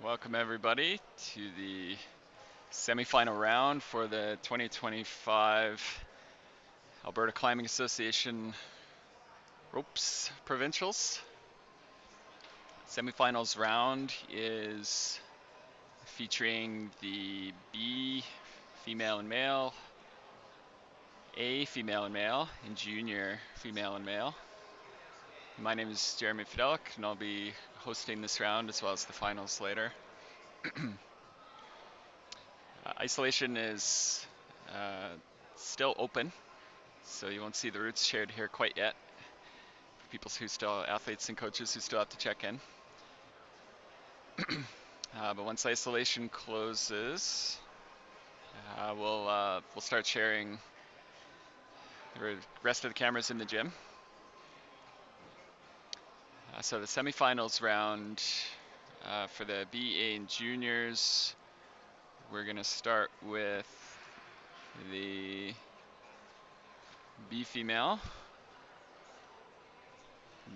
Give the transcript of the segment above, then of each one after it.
Welcome everybody to the semifinal round for the 2025 Alberta Climbing Association Ropes Provincials. Semifinals round is featuring the B, female and male, A, female and male, and junior, female and male. My name is Jeremy Fidelik, and I'll be hosting this round as well as the finals later. Isolation is still open, so you won't see the routes shared here quite yet. Athletes and coaches who still have to check in. But once isolation closes, we'll start sharing the rest of the cameras in the gym. So the semifinals round for the BA and juniors, we're gonna start with the B female,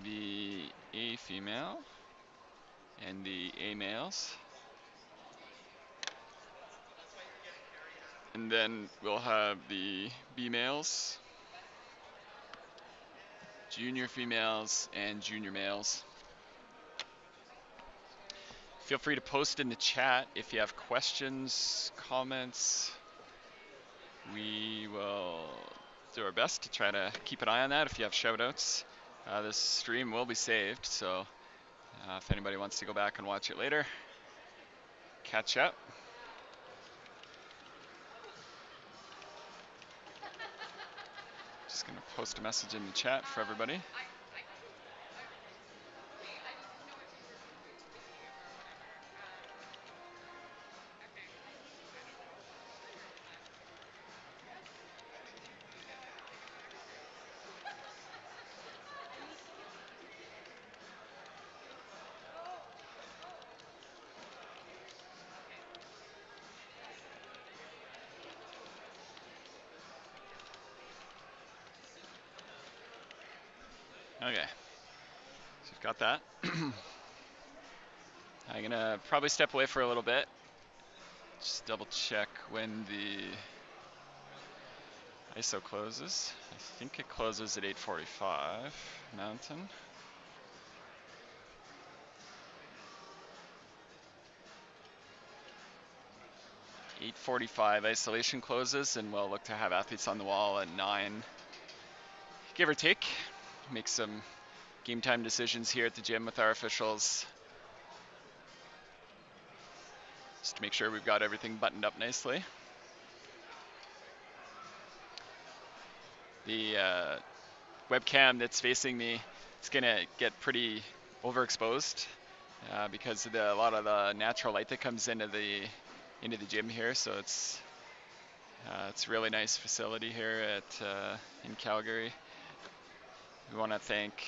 the A female, and the A males. And then we'll have the B males, junior females, and junior males. Feel free to post in the chat if you have questions, comments. We will do our best to try to keep an eye on that if you have shout outs. This stream will be saved, so if anybody wants to go back and watch it later, catch up. Just gonna post a message in the chat for everybody. Okay, so you've got that. I'm gonna probably step away for a little bit. Just double check when the ISO closes. I think it closes at 8:45 Mountain. 8:45 isolation closes, and we'll look to have athletes on the wall at 9, give or take. Make some game time decisions here at the gym with our officials, just to make sure we've got everything buttoned up nicely. The webcam that's facing me is gonna get pretty overexposed because of a lot of the natural light that comes into the gym here. So it's a really nice facility here at in Calgary. We want to thank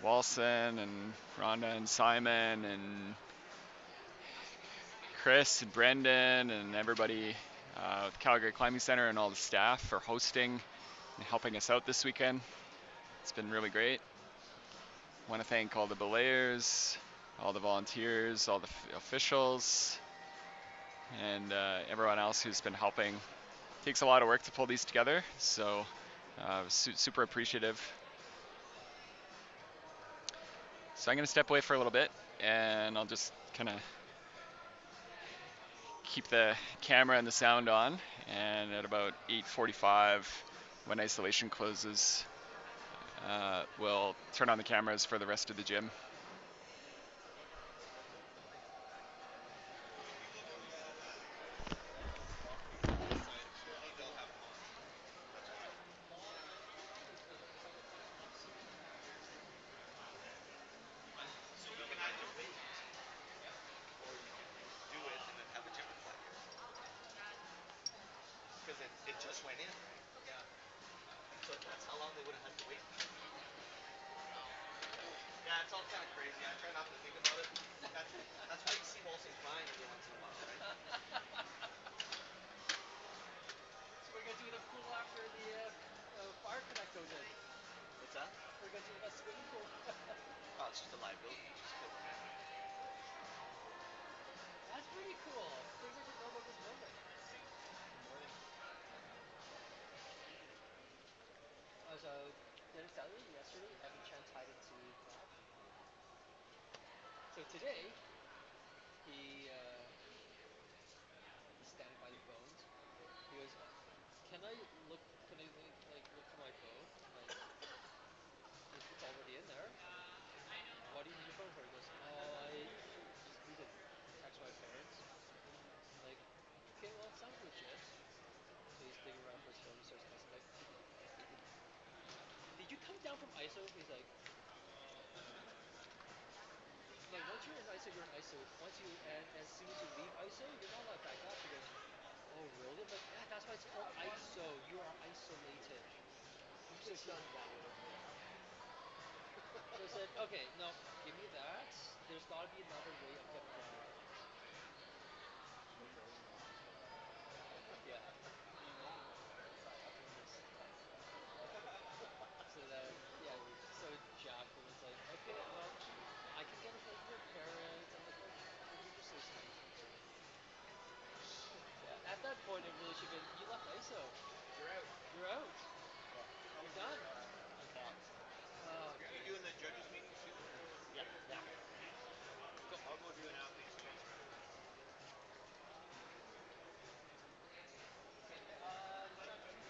Walson and Rhonda and Simon and Chris and Brendan and everybody at the Calgary Climbing Center and all the staff for hosting and helping us out this weekend. It's been really great. I want to thank all the belayers, all the volunteers, all the officials, and everyone else who's been helping. It takes a lot of work to pull these together, so super appreciative. So I'm going to step away for a little bit, and I'll just kind of keep the camera and the sound on, and at about 8:45 when isolation closes, we'll turn on the cameras for the rest of the gym. Pretty cool. Pretty good to know about this moment. Good morning. So did I tell you yesterday? Evan Chen tied into the match. So today he's standing by the phones. He goes, "Can I look? Can I like look for my phone? Like it's already in there. What do you need your phone for?" He goes, "Oh, I just need to text my parents." I'm like, "Okay, well, it sounds legit." So he's digging around for his phone. He starts texting like, "Did you come down from ISO?" He's like once you're in ISO, you're in ISO. Once you and as soon as you leave ISO, you're not allowed back up. He goes, "Oh really?" I'm like, "Yeah, that's why it's called ISO. You are isolated." You So could have she, done that with a mirror. so I said, "Okay, no, give me that. There's got to be another way of getting your phone." Your phone is just like Yeah. sorry, I'm doing this. So then, yeah. So Jacqueline was like, "Okay, well, I can get a hold of your parents." I'm like, "Well, can you just say something?" Yeah. At that point, it really should have been, "You left ISO. You're out. You're out. Yeah. Tell You're them done." you're bounced. Oh, You jeez. doing the judges meeting soon, or Yeah, yeah. Go. I'll go do an athlete's choice round. Okay. Judges.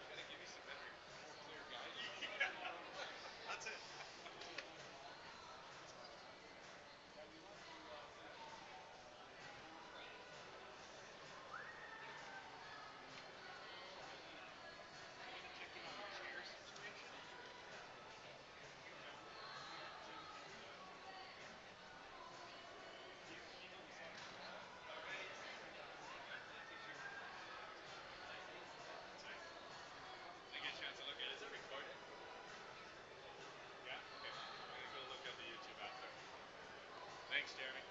Gotta give you some better, more clear guidance. That's it. You want to check in on the chair situation? Did you get a chance to look at it? Is it recorded? Yeah? Okay. I'm going to go look at the YouTube after. Thanks, Jeremy.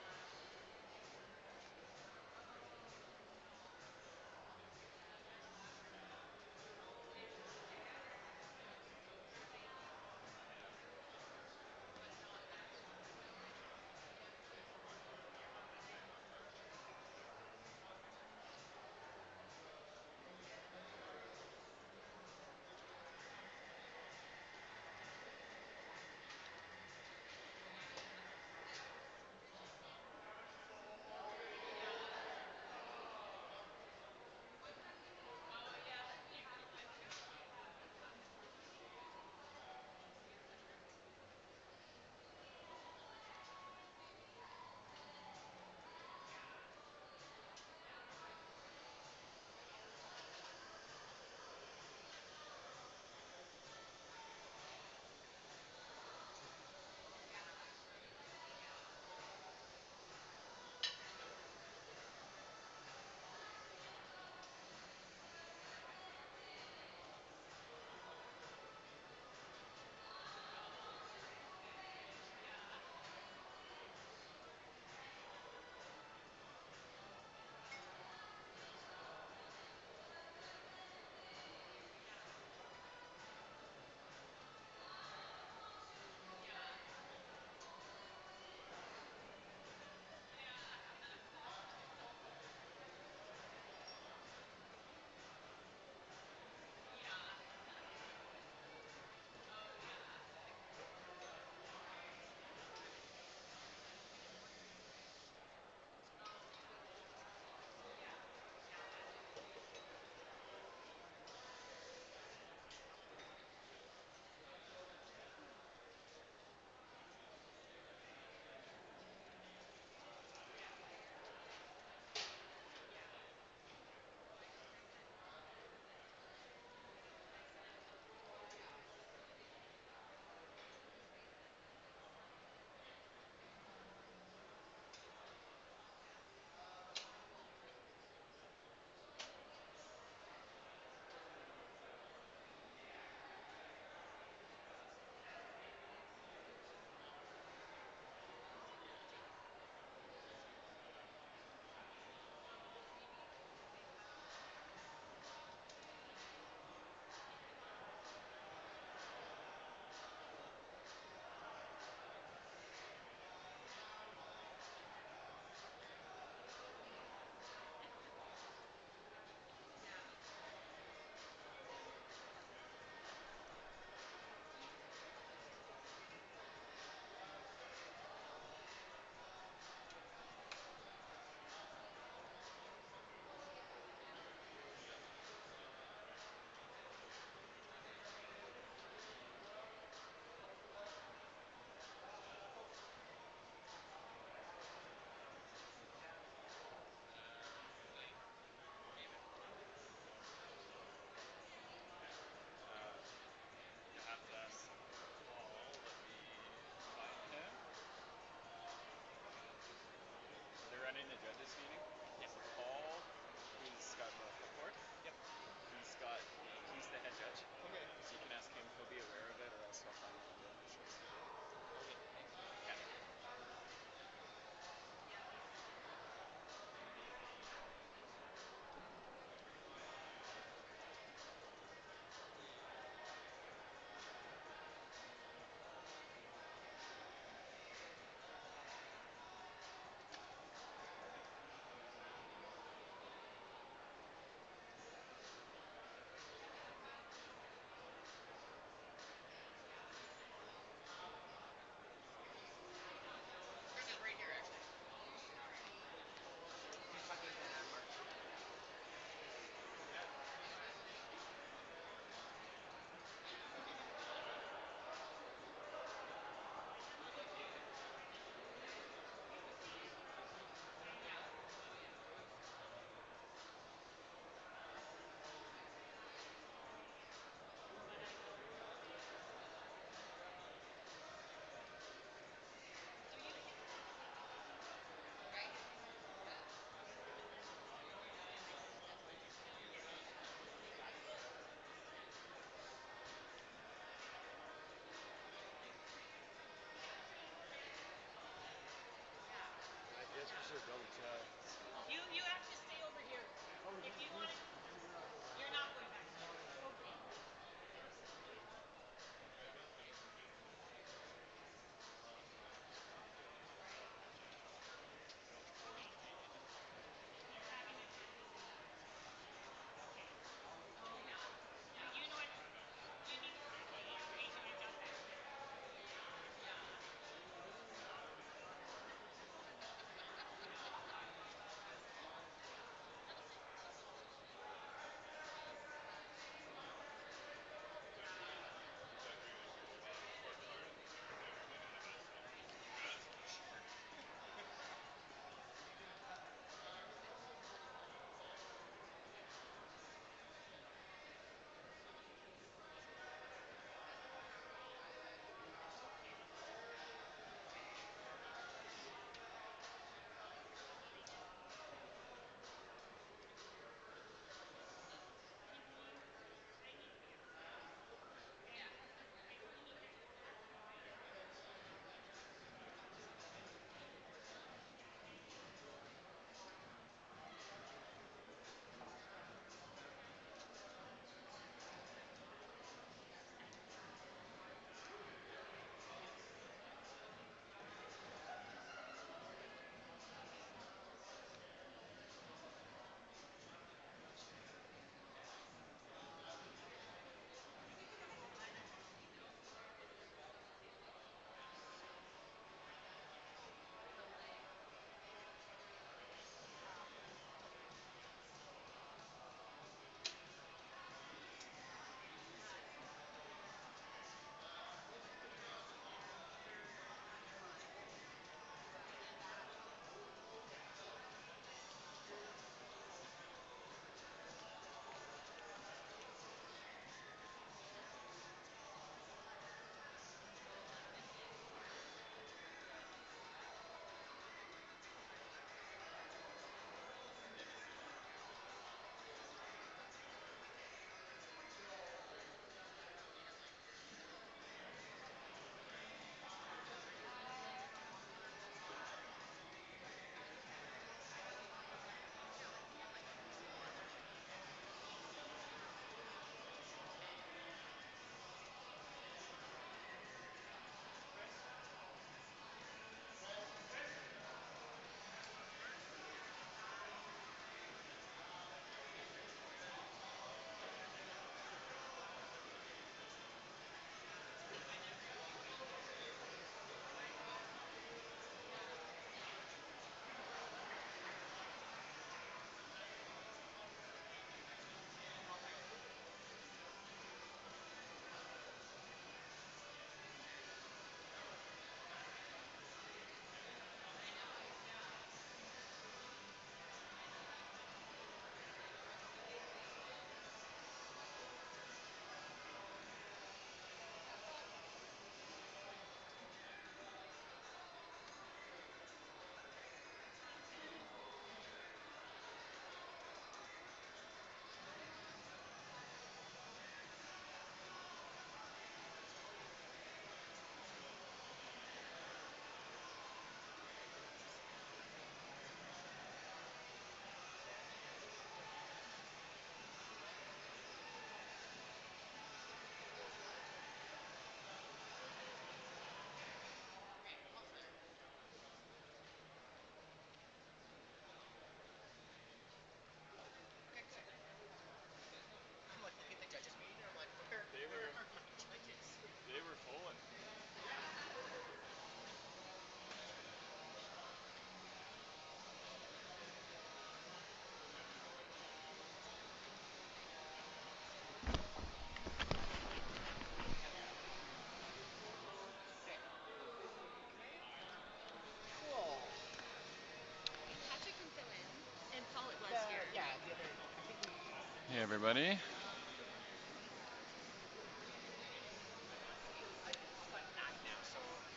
everybody.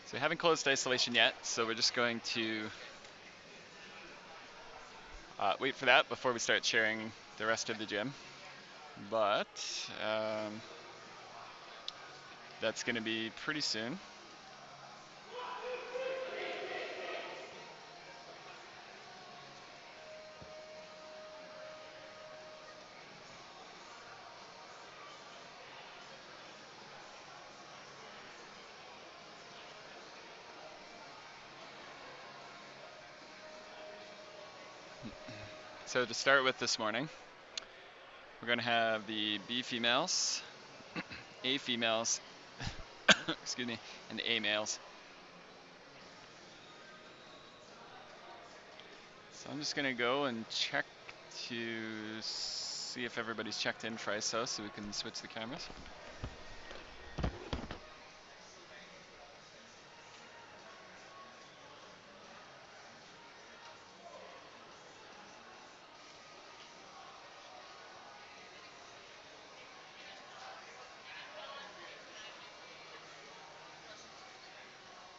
So we haven't closed isolation yet, so we're just going to wait for that before we start sharing the rest of the gym. But that's going to be pretty soon. So to start with this morning, we're going to have the B females, A females, excuse me, and the A males. So I'm just going to go and check to see if everybody's checked in for ISO so we can switch the cameras.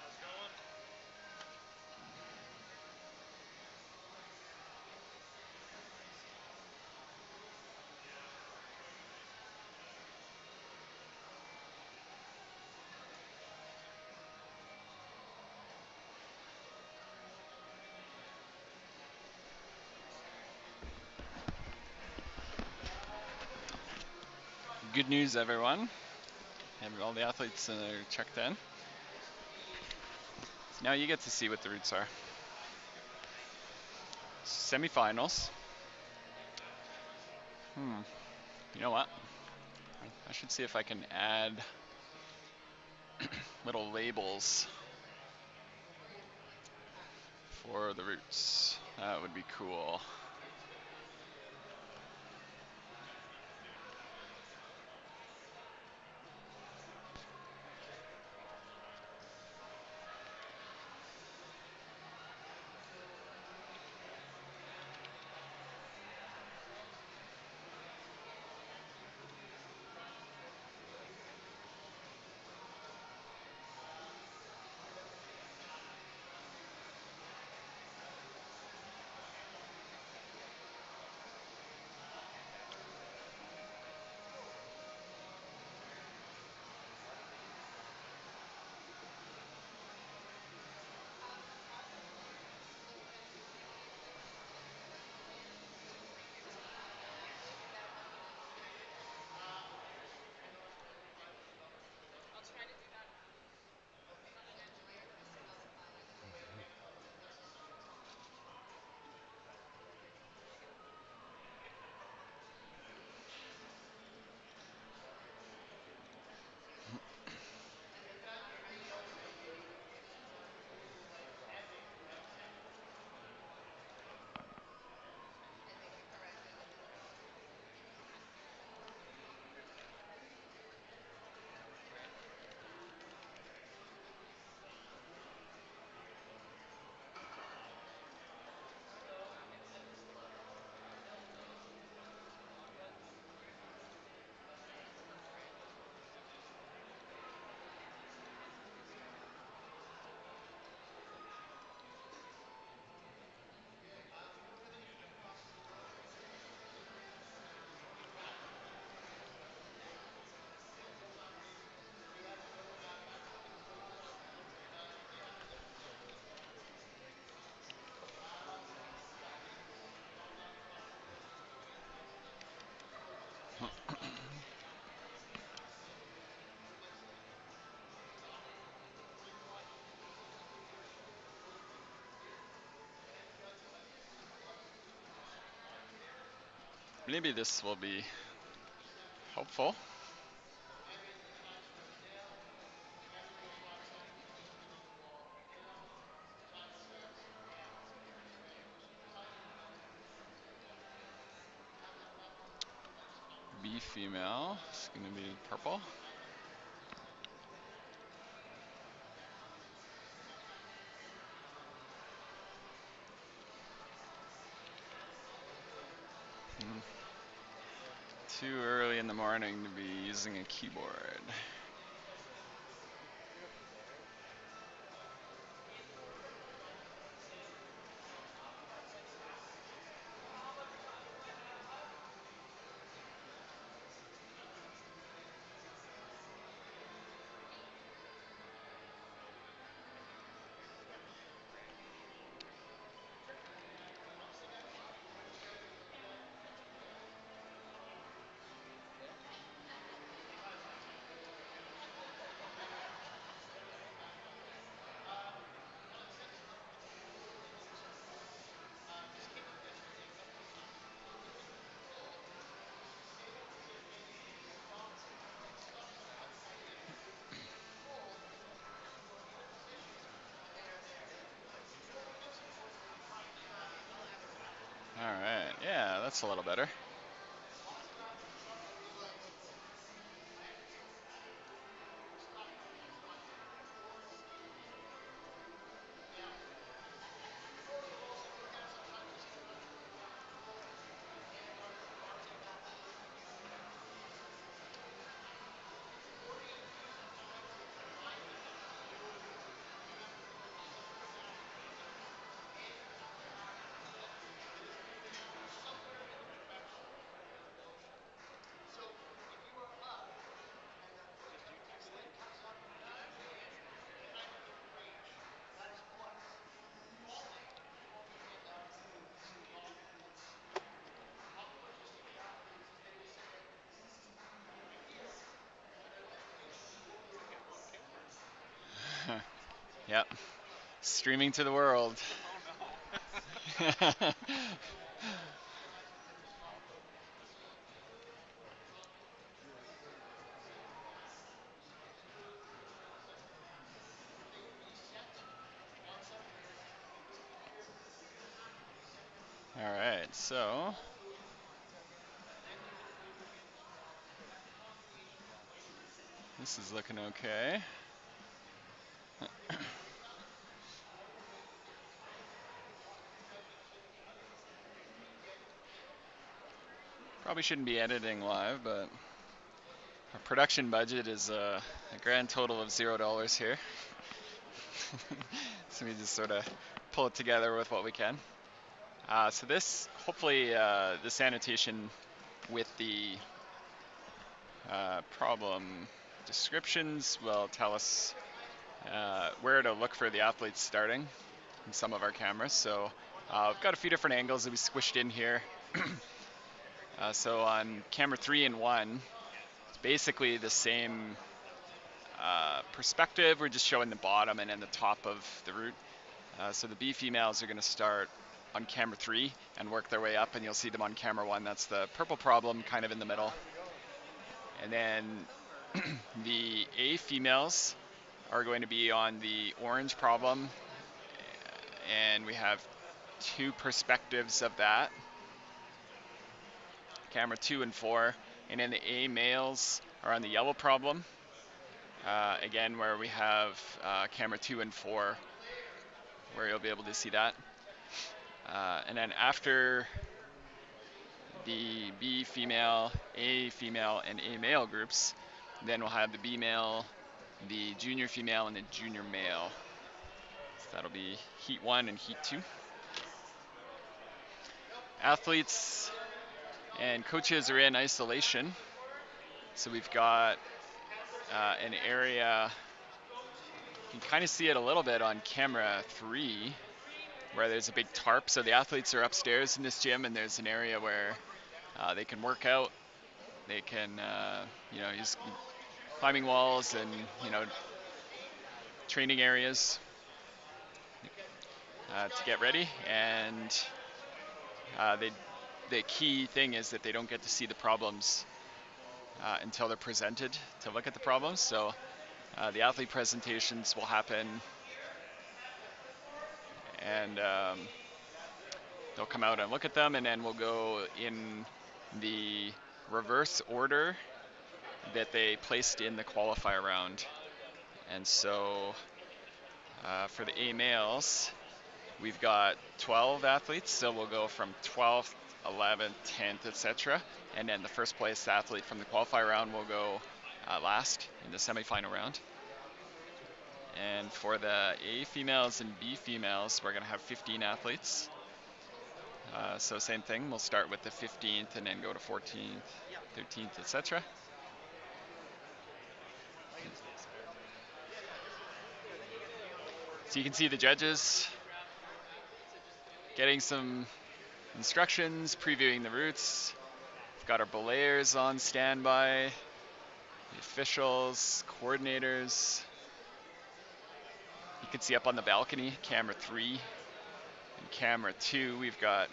How's it going? Yeah, very nice. Good news, everyone. All the athletes are checked in. So now you get to see what the routes are. Semifinals. You know what? I should see if I can add little labels for the routes. That would be cool. Maybe this will be helpful. B female is going to be purple. Too early in the morning to be using a keyboard. You're not prepared. Yeah. All right, yeah, that's a little better. Did you text it? Okay, okay. Yep, streaming to the world. Oh no. All right, so this is looking okay. Probably shouldn't be editing live, but our production budget is a grand total of $0 here. So we just sort of pull it together with what we can. So this, hopefully, this annotation with the problem descriptions will tell us where to look for the athletes starting in some of our cameras. So we've got a few different angles that we squished in here. So on camera 3 and 1, it's basically the same perspective. We're just showing the bottom and then the top of the route. So the B females are going to start on camera 3 and work their way up, and you'll see them on camera 1. That's the purple problem kind of in the middle. And then the A females are going to be on the orange problem, and we have two perspectives of that, camera 2 and 4. And then the A males are on the yellow problem, again, where we have camera 2 and 4, where you'll be able to see that. And then after the B female, A female, and A male groups, then we'll have the B male, the junior female, and the junior male. So that'll be heat 1 and heat 2. Athletes and coaches are in isolation. So we've got an area, you can kind of see it a little bit on camera 3, where there's a big tarp. So the athletes are upstairs in this gym, and there's an area where they can work out. They can, use climbing walls and, training areas to get ready. And the key thing is that they don't get to see the problems until they're presented to look at the problems. So the athlete presentations will happen, and they'll come out and look at them, and then we'll go in the reverse order that they placed in the qualifier round. And so for the A males, we've got 12 athletes, so we'll go from 12th 11th, 10th, etc. And then the first place athlete from the qualifier round will go last in the semifinal round. And for the A females and B females, we're going to have 15 athletes. So same thing, we'll start with the 15th and then go to 14th, 13th, etc. So you can see the judges getting some instructions, previewing the routes. We've got our belayers on standby, the officials, coordinators. You can see up on the balcony, camera 3 and camera 2, we've got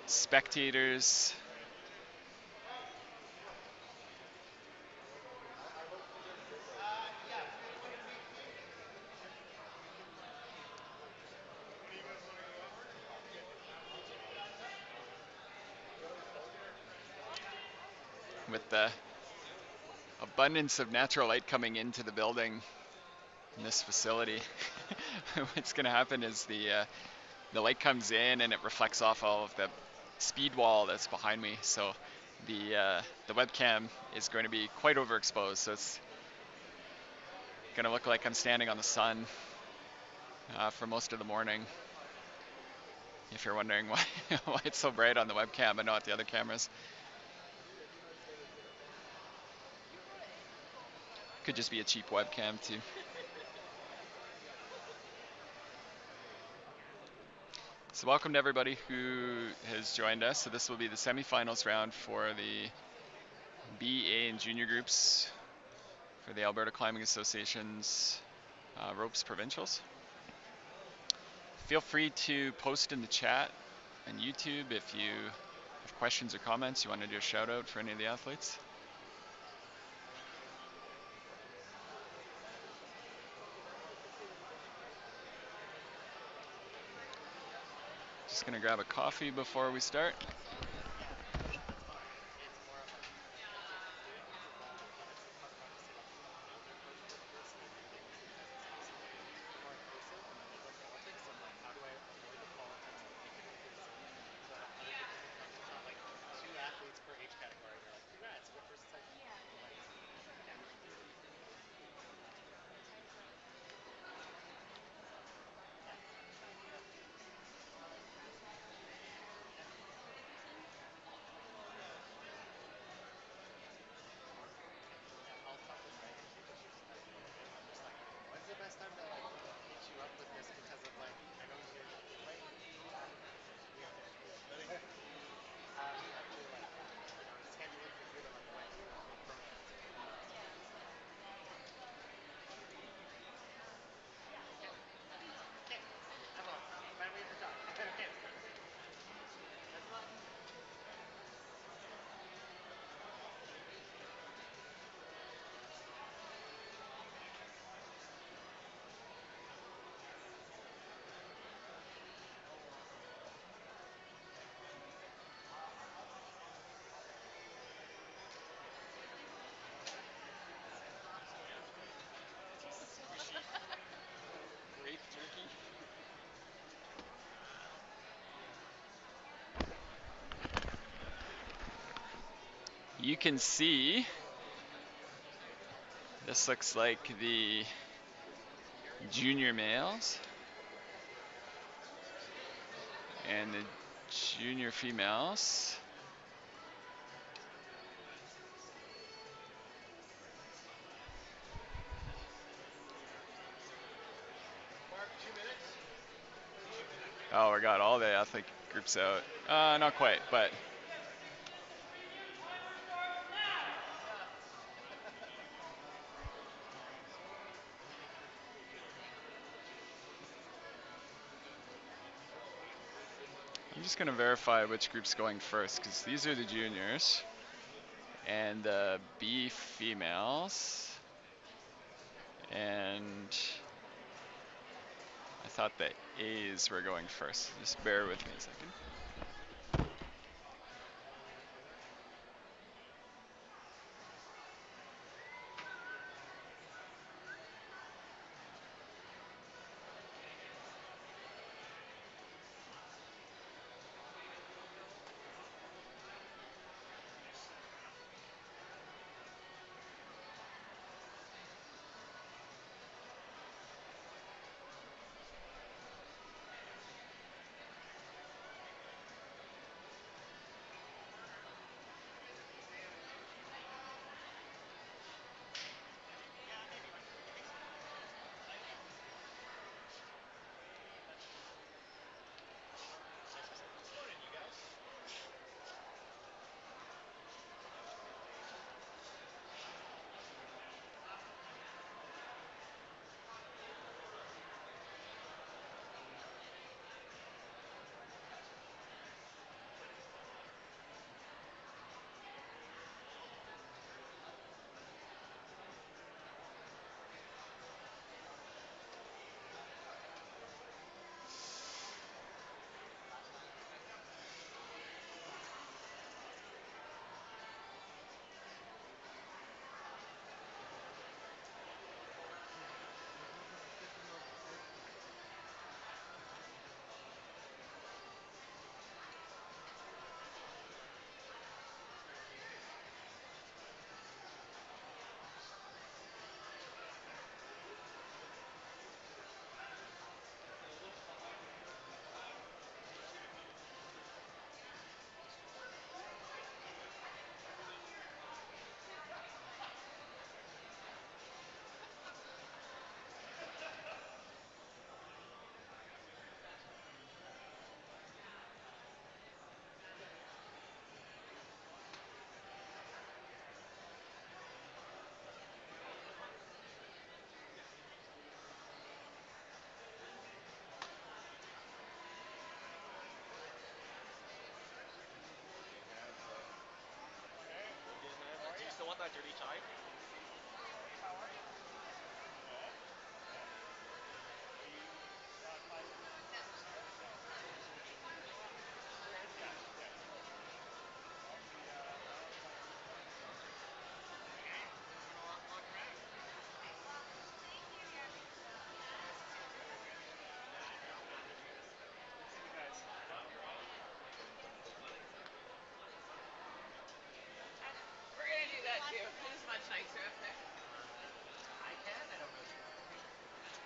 spectators. With the abundance of natural light coming into the building in this facility, what's going to happen is the light comes in and it reflects off all of the speed wall that's behind me. So the webcam is going to be quite overexposed. So it's going to look like I'm standing on the sun for most of the morning. If you're wondering why why it's so bright on the webcam and not the other cameras, could just be a cheap webcam too. So welcome to everybody who has joined us. So this will be the semifinals round for the B, A, and junior groups for the Alberta Climbing Association's Ropes Provincials. Feel free to post in the chat and YouTube if you have questions or comments, you want to do a shout out for any of the athletes. Just gonna grab a coffee before we start. Grape jerky. You can see this looks like the junior males and the junior females. Oh, we got all the athlete groups out. Not quite, but I'm just gonna verify which group's going first because these are the juniors and the B females. And I thought the A's were going first. Just bear with me a second. got that dirty tie? Oh, oh. Are you piloting from the start? Yeah. Yeah, yeah. Well, the final time is about to start. Okay, we're gonna walk around. Good to see you guys. We're gonna do that too. It is much nicer up there. I can. I don't know if you can.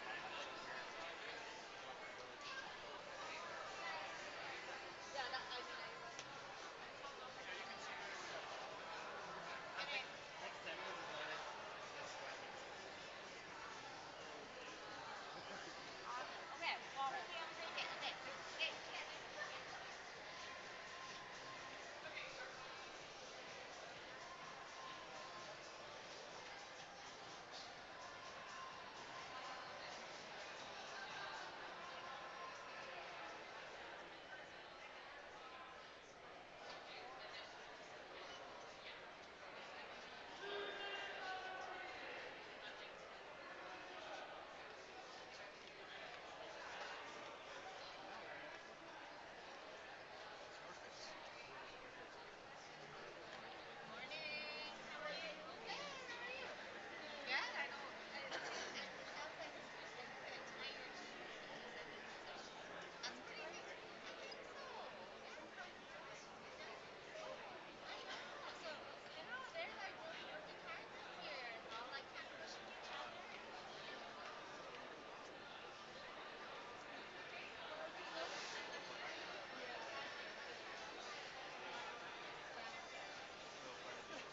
I have like a weird village thing. Yeah, that, I mean, I was. Yeah, you can see the stuff all the time. I think next semis is when it's gonna sweat like crazy. Awesome. Okay, well, we'll be able to take it. Okay, okay, yes. Perfect. Morning. How are you? Good. How are you? Good. I know. It sounds like tonight you're doing the semis. That's pretty big. I think so. Yeah. I know. So they're like really working hard this year, and all like kind of pushing each other. So far to date.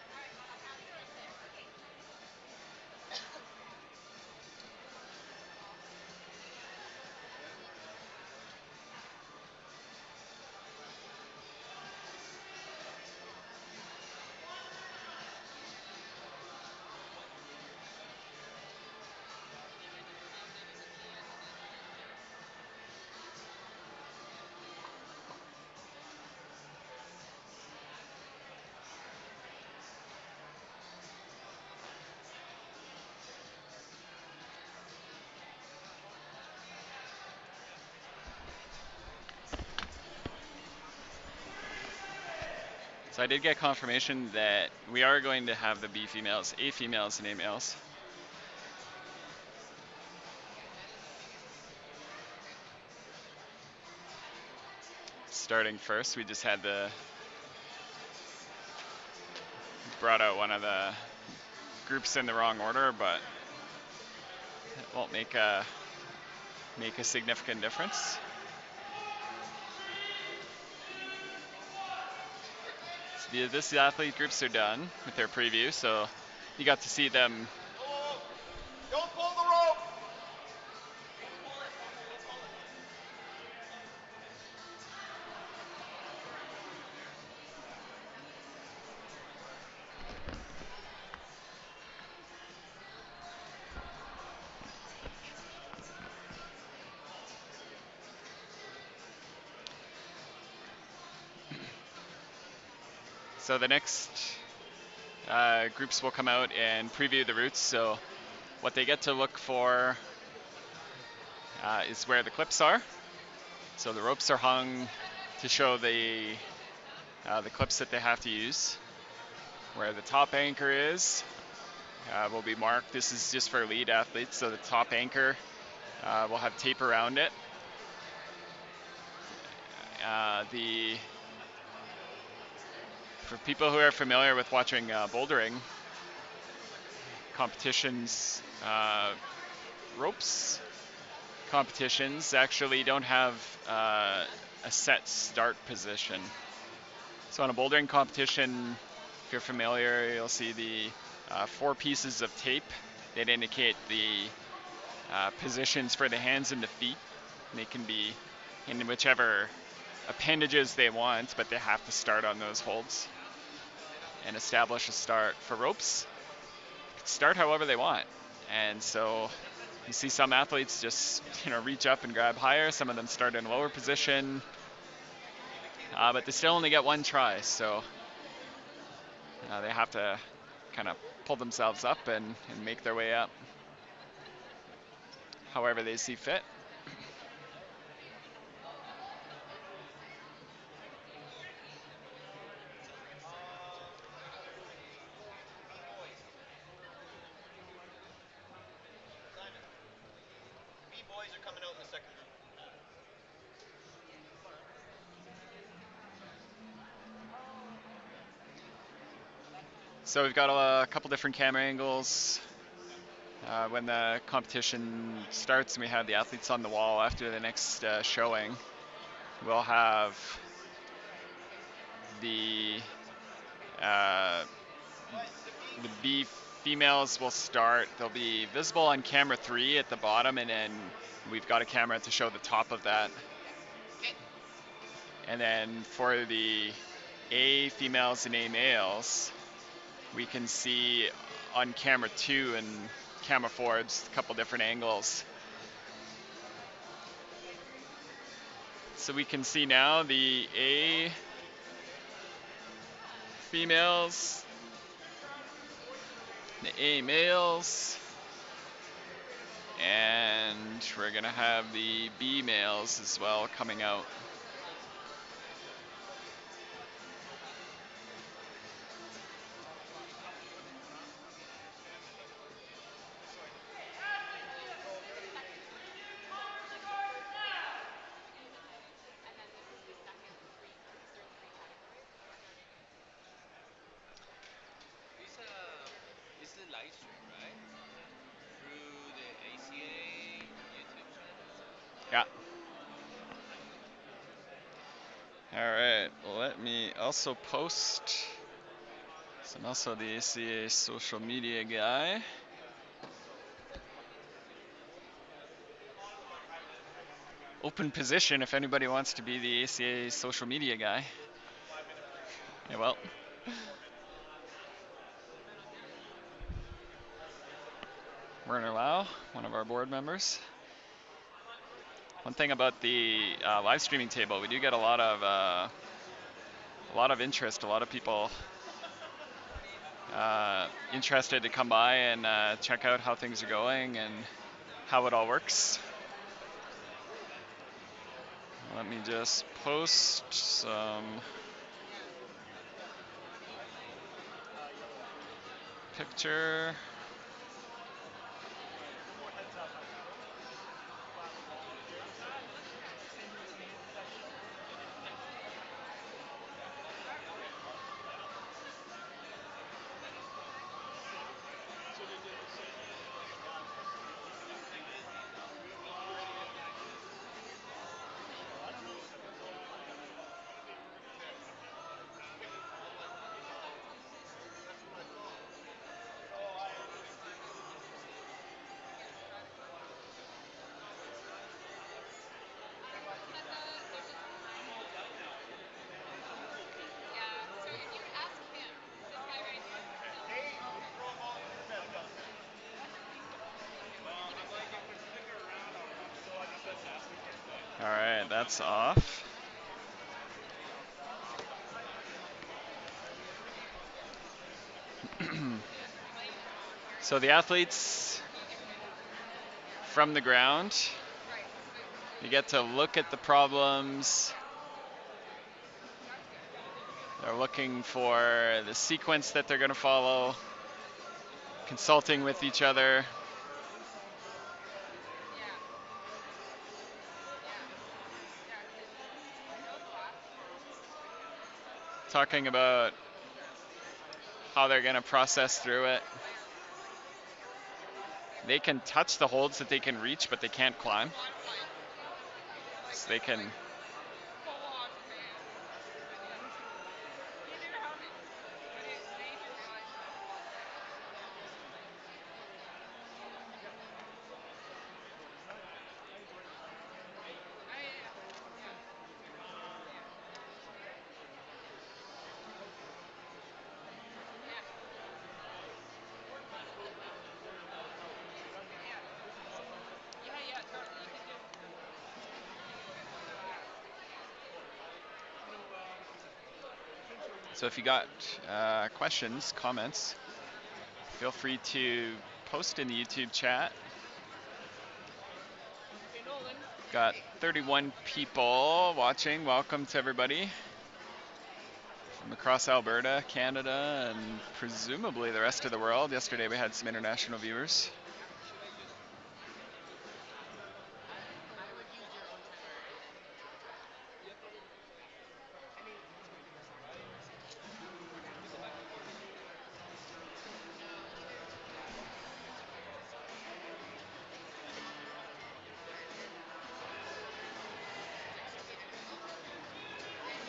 All right. I'll pass you right there. Okay. So I did get confirmation that we are going to have the B females, A females, and A males. Starting first, we just had the brought out one of the groups in the wrong order, but it won't make a significant difference. So the athlete groups are done with their preview, so you got to see them. Don't pull the rope! So the next groups will come out and preview the routes. So what they get to look for is where the clips are. So the ropes are hung to show the clips that they have to use. Where the top anchor is will be marked. This is just for lead athletes, so the top anchor will have tape around it. The For people who are familiar with watching bouldering competitions, ropes competitions actually don't have a set start position. So on a bouldering competition, if you're familiar, you'll see the four pieces of tape that indicate the positions for the hands and the feet. And they can be in whichever appendages they want, but they have to start on those holds and establish a start. For ropes, start however they want. And so you see some athletes just reach up and grab higher. Some of them start in a lower position. but they still only get one try, so they have to kind of pull themselves up and make their way up however they see fit. Simon, B boys are coming out in the second group. So we've got a couple different camera angles. When the competition starts and we have the athletes on the wall after the next showing, we'll have the uh, the B females will start. They'll be visible on camera 3 at the bottom, and then we've got a camera to show the top of that. And then for the A females and A males, we can see on camera 2 and camera 4, just a couple different angles. So we can see now the A females, the A males, and we're gonna have the B males as well coming out. This is a live stream, right? Through the ACA YouTube channel. Yeah. All right. Let me also post. So I'm also the ACA social media guy. Open position if anybody wants to be the ACA social media guy. Yeah, well. Werner Lau, one of our board members. One thing about the live streaming table, we do get a lot of interest, a lot of people interested to come by and check out how things are going and how it all works. Let me just post some picture. All right, that's off. So the athletes from the ground, you get to look at the problems. They're looking for the sequence that they're going to follow, consulting with each other. Talking about how they're going to process through it. They can touch the holds that they can reach, but they can't climb. So they can. So if you got questions, comments, feel free to post in the YouTube chat. Got 31 people watching. Welcome to everybody from across Alberta, Canada, and presumably the rest of the world. Yesterday we had some international viewers. Should I just? I would use your own timer and then keep track. Yep. I mean, it's going to be risky to risk it Is beforehand. it back to 4:15 or? No, either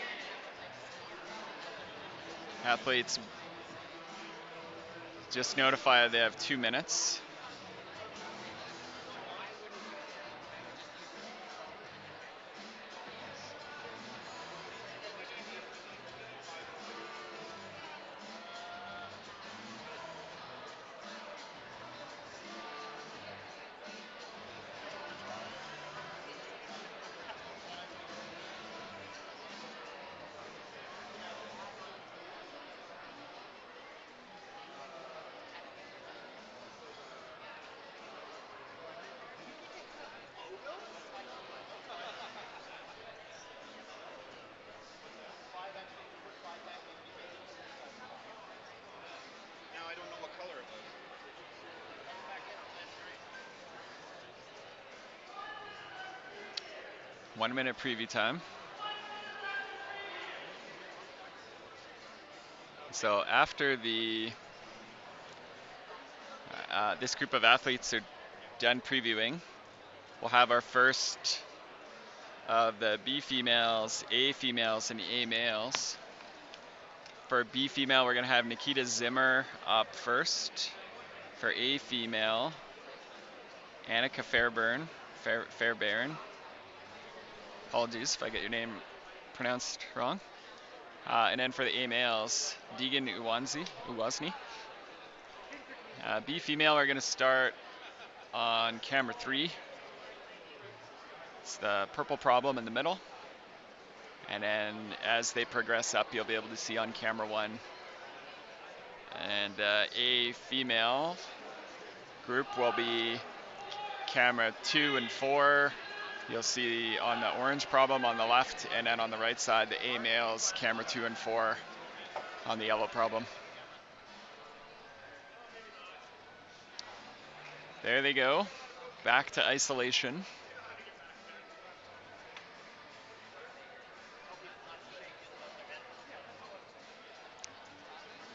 yeah, it's fine. Athletes just notified they have 2 minutes. I wouldn't go there. Just keep it. Did he take photos? Five actually, we put five back in because it was inside the pocket. Now I don't know what color it was. Put them back in on left and right. 1 minute preview time. So after this group of athletes are done previewing, we'll have our first of the B females, A females, and A males. For B female, we're going to have Nikita Zimmer up first. For A female, Annika Fairbairn. Apologies if I get your name pronounced wrong. And then for the A males, Deegan Uwazny. B female, we're going to start on camera 3. It's the purple problem in the middle. And then as they progress up, you'll be able to see on camera 1. And A female group will be camera 2 and 4. You'll see on the orange problem on the left, and then on the right side, the A males, camera 2 and 4 on the yellow problem. There they go, back to isolation.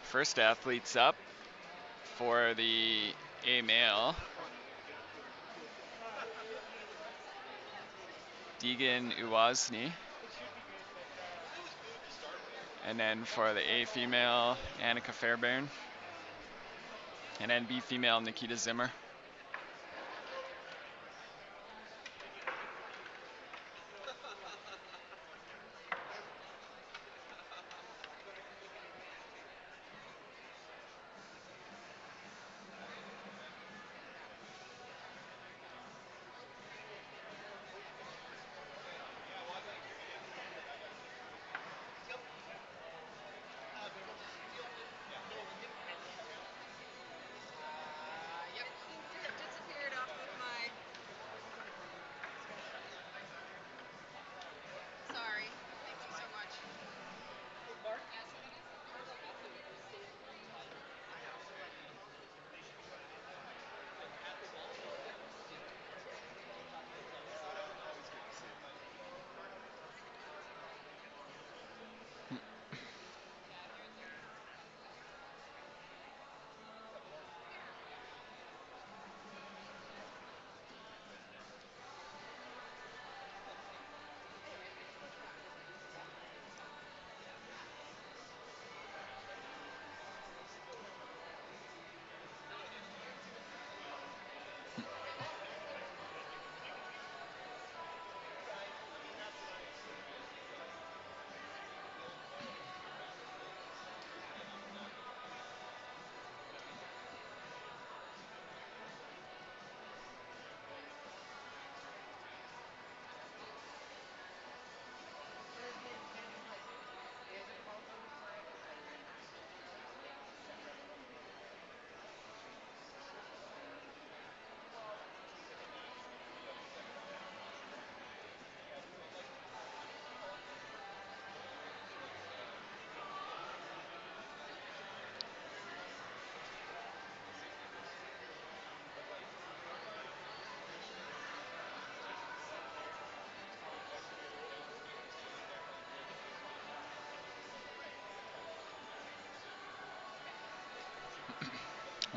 First athlete's up for the A male. Deegan Uwazny. It was good to start with. And then for the A female, Annika Fairbairn. And then B female, Nikita Zimmer. Yeah, well, I'd like to see it because I like to see it. Yep. From the field, Yeah. middle of the field. Yep.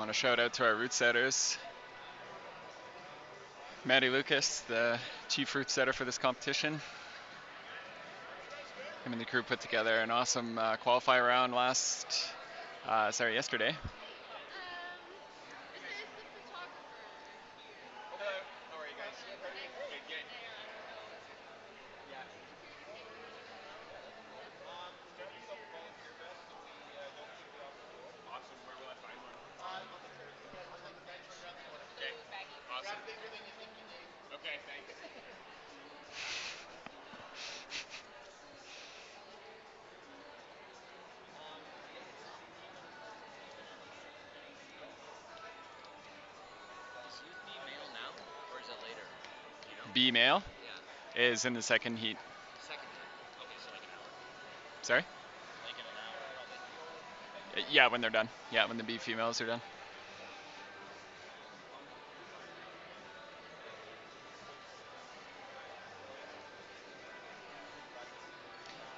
Want to shout out to our route setters. Matty Lucas, the chief route setter for this competition. Him and the crew put together an awesome qualifier round yesterday. Is the photographer here? Hello, how are you guys? Because I see Good, him good. there. I don't know if Yeah. he's here to take photos. Yeah, that's cool. We use a volunteer vest, so we don't usually offer fuel. Awesome. Where will I find one? On the on the bench right around the corner. Okay. Blue baggy Awesome. Grab everything you think you need. Okay, thanks. Is youth B male now, or is it later? Do you know? B male Yeah, is in the second heat. second heat. Okay, so like an hour. Sorry? Like in an hour, probably. Yeah, when they're done. Yeah, when the B females are done.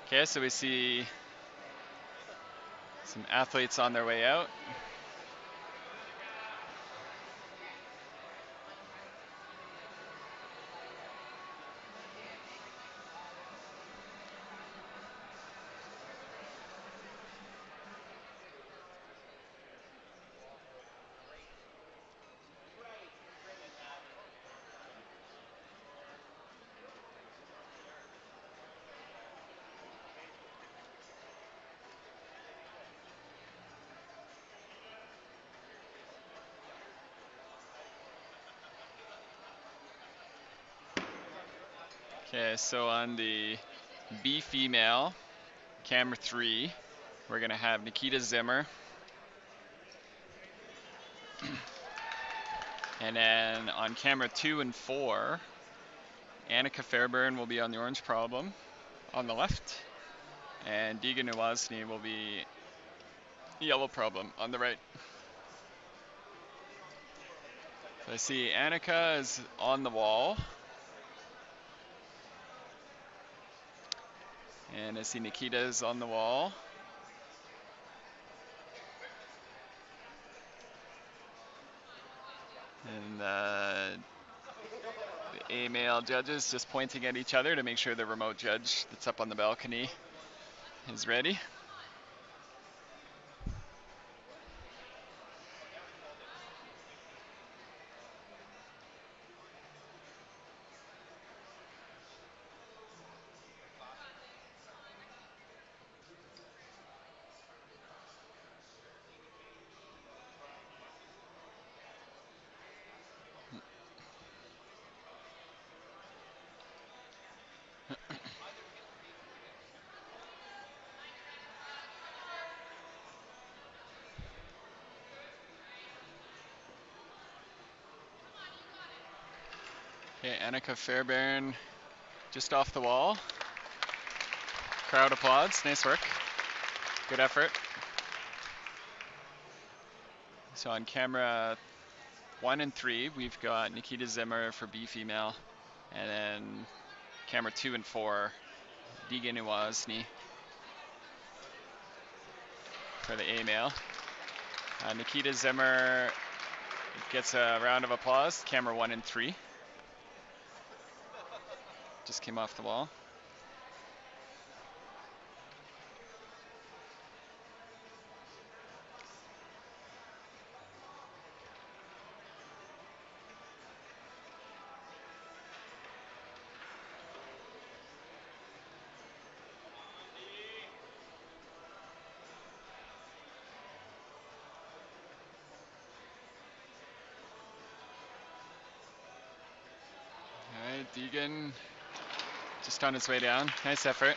Okay, so we see some athletes on their way out. Okay, so on the B female, camera 3, we're going to have Nikita Zimmer. And then on camera 2 and 4, Annika Fairbairn will be on the orange problem on the left. And Deegan Uwazny will be the yellow problem on the right. So I see Annika is on the wall. And I see Nikita is on the wall. And the A male judges just pointing at each other to make sure the remote judge that's up on the balcony is ready. Okay, Annika Fairbairn just off the wall. Crowd applauds. Nice work. Good effort. So on camera 1 and 3, we've got Nikita Zimmer for B female. And then camera 2 and 4, Deegan Uwazny for the A male. Nikita Zimmer gets a round of applause. Camera 1 and 3. Just came off the wall. All right, Deegan just on his way down. Nice effort.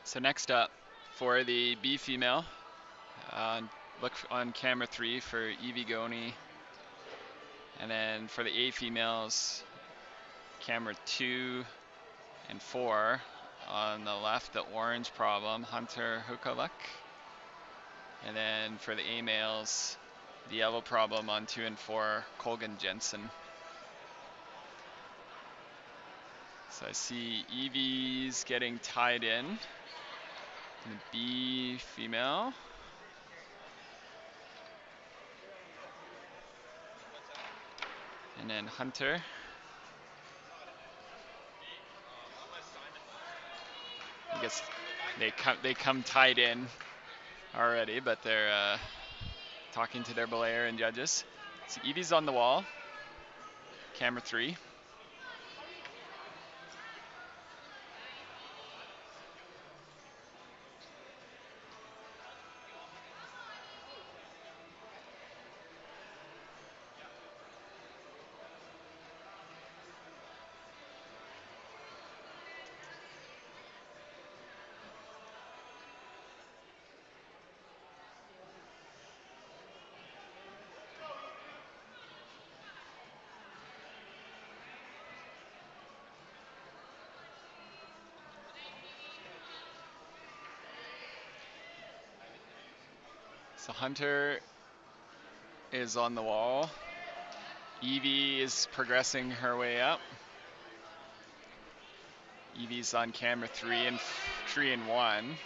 So next up for the B female, look on camera 3 for Evie Goni. And then for the A females, camera 2 and 4. On the left, the orange problem, Hunter Hukaluk. And then for the A males, the yellow problem on 2 and 4, Colgan Jensen. So I see Evie's getting tied in. The B female. What's that? And then Hunter. Unless Simon wants it. I guess Like I they can. come tied in already, but they're talking to their belayer and judges. So Evie's on the wall. Camera 3. So Hunter is on the wall. Evie is progressing her way up. Evie's on camera 3 and 1.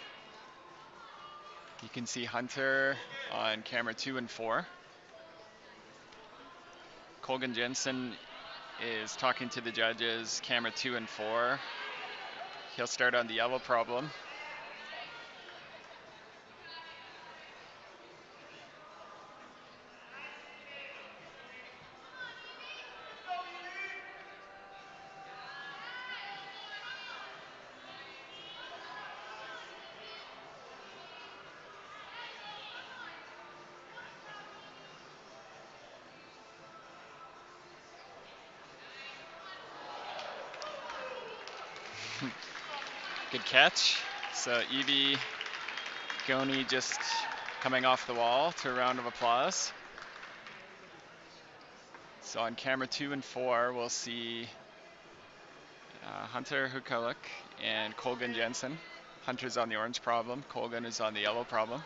You can see Hunter on camera 2 and 4. Colgan Jensen is talking to the judges, camera 2 and 4. He'll start on the yellow problem. Good catch. So Evie Goni just coming off the wall to a round of applause. So on camera 2 and 4, we'll see Hunter Hukulik and Colgan Jensen. Hunter's on the orange problem. Colgan is on the yellow problem.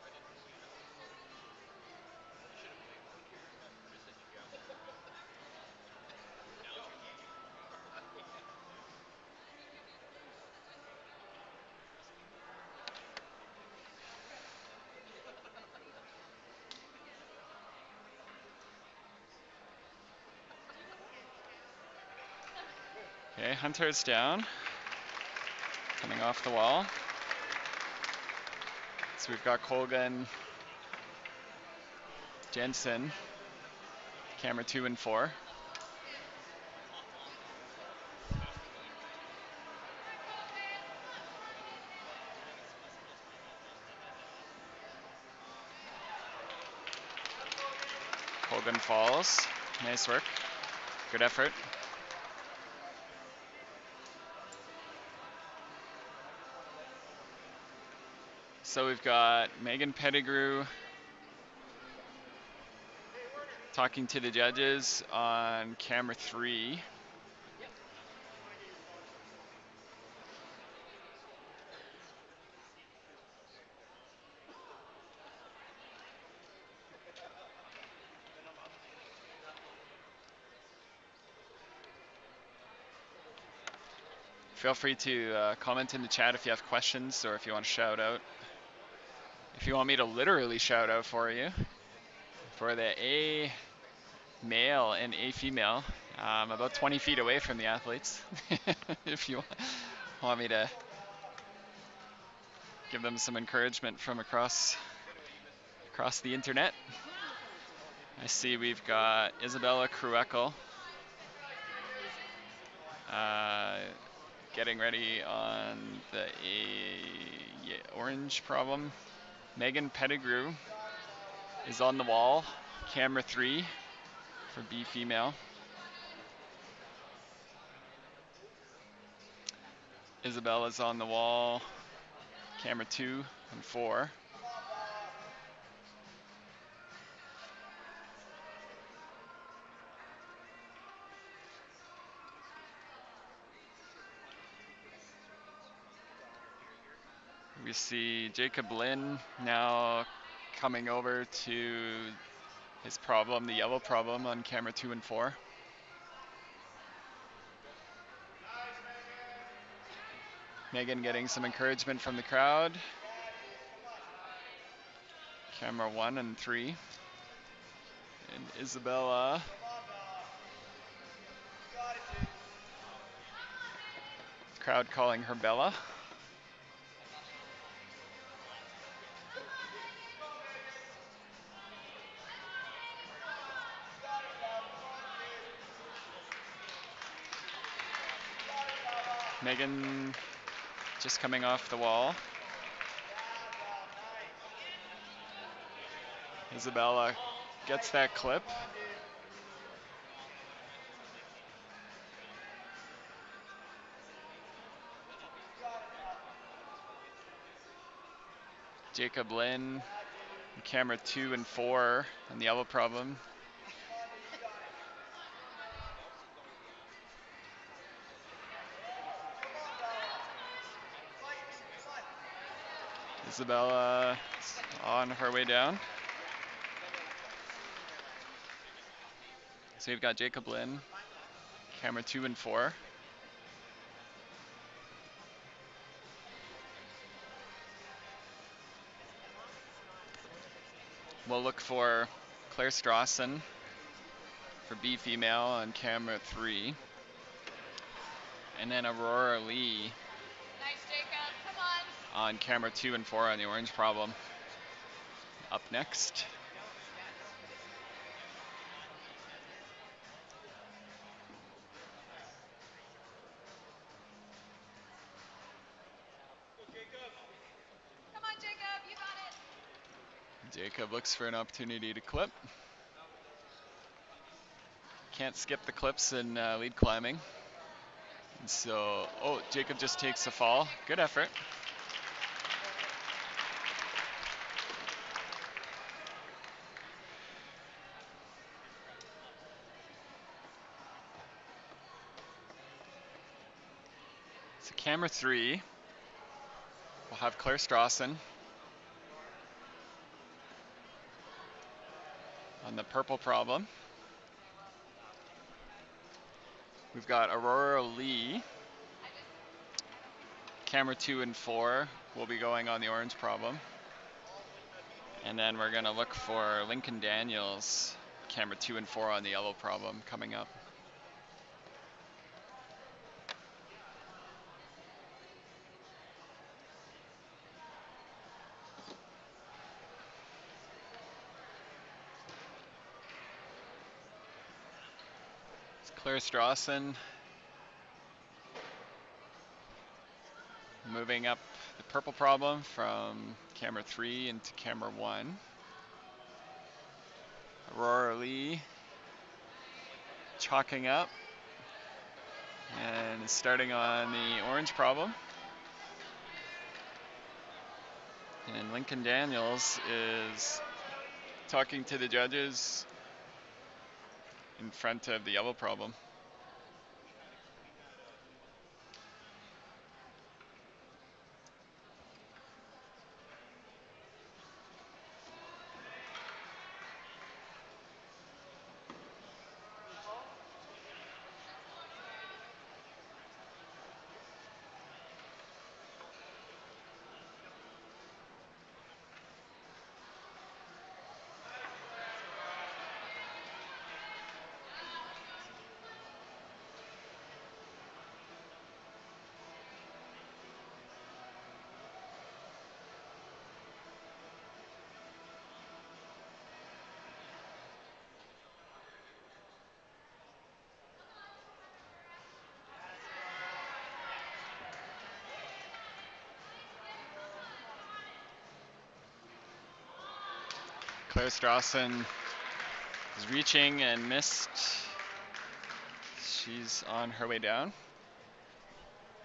I didn't know we had a vote. You should have way more cared. I just said you got one. Now you're gauging who you are. Trust me. Okay, Hunter's down, coming off the wall. So we've got Colgan Jensen, camera 2 and 4. Colgan falls. Nice work. Good effort. So we've got Megan Pettigrew talking to the judges on camera 3. Feel free to comment in the chat if you have questions or if you want to shout out. If you want me to literally shout out for you, for the A male and A female, about 20 feet away from the athletes. If you want me to give them some encouragement from across the internet. I see we've got Isabella Crueckle uh, getting ready on the orange problem. Megan Pettigrew is on the wall, camera 3 for B female. Isabella's on the wall, camera 2 and 4. We see Jacob Lynn now coming over to his problem, the yellow problem, on camera 2 and 4. Megan getting some encouragement from the crowd. Camera 1 and 3. And Isabella. Crowd calling her Bella. Megan just coming off the wall. Isabella gets that clip. Jacob Lynn, camera 2 and 4 on the yellow problem. Isabella on her way down. So we've got Jacob Lynn, camera 2 and 4. We'll look for Claire Strawson for B female on camera 3. And then Aurora Lee. Nice, Jacob. Come on. On camera 2 and 4 on the orange problem. Up next. Come on, Jacob. You got it. Jacob looks for an opportunity to clip. Can't skip the clips in lead climbing. And so, Jacob just takes the fall. Good effort. So camera 3, we'll have Claire Strawson on the purple problem. We've got Aurora Lee. Camera 2 and 4 will be going on the orange problem. And then we're going to look for Lincoln Daniels, camera 2 and 4 on the yellow problem coming up. It's Claire Strawson moving up the purple problem from camera 3 into camera 1. Aurora Lee chalking up and starting on the orange problem. And Lincoln Daniels is talking to the judges in front of the yellow problem. Claire Strawson is reaching and missed. She's on her way down.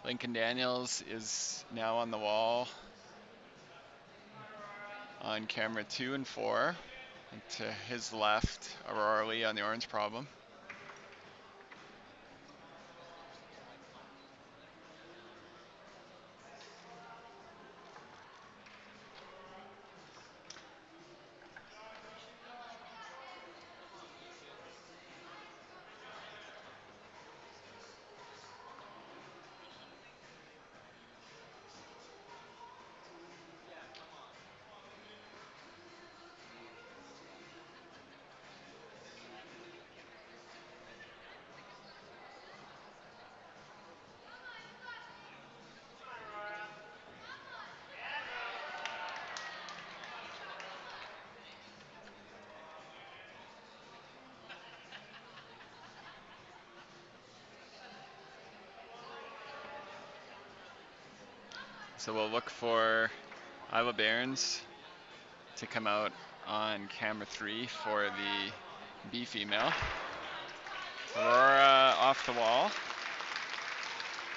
Lincoln Daniels is now on the wall on camera 2 and 4. And to his left, Aurora Lee on the orange problem. So we'll look for Isla Barons to come out on camera 3 for the B female. Aurora off the wall.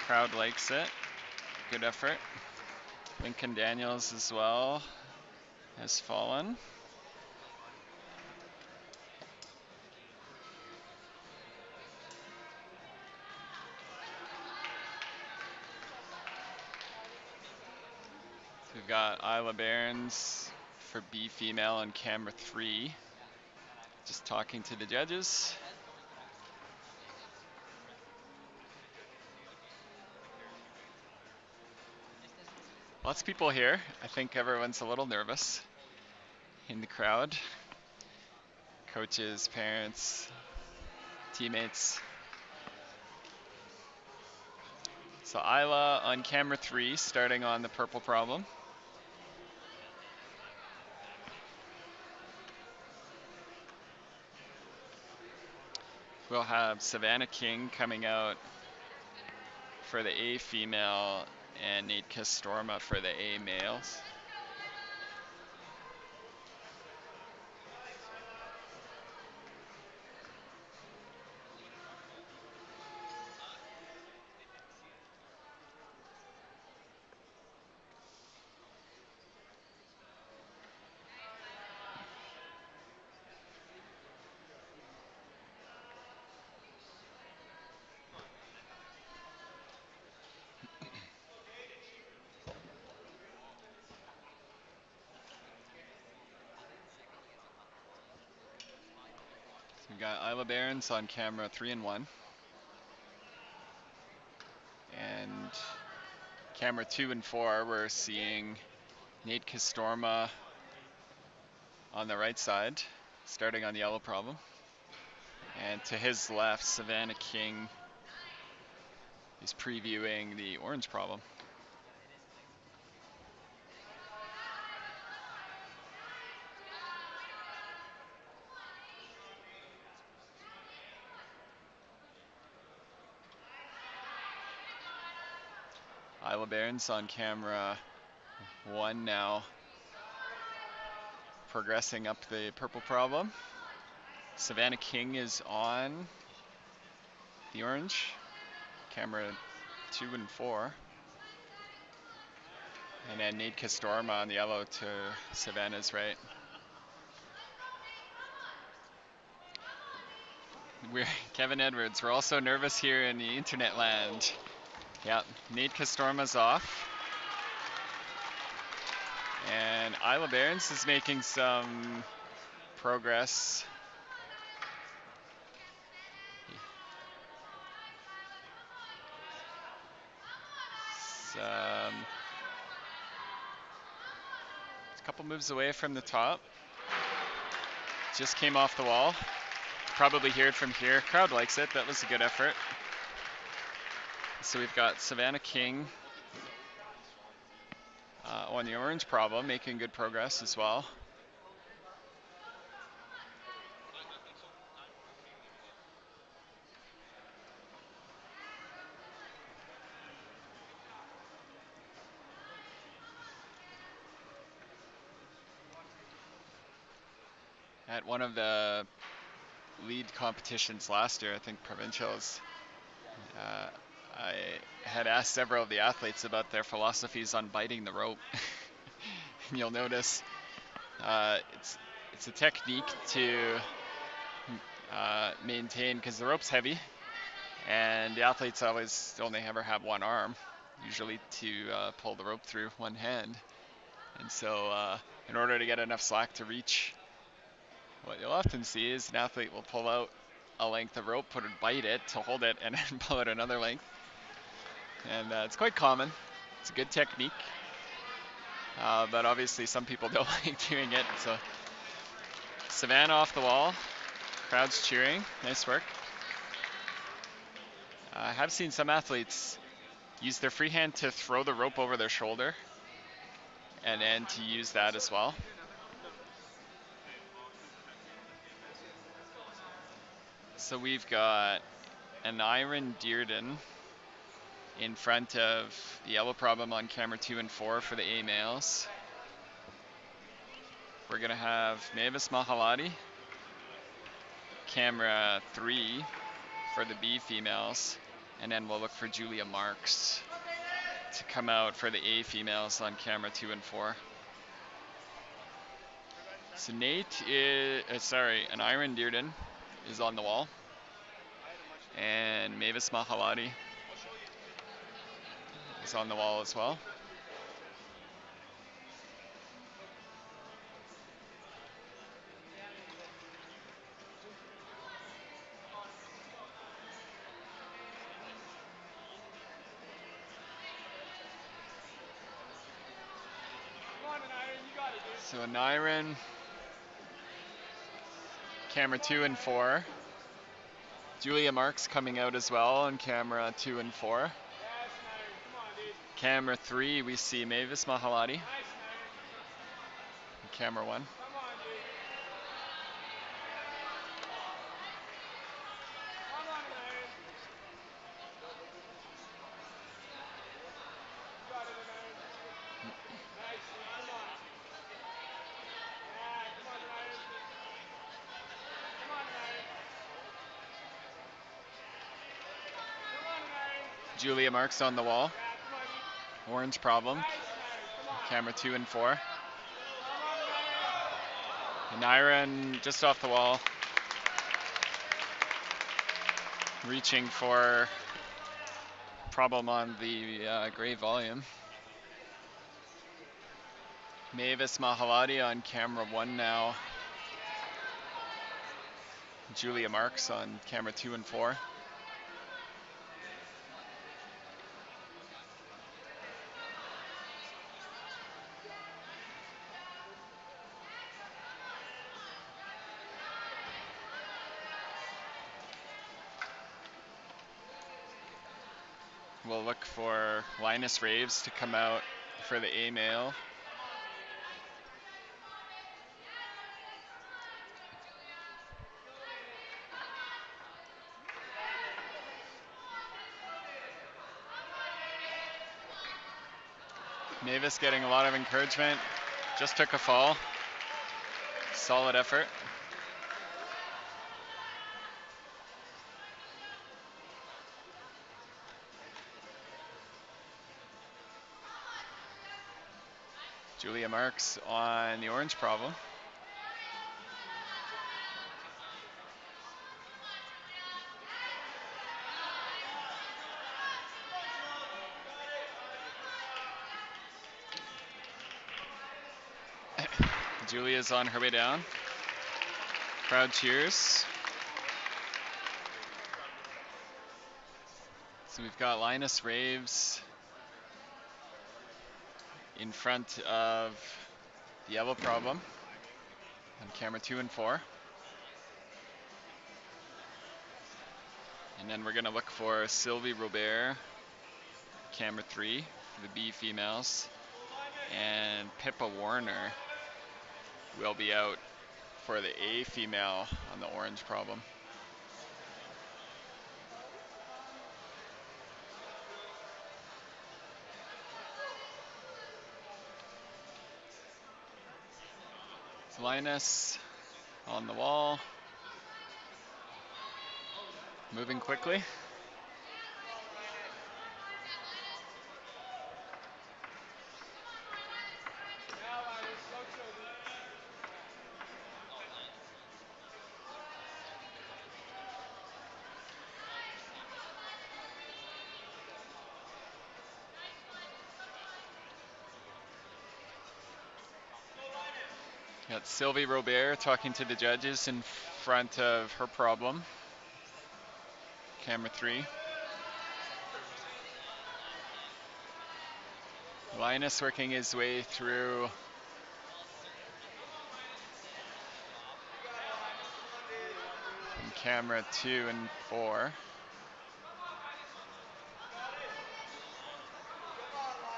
Crowd likes it. Good effort. Lincoln Daniels as well has fallen. So we've got Isla Barons for B female on camera 3. Just talking to the judges. Lots of people here. I think everyone's a little nervous in the crowd. Coaches, parents, teammates. So Isla on camera 3, starting on the purple problem. We'll have Savannah King coming out for the A female and Nate Castorma for the A males. So we've got Isla Barons on camera 3 and 1. And camera 2 and 4, we're seeing Nate Castorma on the right side, starting on the yellow problem. And to his left, Savannah King is previewing the orange problem. Isla Barons on camera 1 now, progressing up the purple problem. Savannah King is on the orange, camera 2 and 4. And then Nate Castorma on the yellow to Savannah's right. We're Kevin Edwards. We're also nervous here in the internet land. Yep, Nate Castorma's off. And Isla Barons is making some progress. A couple moves away from the top. Just came off the wall. Probably hear it from here. Crowd likes it. That was a good effort. So we've got Savannah King on the orange problem, making good progress as well. At one of the lead competitions last year, I think provincials, I had asked several of the athletes about their philosophies on biting the rope. And you'll notice it's a technique to maintain, because the rope's heavy and the athletes always only ever have one arm, usually to pull the rope through one hand. And so in order to get enough slack to reach, what you'll often see is an athlete will pull out a length of rope, bite it to hold it, and then pull out another length. And it's quite common. It's a good technique. But obviously some people don't like doing it. So Savannah off the wall. Crowd's cheering. Nice work. I have seen some athletes use their free hand to throw the rope over their shoulder and then to use that as well. So we've got an Iron Dearden in front of the yellow problem on camera 2 and 4 for the A males. We're going to have Mavis Mahalati, camera 3 for the B females, and then we'll look for Julia Marks to come out for the A females on camera 2 and 4. So Nate is, and Iron Dearden is on the wall, and Mavis Mahalati is on the wall as well. So an Iron, camera 2 and 4. Julia Marks coming out as well on camera 2 and 4. Camera 3, we see Mavis Mahalati. Camera 1. Julia Marks on the wall. Orange problem. Camera 2 and 4. And Iron just off the wall. Reaching for problem on the gray volume. Mavis Mahalati on camera 1 now. Julia Marks on camera 2 and 4. We'll look for Linus Raves to come out for the A male. Mavis getting a lot of encouragement. Just took a fall. Solid effort. Julia Marks on the orange problem. Julia's on her way down. Crowd cheers. So we've got Linus Raves in front of the yellow problem on camera 2 and 4. And then we're going to look for Sylvie Robert, camera 3 for the B females. And Pippa Warner will be out for the A female on the orange problem. So Linus on the wall, moving quickly. Oh, Linus. Oh, for semi. Got Sylvie Robert talking to the judges in front of her problem. Camera 3. Linus working his way through Well, certain job. from camera 2 and 4.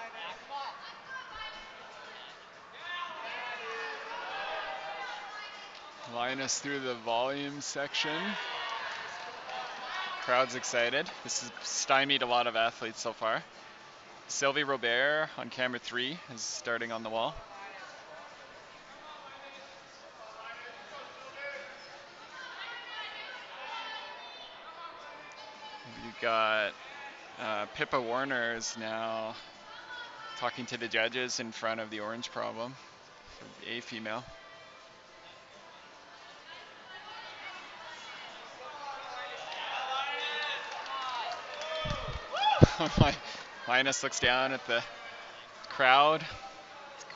Yeah, come on. Linus through the volume section. Crowd's excited. This has stymied a lot of athletes so far. Sylvie Robert on camera 3 is starting on the wall. You've got Pippa Warner is now talking to the judges in front of the orange problem, a female. Linus looks down at the crowd,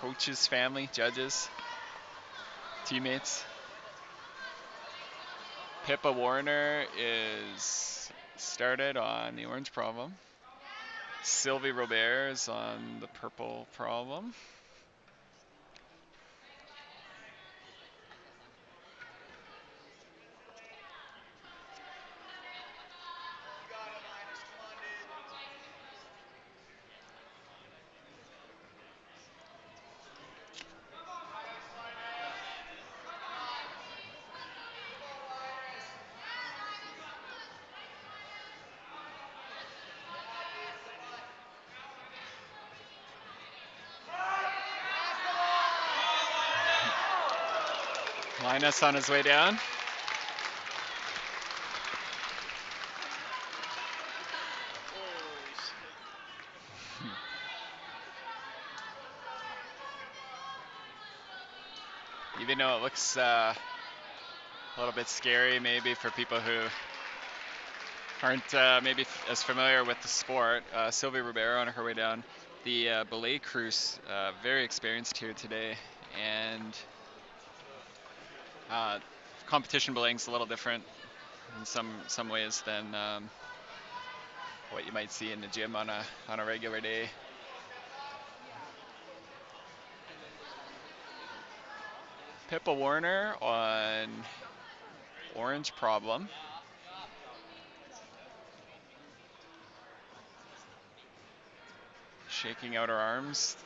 coaches, family, judges, teammates. Pippa Warner is started on the orange problem. Sylvie Robert is on the purple problem. Linus on his way down. Holy shit. Even though it looks a little bit scary maybe for people who aren't maybe as familiar with the sport, Sylvie Ribeiro on her way down. The belay crew's very experienced here today, and uh, competition belaying's a little different in some ways than what you might see in the gym on a regular day. Pippa Warner on orange problem. Shaking out her arms.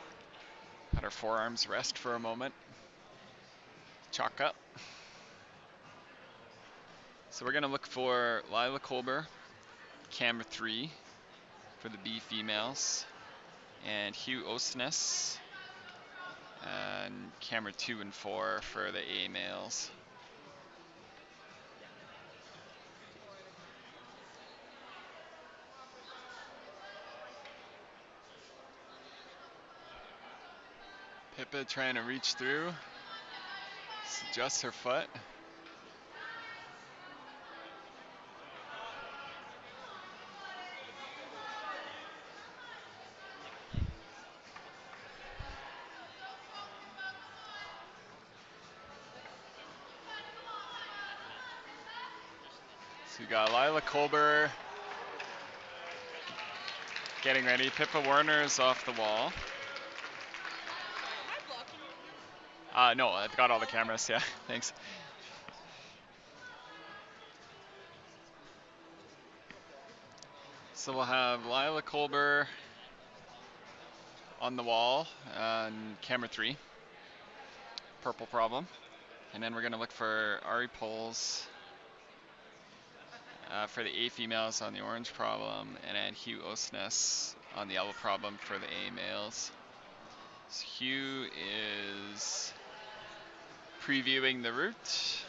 Let her forearms rest for a moment. Chalk up. So we're going to look for Lila Colber, camera 3 for the B females, and Hugh Osnes, and camera 2 and 4 for the A males. Pippa trying to reach through, adjust her foot. So we got Lila Colber getting ready. Pippa Warner's off the wall. No, I've got all the cameras, yeah, thanks. So we'll have Lila Colber on the wall on camera 3, purple problem. And then we're going to look for Ari Poles for the A females on the orange problem, and then Hugh Osnes on the yellow problem for the A males. So Hugh is previewing the route.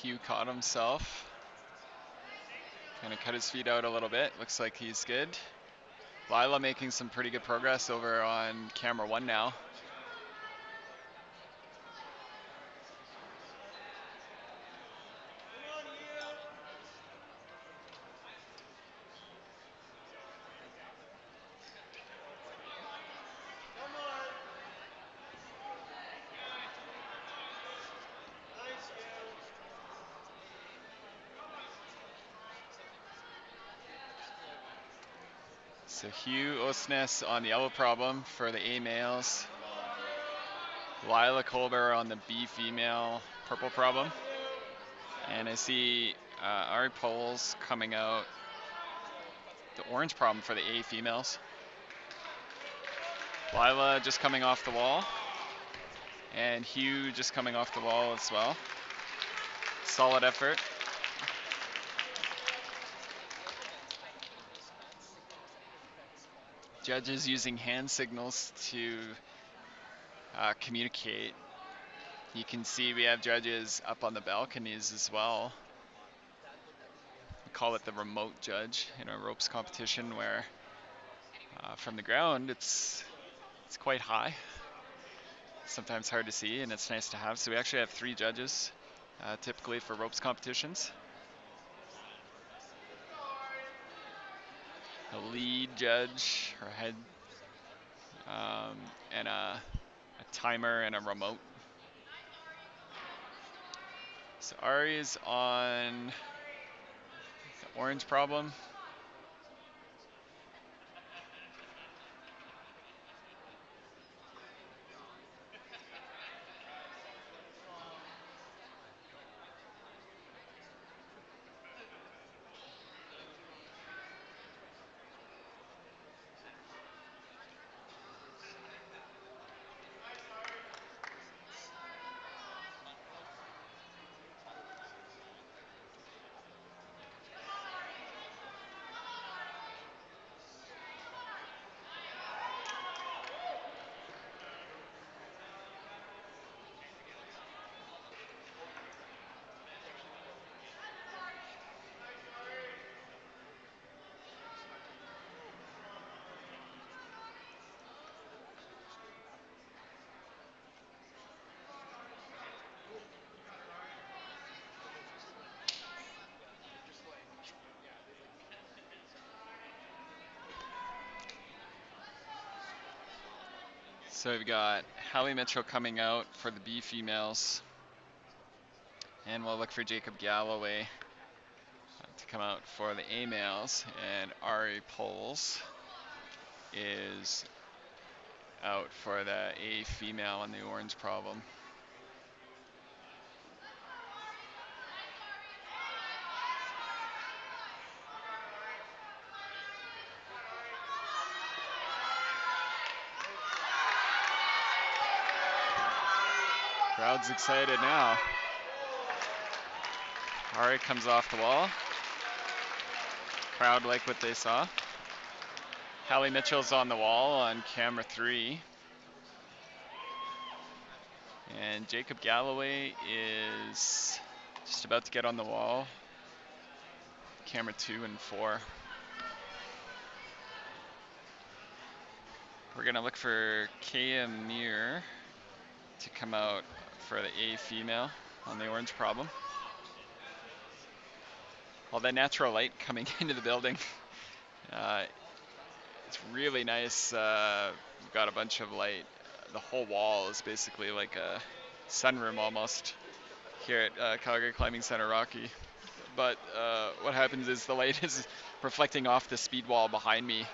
Hugh caught himself. Kind of cut his feet out a little bit. Looks like he's good. Lila making some pretty good progress over on camera 1 now. So Hugh Osnes on the yellow problem for the A males. Lila Colbert on the B female purple problem. And I see Ari Poles coming out the orange problem for the A females. Lila just coming off the wall. And Hugh just coming off the wall as well. Solid effort. The other men's had a bit of hand signals at the correct spot. Judges using hand signals to communicate. You can see we have judges up on the balconies as well. That would be We call it the remote judge in a ropes competition where from the ground it's quite high. Sometimes hard to see and it's nice to have. So we actually have 3 judges typically for ropes competitions. A lead judge or head and a timer and a remote. So Ari's on the orange problem. So we've got Hallie Mitchell coming out for the B females. And we'll look for Jacob Galloway to come out for the A males. And Ari Poles is out for the A female on the orange problem. Crowd's excited now. Ari comes off the wall. Crowd like what they saw. Hallie Mitchell's on the wall on camera 3. And Jacob Galloway is just about to get on the wall. Camera 2 and 4. We're gonna look for Kaya Mir to come out for the A female on the orange problem. All that natural light coming into the building. It's really nice. We've got a bunch of light. The whole wall is basically like a sunroom almost here at Calgary Climbing Center Rocky. But what happens is the light is reflecting off the speed wall behind me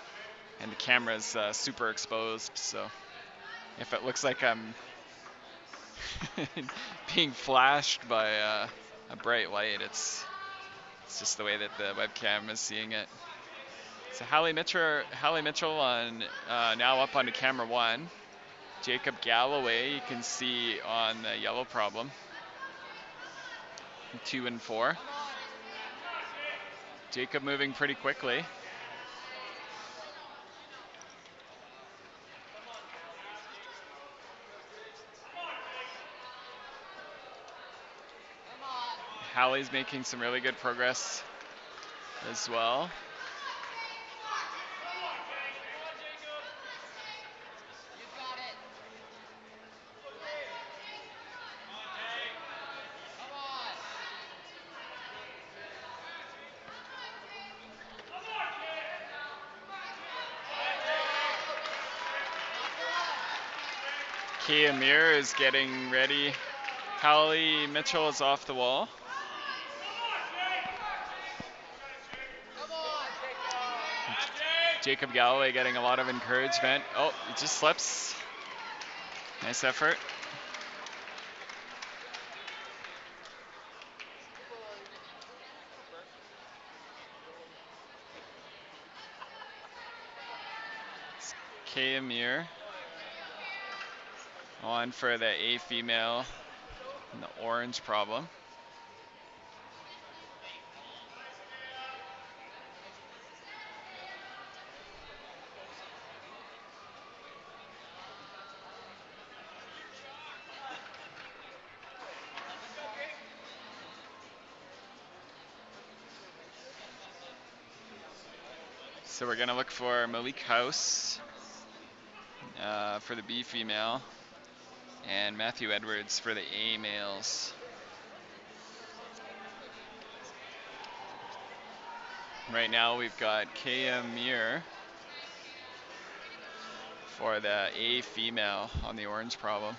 and the camera's super exposed. So if it looks like I'm being flashed by a bright light, it's just the way that the webcam is seeing it. So Hallie Mitchell on now up onto camera 1. Jacob Galloway you can see on the yellow problem. 2 and 4. Jacob moving pretty quickly. Hallie's making some really good progress as well. Kia Mir is getting ready. Hallie Mitchell is off the wall. Jacob Galloway getting a lot of encouragement. Oh, he just slips. Nice effort. Kay Amir on for the A female in the orange problem. So we're gonna look for Malik House for the B female and Matthew Edwards for the A males. Right now we've got Kay Amir for the A female on the orange problem.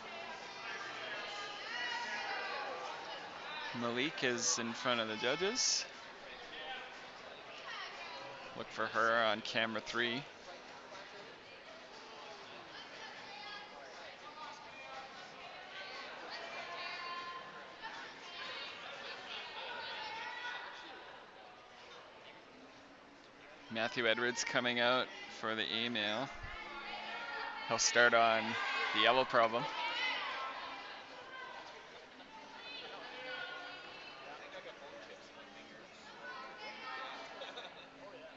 Malik is in front of the judges. Look for her on camera 3. Matthew Edwards coming out for the A male. He'll start on the yellow problem. I think I got bone chips in my fingers. Oh yeah.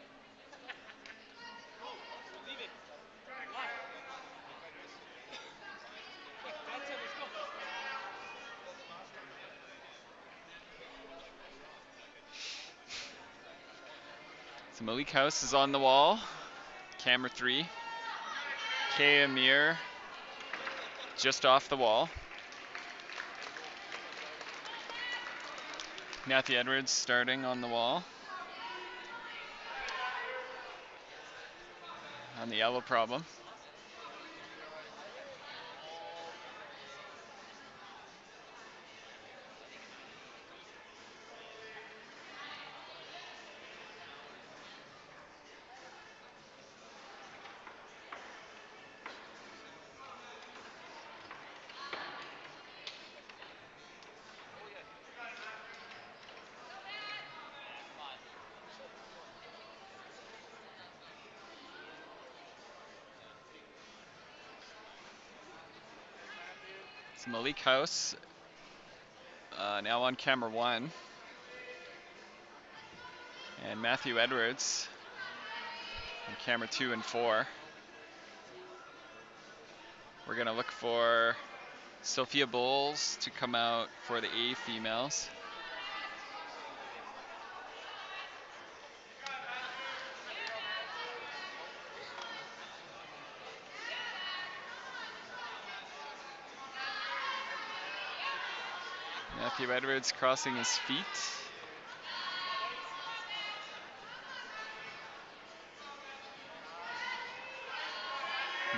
Go. We're leaving. Why? I might miss it. But Dad said let's go. Well, the last time I had played in like restaurants, like I didn't have my fingers that sharp. So Malik House is on the wall. Camera 3. Kay Amir just off the wall. Matthew Edwards starting on the wall. On the yellow problem. It's Malik House now on camera 1. And Matthew Edwards on camera 2 and 4. We're going to look for Sophia Bowles to come out for the A females. Matthew Edwards crossing his feet.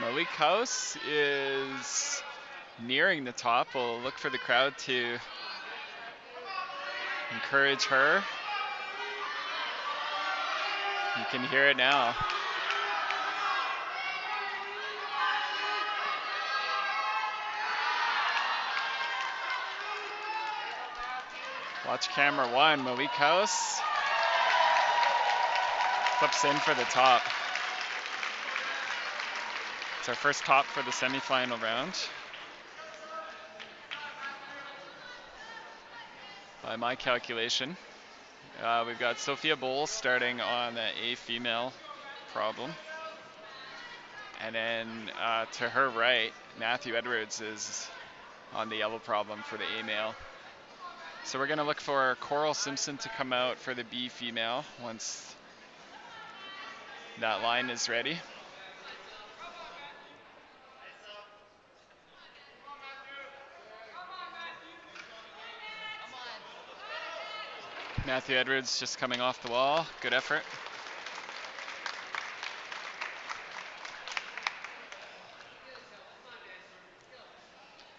Malik House is nearing the top. We'll look for the crowd to encourage her. You can hear it now. Watch camera 1, Malik House. Flips in for the top. It's our first top for the semifinal round. By my calculation. We've got Sophia Bowles starting on the A female problem. And then to her right, Matthew Edwards is on the yellow problem for the A male. So we're going to look for Coral Simpson to come out for the B female once that line is ready. Matthew Edwards just coming off the wall. Good effort.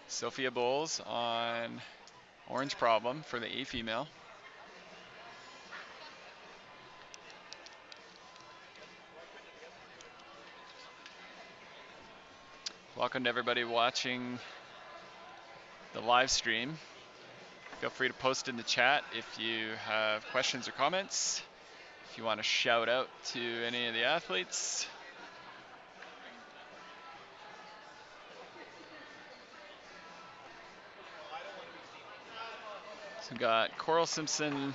Sophia Bowles on orange problem for the A female. Welcome to everybody watching the live stream. Feel free to post in the chat if you have questions or comments. If you want to shout out to any of the athletes. So we got Coral Simpson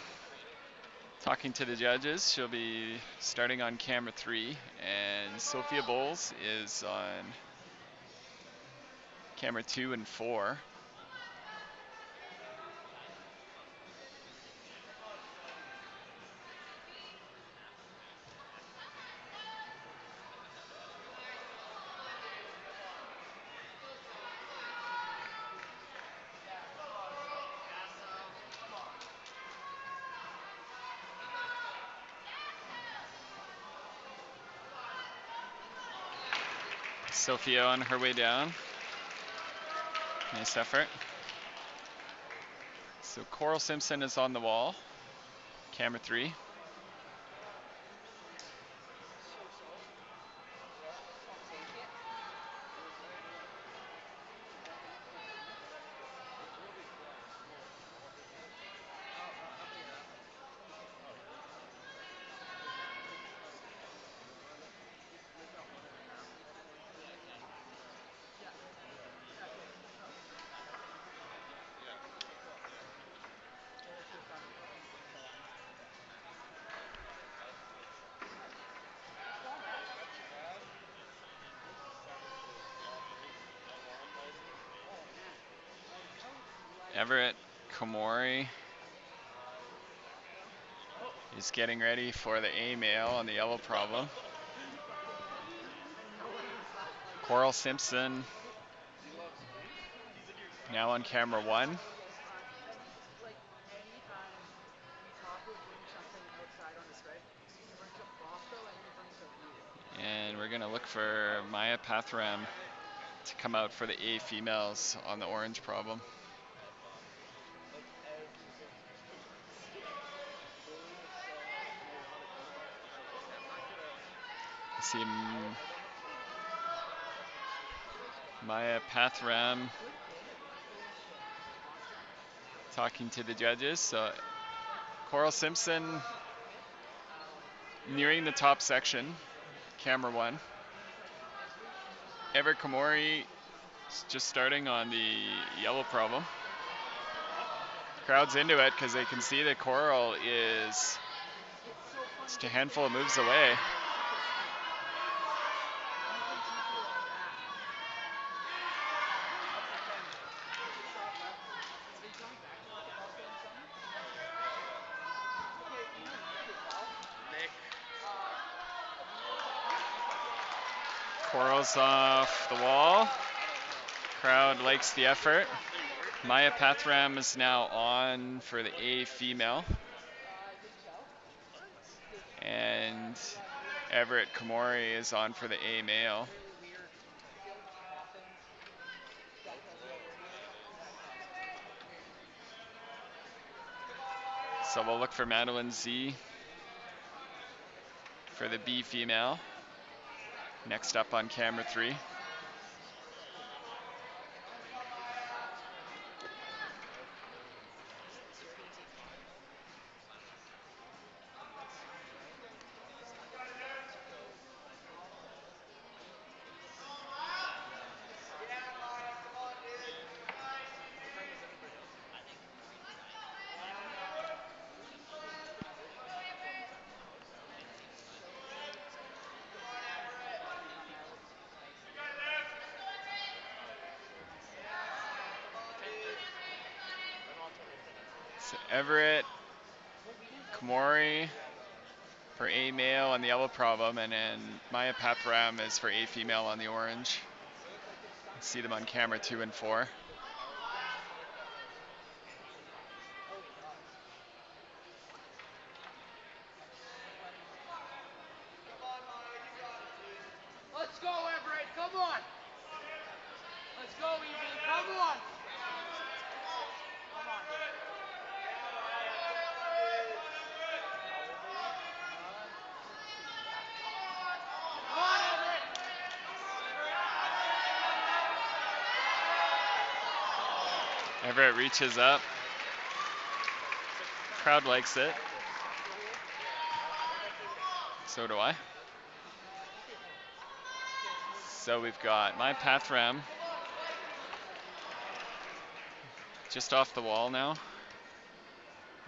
talking to the judges. She'll be starting on camera 3, and Sophia Bowles is on camera 2 and 4. Sophia on her way down. Nice effort. So Coral Simpson is on the wall, camera 3. So. Take it. We'll be close. How many are athletes? Not too bad. Everett Komori is getting ready for the A male on the yellow problem. Coral Simpson He loves me. now on camera 1. And we're going to look for Maya Pathram to come out for the A females on the orange problem. Like everything. Boom is so like chaotic. I don't know. I'm not gonna. I see I don't have enough time. Maya Pathram talking to the judges. So Coral Simpson nearing the top section, camera 1. Everett Komori just starting on the yellow problem. Crowd's into it because they can see that Coral is just a handful of moves away. Coral's off the wall. Crowd likes the effort. Maya Pathram is now on for the A female. And Everett Komori is on for the A male. Really weird. I feel like often that doesn't always happen. So we'll look for Madeline Z for the B female. Next up on camera 3. So Everett Komori for A male on the yellow problem, and then Maya Pathram is for A female on the orange. See them on camera 2 and 4. Let's go, Everett. Come on. Let's go, Evie. Come on. Come on. Come on, Everett. Everett reaches up. Crowd likes it. So do I. So we've got my path ram just off the wall now.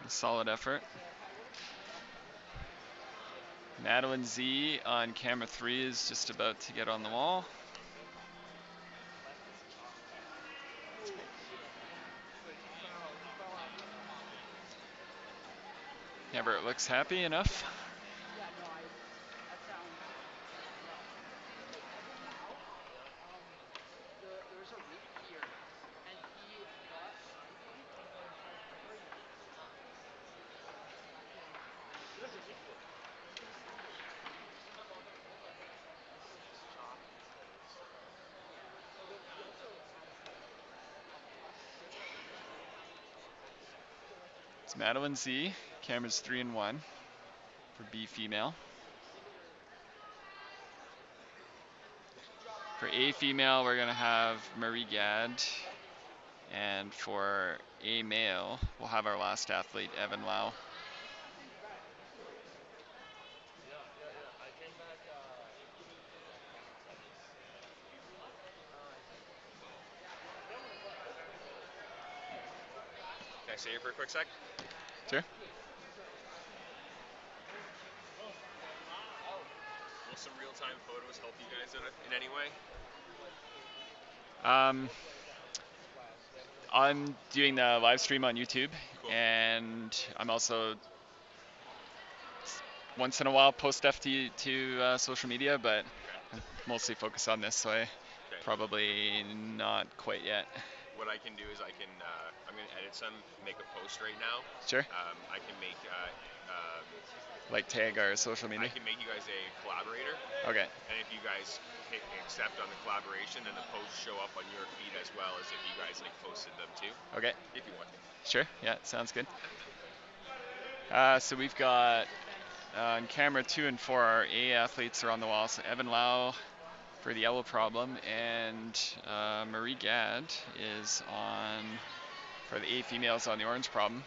A solid effort. Madeline Z on camera 3 is just about to get on the wall. Everett looks happy enough. Yeah, no, that sounds rough. Hey, Evan Lau, there's a rink here, and he got a high point of the entire program in his time. Back in college. He's gonna send me a picture. He says it's chalk instead of stone. Yeah. Although he also has a plus 6 on both sides. It's Madeline Z, cameras 3 and 1 for B female. For A female, we're gonna have Marie Gad, and for A male, we'll have our last athlete, Evan Lau. Yeah. I came back on Sunday. Oh, I see. I forgot when it was. Can I stay here for a quick sec? Sure. Will some real-time photos help you guys in any way? I'm doing the live stream on YouTube, Cool. and I'm also once in a while post stuff to social media, but I'm mostly focused on this, so I probably not quite yet. What I can do is I'm gonna edit some, make a post right now. Sure. I can make Like tag our social media. I can make you guys a collaborator. Okay. And if you guys hit accept on the collaboration, then the posts show up on your feed as well as if you guys like posted them too. Okay. If you want. Sure. Yeah, sounds good. So we've got on camera 2 and 4, our A athletes are on the wall. So Evan Lau for the yellow problem, and Marie Gad is on for the A females on the orange problem.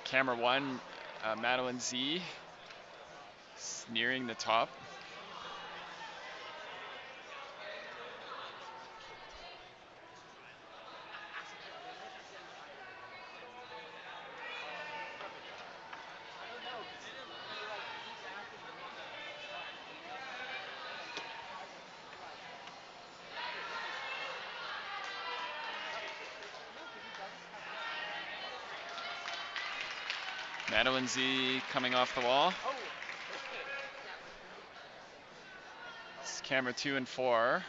Camera 1, Madeline Z nearing the top. I don't know, cause he like keeps asking me if I can start filming, like as a like afterwards. No, cause he doesn't have enough time. Madeline Z coming off the wall. Oh, okay. Yeah, when we It's camera 2 and 4.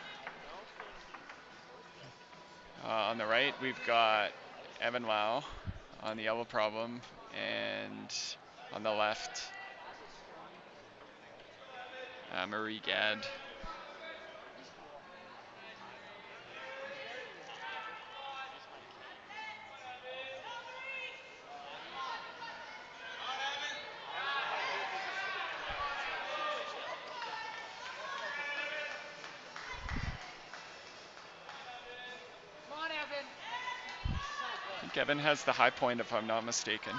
On the right, we've got Evan Lau on the yellow problem, and on the left, Marie Gad. he's cool. He's very he's my king. He's a super cool guy. He's like super chill. Come on, Evan. So I good. think Evan has the high point, if I'm not mistaken,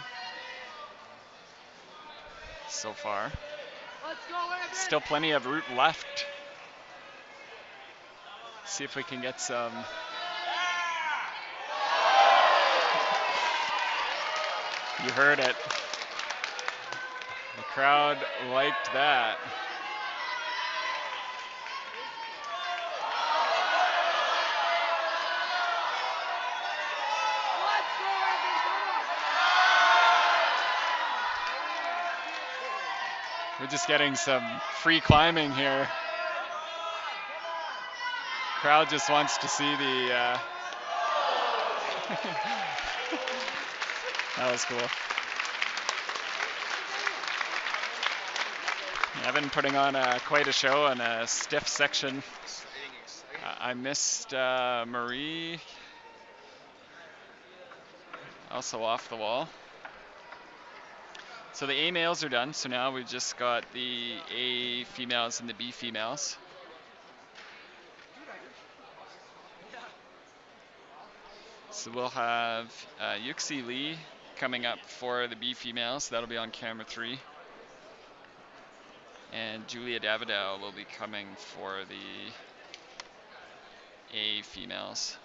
so far. Let's go, Evan. Still plenty of route left. See if we can get some. You heard it. The crowd liked that. Let's go, Evan. We're just getting some free climbing here. Crowd just wants to see the. That was cool. Evan putting on quite a show on a stiff section. I missed Marie, also off the wall. So the A males are done, so now we've just got the A females and the B females. So we'll have Yuxi Lee coming up for the B females. That'll be on camera 3. And Julia Davidow will be coming for the A females.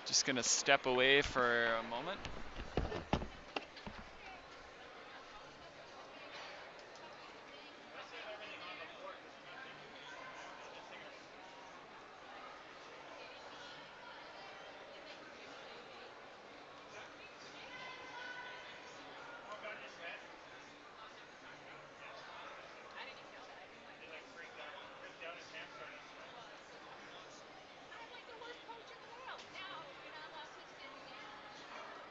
Just gonna step away for a moment. I'm like the worst coach in the world. Now you're not allowed to extend your game. Yeah,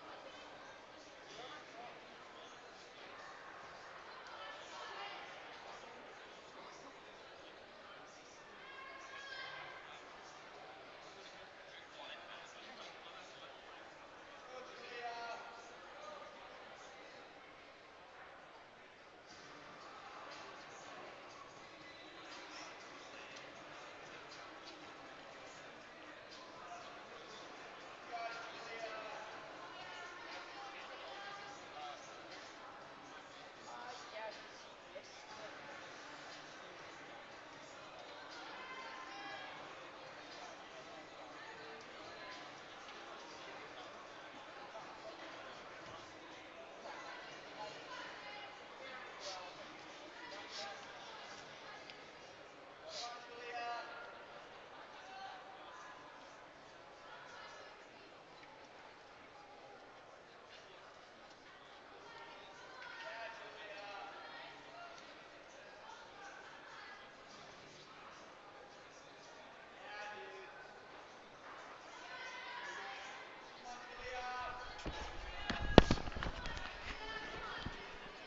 she's good.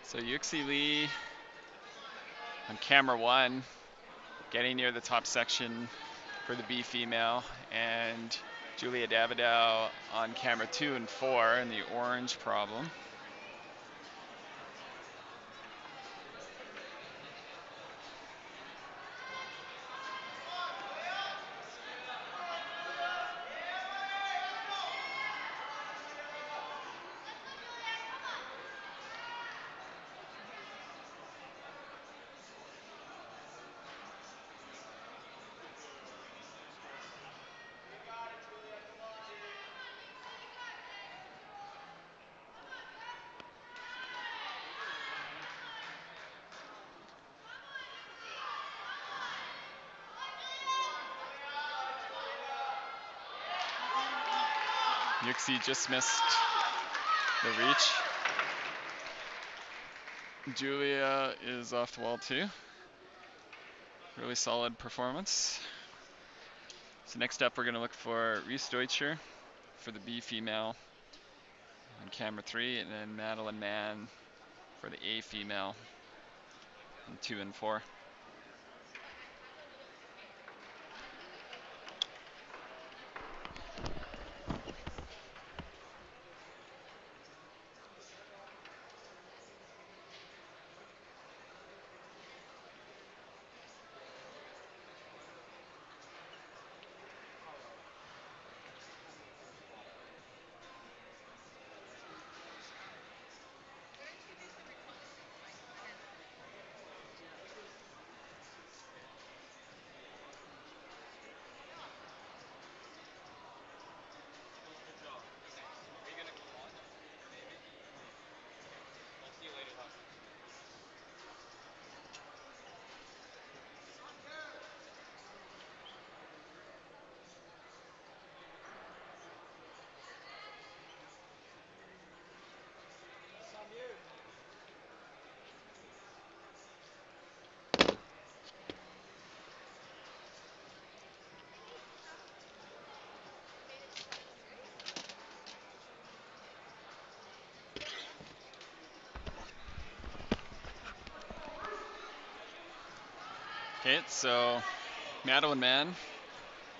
So Yuxi Lee on camera 1, getting near the top section for the B female, and Julia Davidow on camera 2 and 4 in the orange problem. Yuxi just missed the reach. Julia is off the wall too. Really solid performance. So next up we're going to look for Reese Deutscher for the B female on camera 3, and then Madeline Mann for the A female on 2 and 4. Where did you do the recording? Like Canada? Yeah, we just good job. Thanks. Are you gonna keep on? Maybe. Okay. I'll see you later though. Samir. You made it to finals, right? Okay, so Madeline Mann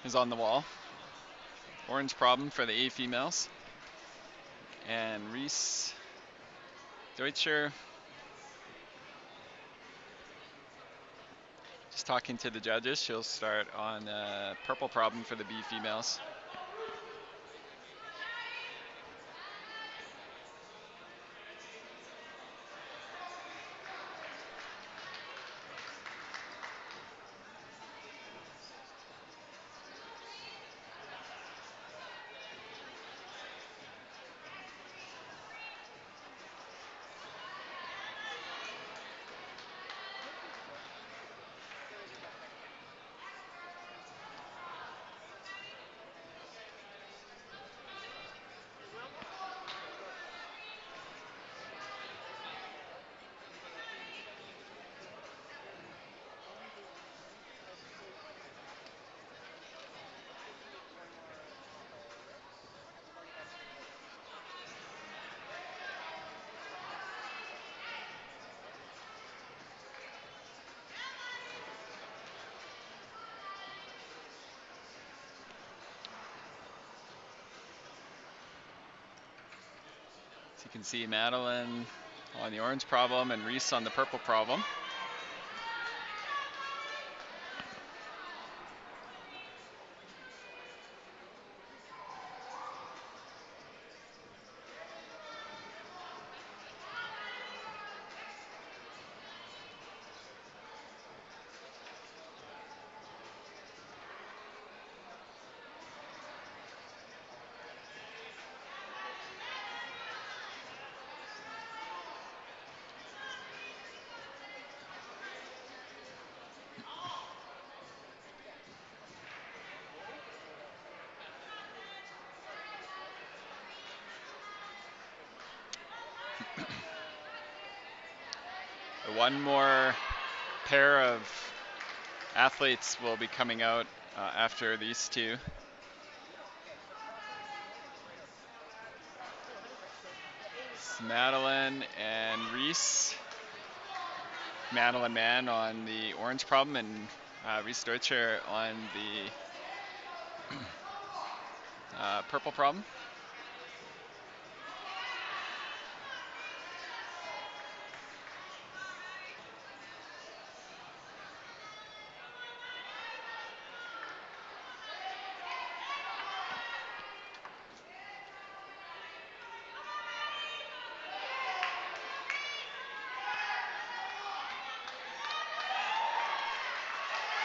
is on the wall. Orange problem for the A females. And Reese Deutscher just talking to the judges. She'll start on purple problem for the B females. So you can see Madeline on the orange problem and Reese on the purple problem. One more pair of athletes will be coming out after these two. It's Madeline and Reese. Madeline Mann on the orange problem and Reese Deutscher on the purple problem.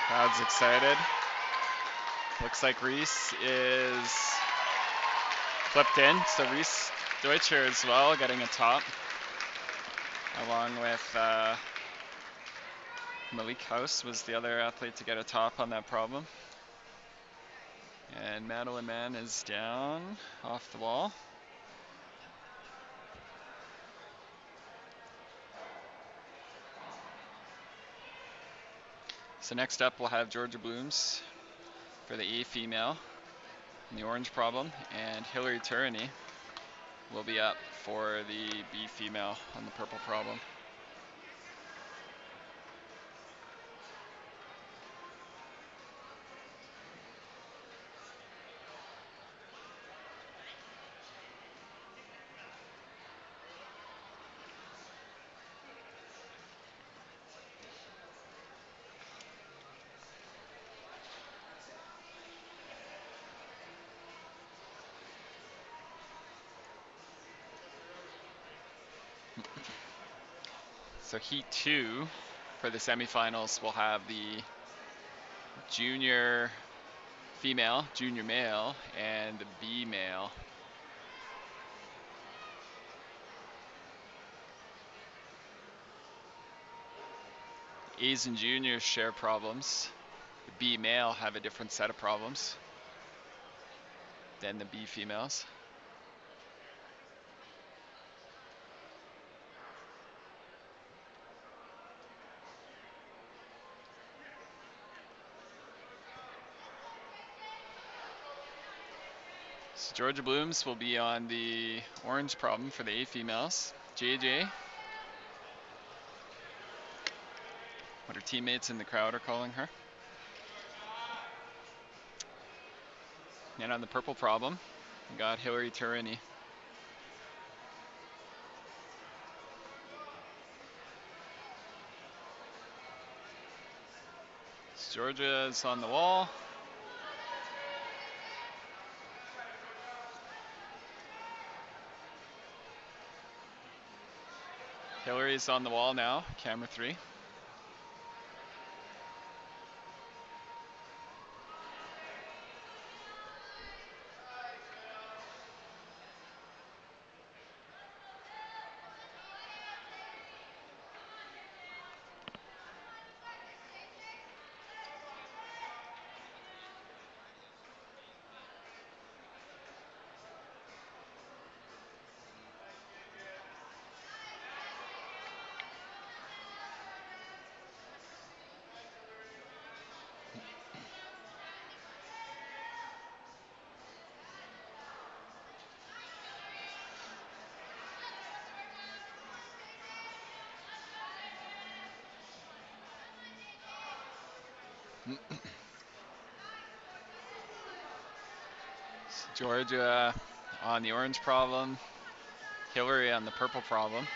Crowd's excited. Looks like Reese is flipped in, so Reese Deutscher as well getting a top, along with Malik House was the other athlete to get a top on that problem. And Madeline Mann is down off the wall. So next up we'll have Georgia Blooms for the A female in the orange problem, and Hillary Turini will be up for the B female on the purple problem. So heat 2 for the semifinals will have the junior female, junior male, and the B male. A's and juniors share problems. The B male have a different set of problems than the B females. So Georgia Blooms will be on the orange problem for the A females. JJ, what her teammates in the crowd are calling her. And on the purple problem, we got Hillary Turini. So Georgia's on the wall. Hillary's on the wall now, camera 3. Georgia on the orange problem. Hillary on the purple problem.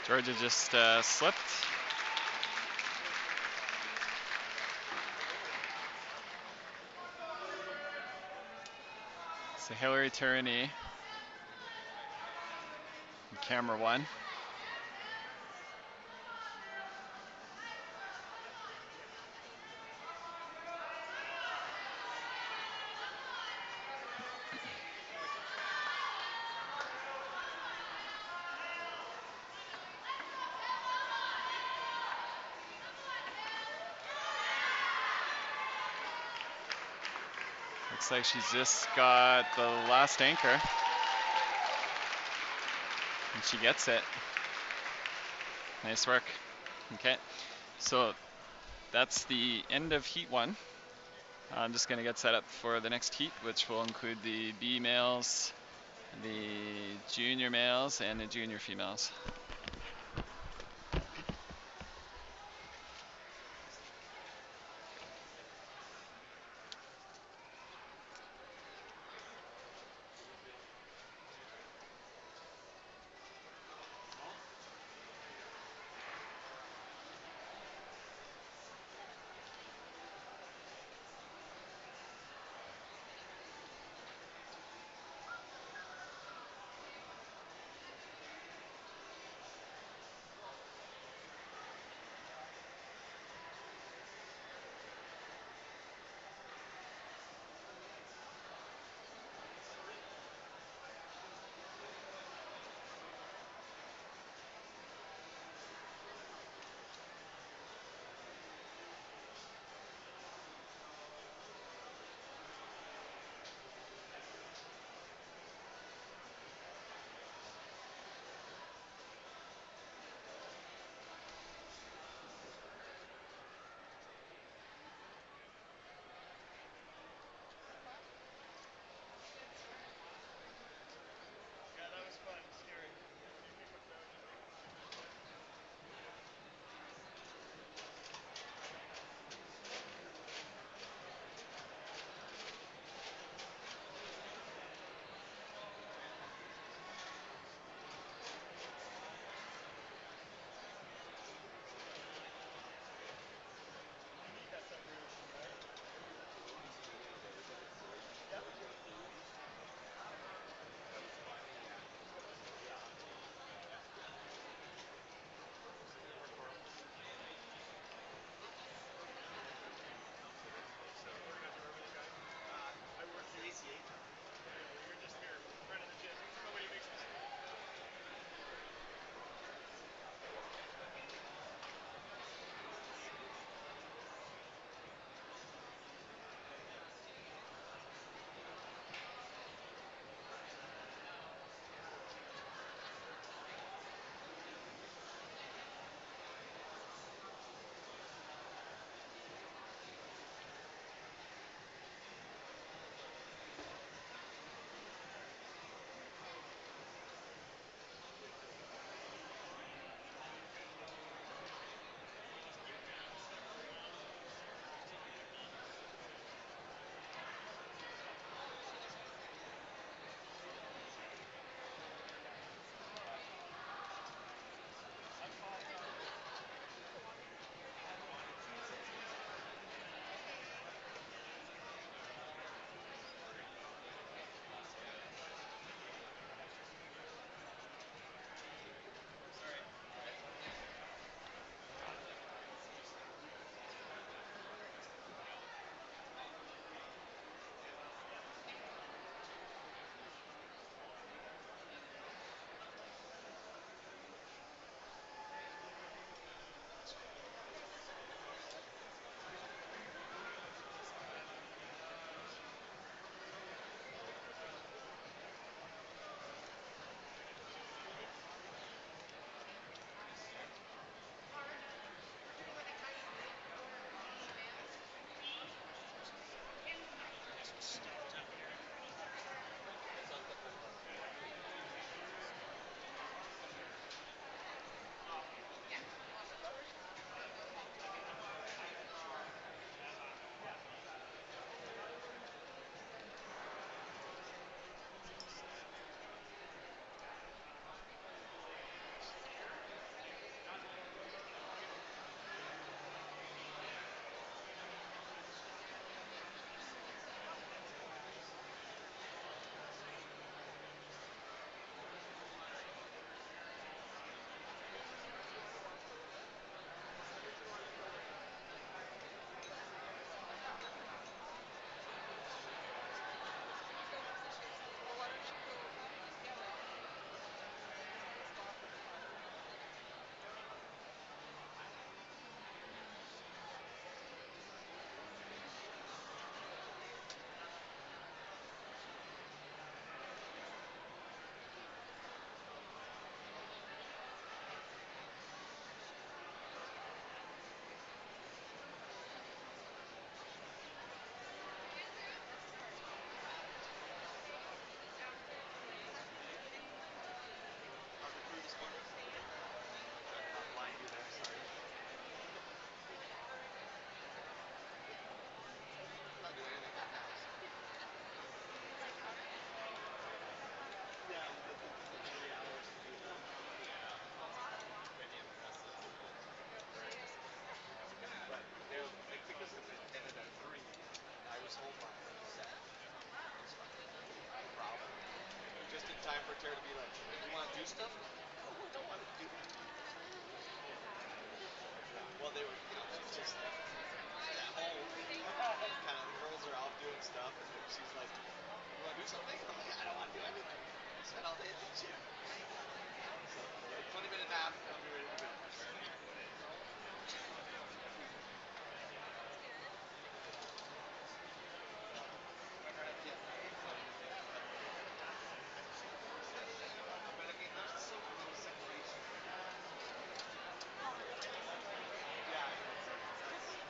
Georgia just slipped. So Hillary Turini, camera one. Looks like she's just got the last anchor. And she gets it. Nice work. Okay, so that's the end of heat one. I'm just going to get set up for the next heat, which will include the B males, the junior males, and the junior females. stuffed up here. It's uncut for what? Well, why don't you go get up and find a spot for the fire? How's the crew this morning? Trying to not blind you there, sorry. I'm not doing anything right now, so. Yeah, it took me like 3 hours to do that. Yeah. It's pretty impressive. But they kicked us ended at 3, and I was home by 7. It's like, no problem. Just in time for Tara to be like, you want to do stuff? And I'm like, no, I don't want to do anything. Well, they were, she's just at home. Kind of, the girls are out doing stuff, and then she's like, you want to do something? And I'm like, I don't want to do anything. I spent all day at the gym. So, like 20-minute nap, and I'll be ready to go. Yeah. But I mean, there's some of those situations. Yeah, I know. That's the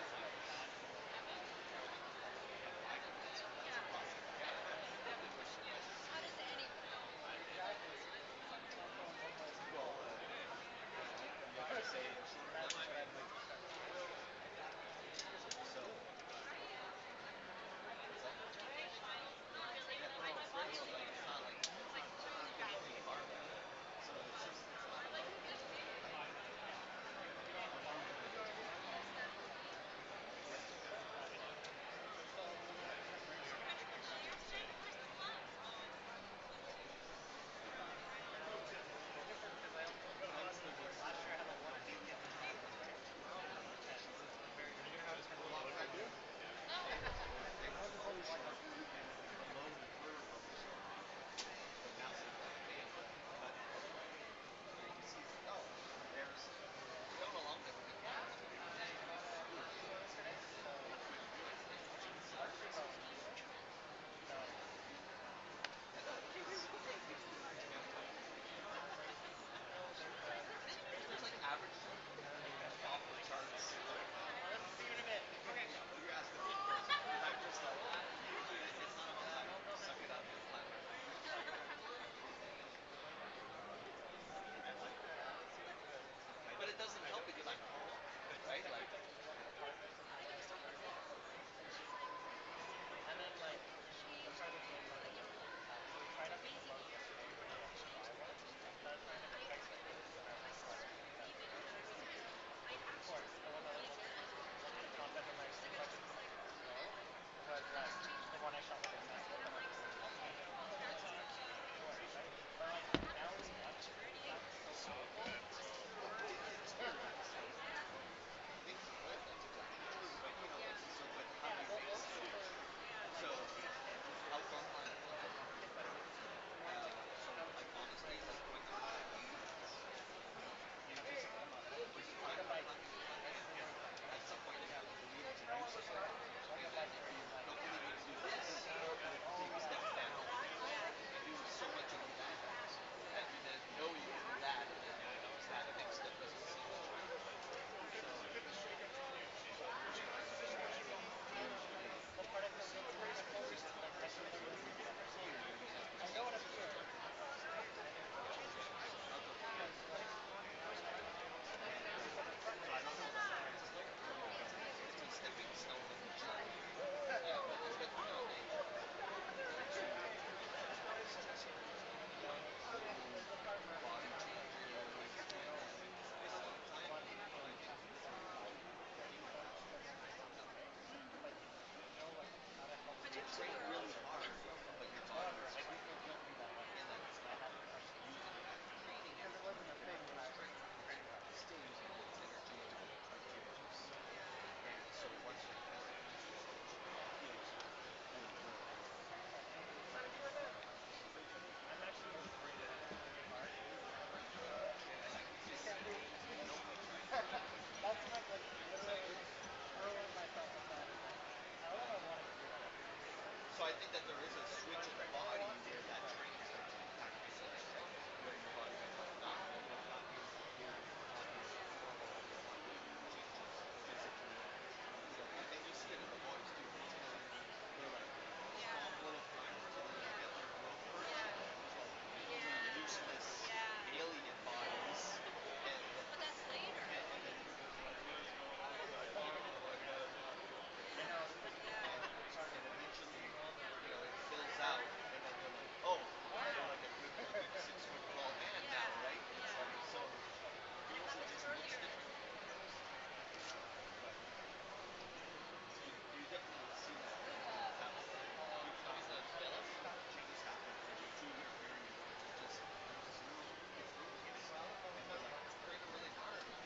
issue. I think that there is a switch in the body where that training starts to impact these things, like where your body goes like, nah, like I'm not able to do it, or I'm not able to perform at a high level, and it changes physically. And you see it in the boys too. They're like Yeah. small little climbers, and then they Yeah. get their growth spurts, and Yeah. they're just like totally Yeah. useless Yeah. alien bodies, and But that's later. and then Yeah. Yeah. and eventually, it fills out, and then they're like, oh, I'm like a good 6 foot tall man now, Yeah. right? Yeah. So It it happens just looks earlier. different for the boys, but you definitely see that happen. I mean, the changes happen. There's a 2 year period where they're just little kids, and they're like training really hard, and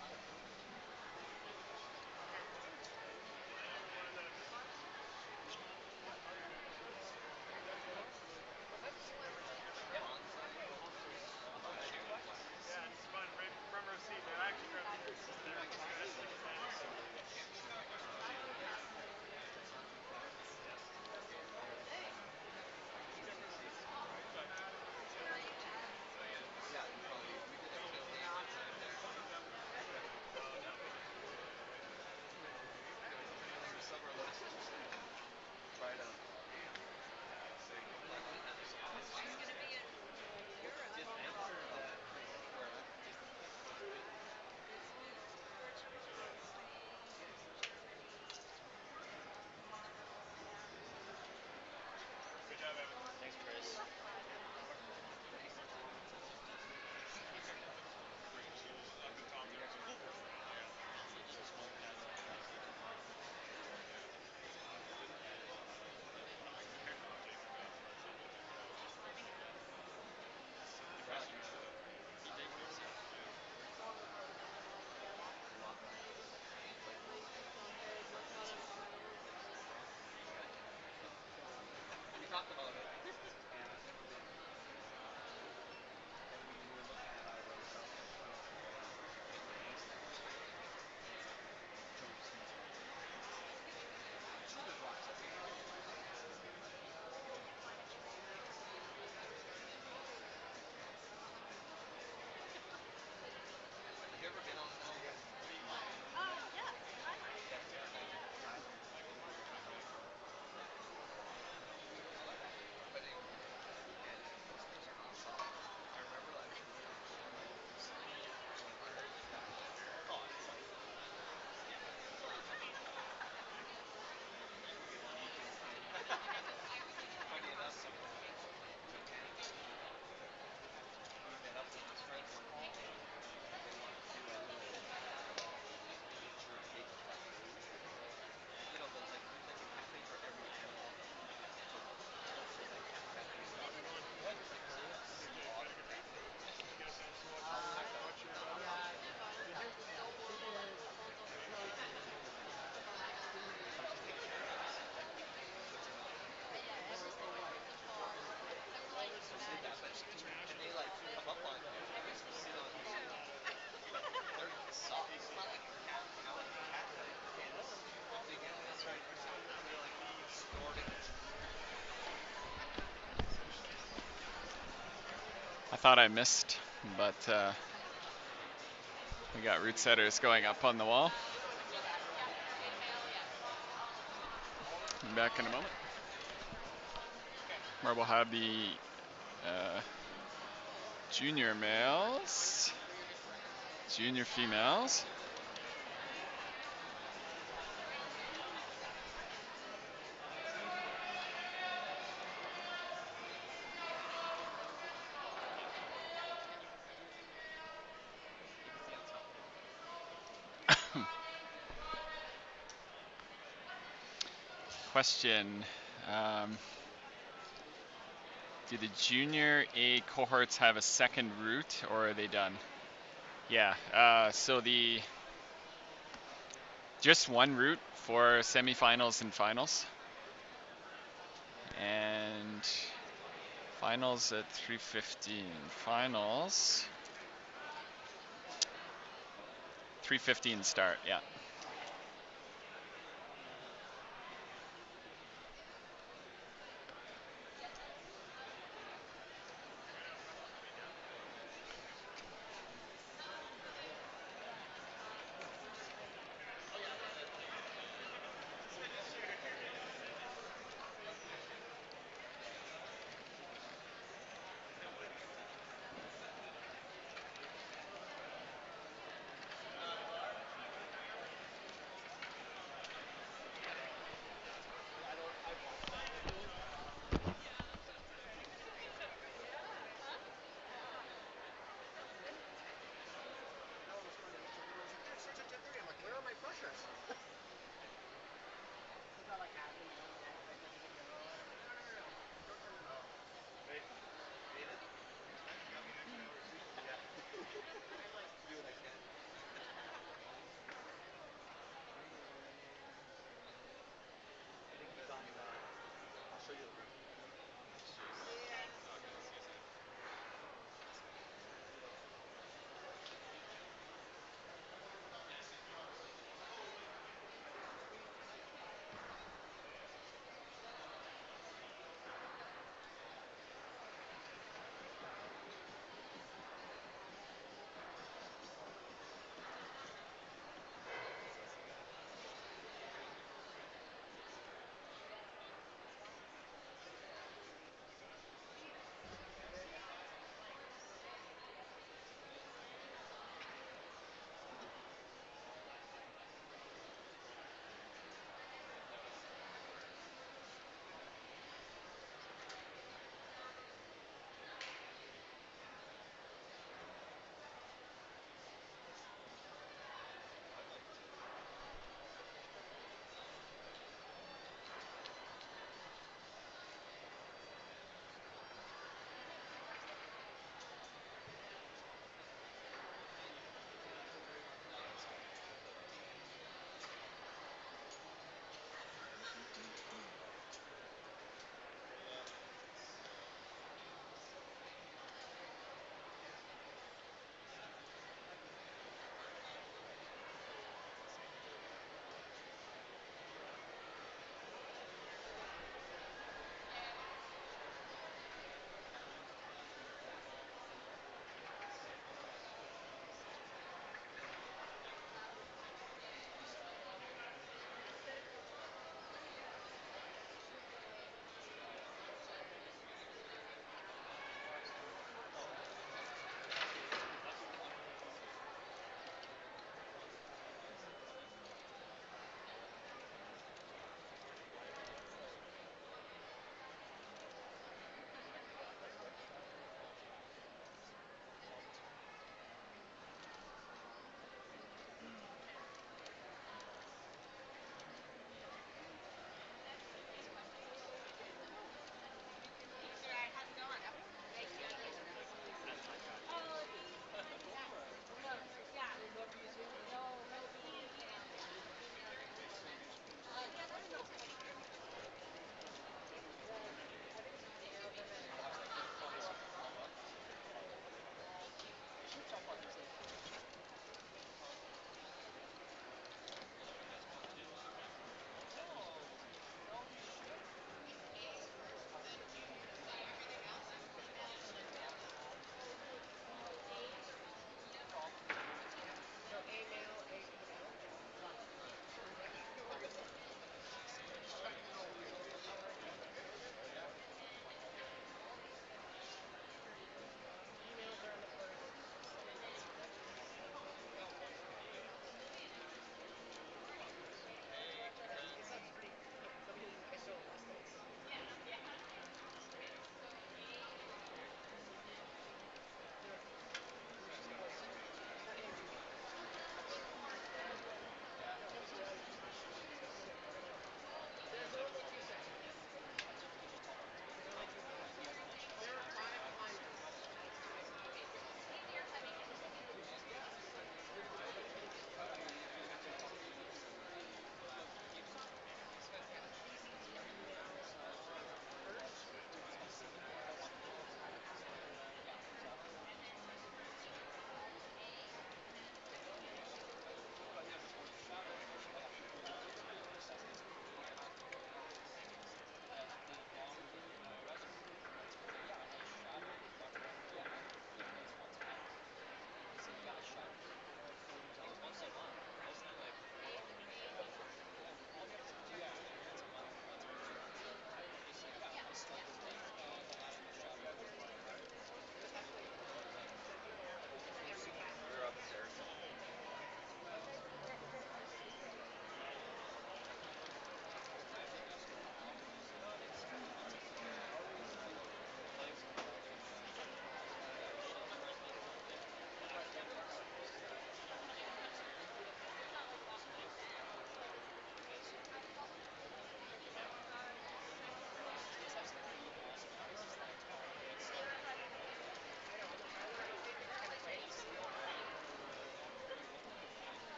bonsai cherry flowers. Yeah, it's fun. Right front row seat. I actually grabbed tickets over there. It was good. Bonsai flowers. Easy seats. Yeah, we did a chill day one time there. There was somewhere lettuce juice. Tried out. Like It's gonna be in Europe. Vietnam, or It's Portugal, Spain, Germany. Yeah. Good job, Evan. Thanks, Chris. Up the top there. DJ Groups, yeah. A lot more active. We talked about it. I've never been, and we were looking at ourselves like, oh, should we get released there? And Joe sees it. And she would watch everything. Have you ever been on one of these Yes. I like it. island retreats? But anyway, and I remember like we're like going, all right, oh, it's like funny enough, we met up with his friends one evening, and they wanted to do a little miniature big cafe. But like a cafe for every animal. So like cafe dog food, like sea otter cafe, You get a chance to watch all kinds of watch your brother? Yeah, nautical they did just take care of us, like puts them out. So we did that, but and they like come up on you and sit on you, but they're soft. It's not like a cat, like a cat is a big animal, right? They're like snorting. I thought I missed, but we got root setters going up on the wall. Be back in a moment, where we'll have the uh, junior males, junior females. You can be on top of it. Question. Um, do the junior A cohorts have a second route, or are they done? Yeah. So the just one route for semifinals and finals, and finals at 3:15. Finals 3:15 start. Yeah.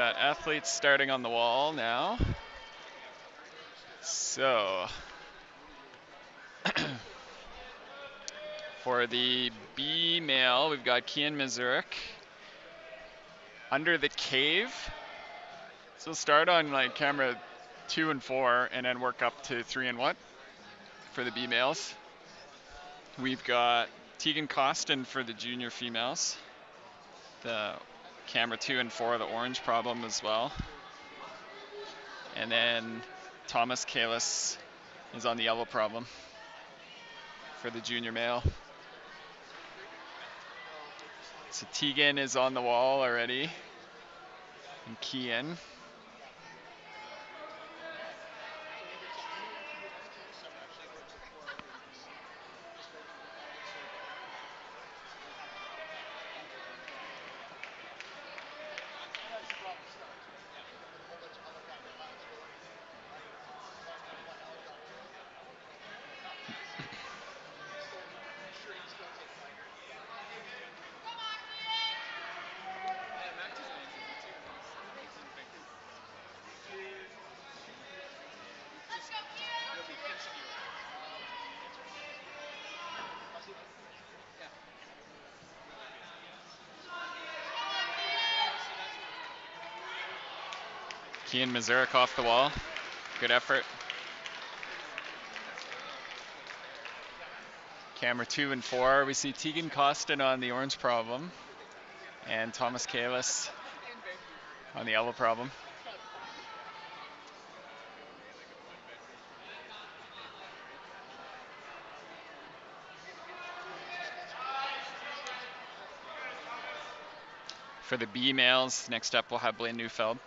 got athletes starting on the wall now. So, for the B male, we've got Kian Mizurek under the cave. So start on like camera 2 and 4 and then work up to 3 and 1 for the B males. We've got Tegan Costin for the junior females. The camera 2 and 4, the orange problem as well. And then Thomas Kalis is on the yellow problem for the junior male. So Tegan is on the wall already. And Kian. So whether it's, you know, you can do STS stuff actually works before our babies. Just making the balance so that so they have that's the problem starts, right? And then a whole bunch of other guys piles go in, right? And what else got to still shooting skills at like Yeah, Max is amazing too. He's in Vancouver. is he really? Just he'll be finishing the Olympics. Okay, that's right. How's he liking finishing? Yeah, really amazing. Kian Mazurek off the wall. Good effort. Camera 2 and 4, we see Tegan Costin on the orange problem and Thomas Kalis on the yellow problem. For the B males, next up we'll have Blaine Neufeld.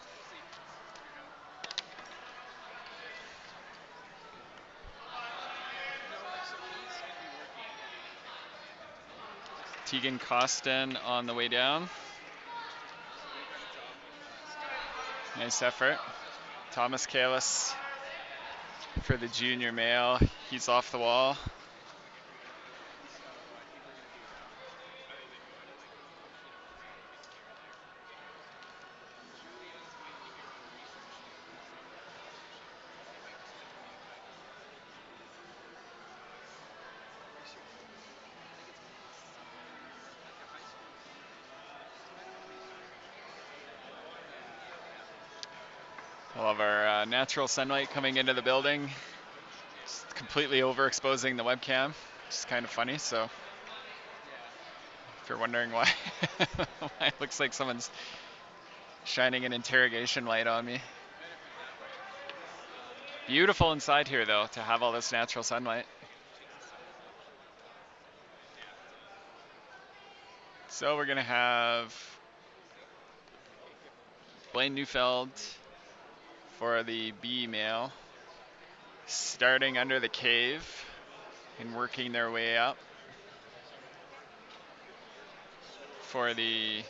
Tegan Costin on the way down. Nice effort. Thomas Kalis for the junior male. He's off the wall. All of our natural sunlight coming into the building. Just completely overexposing the webcam, which is kind of funny. So if you're wondering why, why it looks like someone's shining an interrogation light on me. Beautiful inside here though, to have all this natural sunlight. So we're gonna have Blaine Neufeld for the B male, starting under the cave and working their way up. For the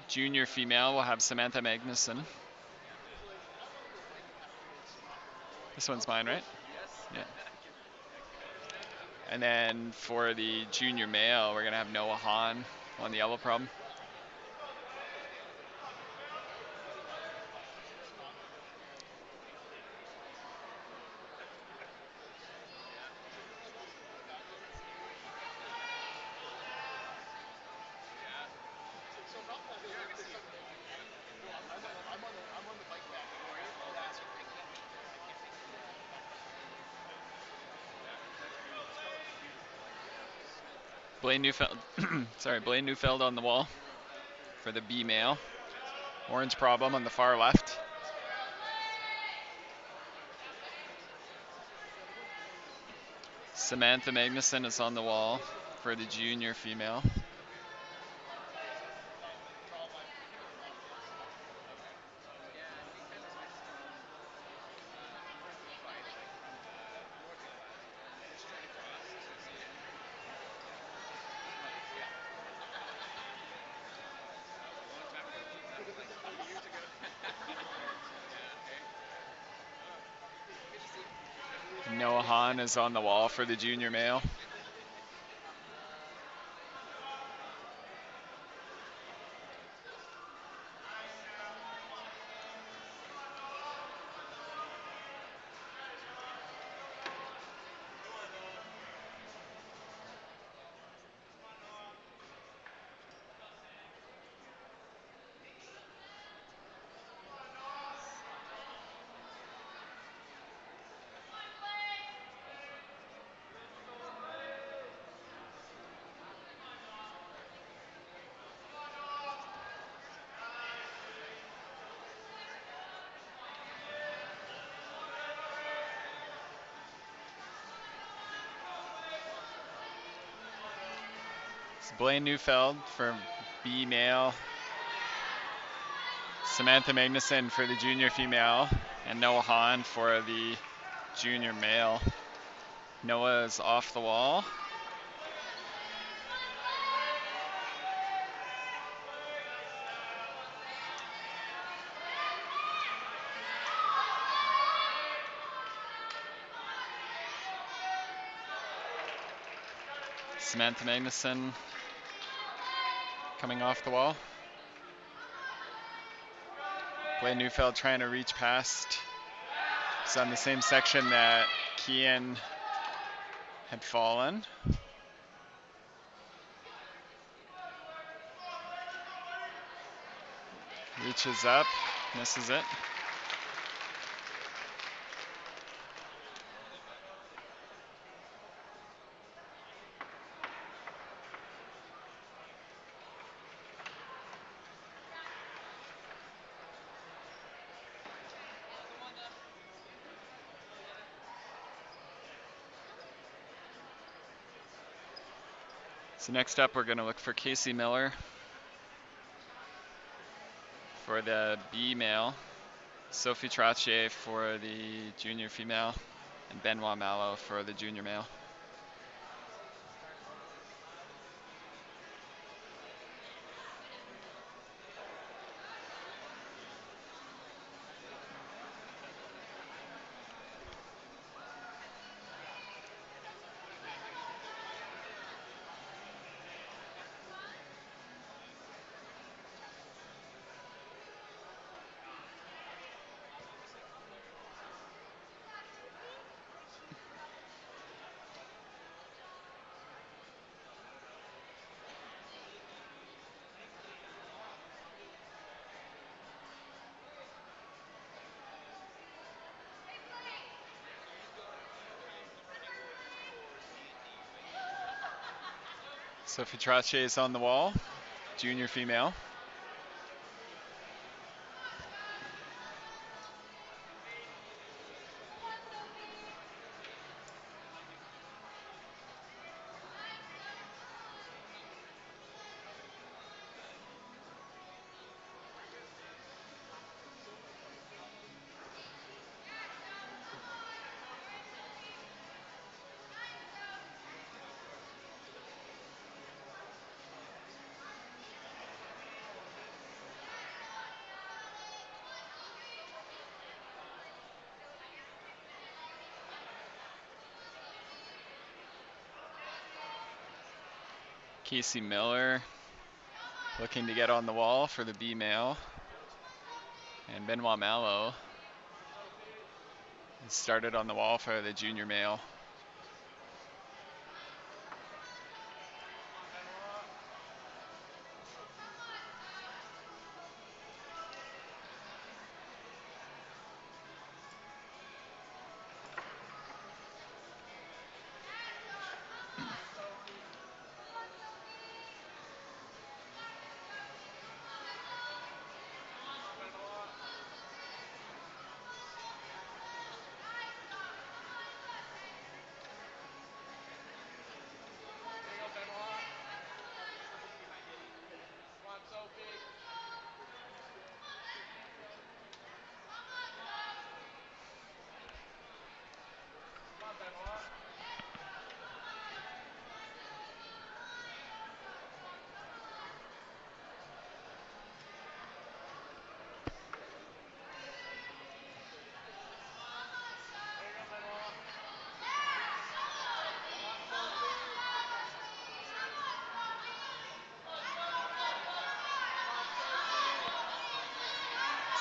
junior female, we'll have Samantha Magnuson. This one's mine, right? Yeah. And then for the junior male, we're gonna have Noah Hahn on the yellow problem. so not that there's something. No, I'm on the bike path. Yeah, so I can't make the Blaine Neufeld, Blaine Neufeld on the wall for the B male. Orange problem on the far left. Samantha Magnuson is on the wall for the junior female. Noah Hahn is on the wall for the junior male. It's Blaine Neufeld for B male, Samantha Magnuson for the junior female, and Noah Hahn for the junior male. Noah is off the wall. Samantha Magnuson coming off the wall. Blaine Neufeld trying to reach past. He's on the same section that Kian had fallen. Reaches up, misses it. So next up, we're going to look for Casey Miller for the B male, Sophie Trottier for the junior female, and Benoit Malo for the junior male. Sophie Trottier is on the wall, junior female. Casey Miller looking to get on the wall for the B male. And Benoit Malo started on the wall for the junior male.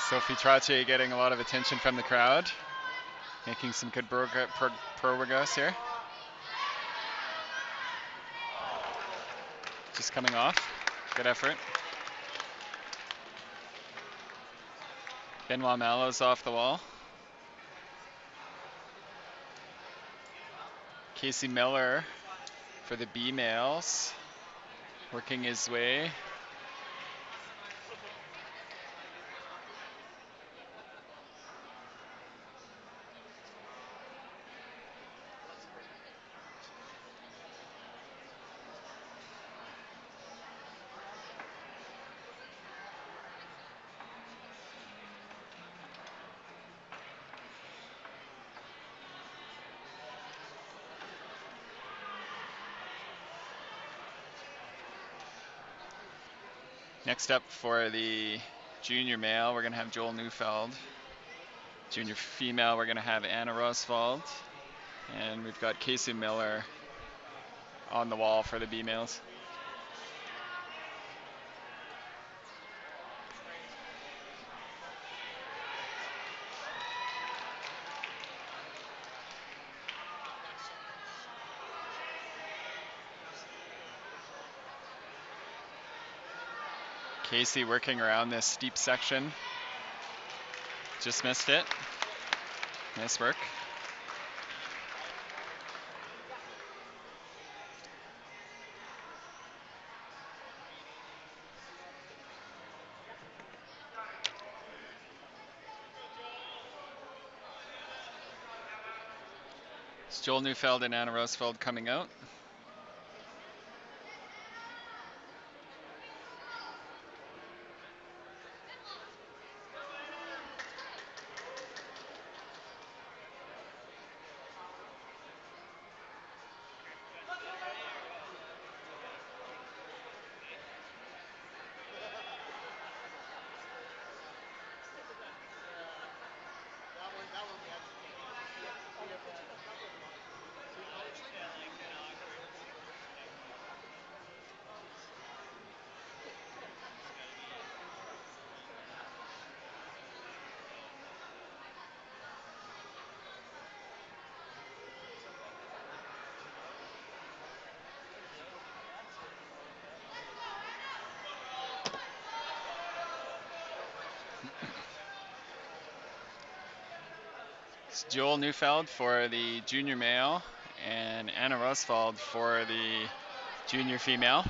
Sophie Trottier getting a lot of attention from the crowd, making some good progress here. Just coming off. Good effort. Benoit Malo's off the wall. Casey Miller for the B males, working his way. Next up for the junior male, we're going to have Joel Neufeld. Junior female, we're going to have Anna Roswald. And we've got Casey Miller on the wall for the B males. Casey working around this steep section. Just missed it. Nice work. It's Joel Neufeld and Anna Rosfeld coming out. That one we had to take. We have a couple of them on. See, honestly, It's Joel Neufeld for the junior male and Anna Roswald for the junior female.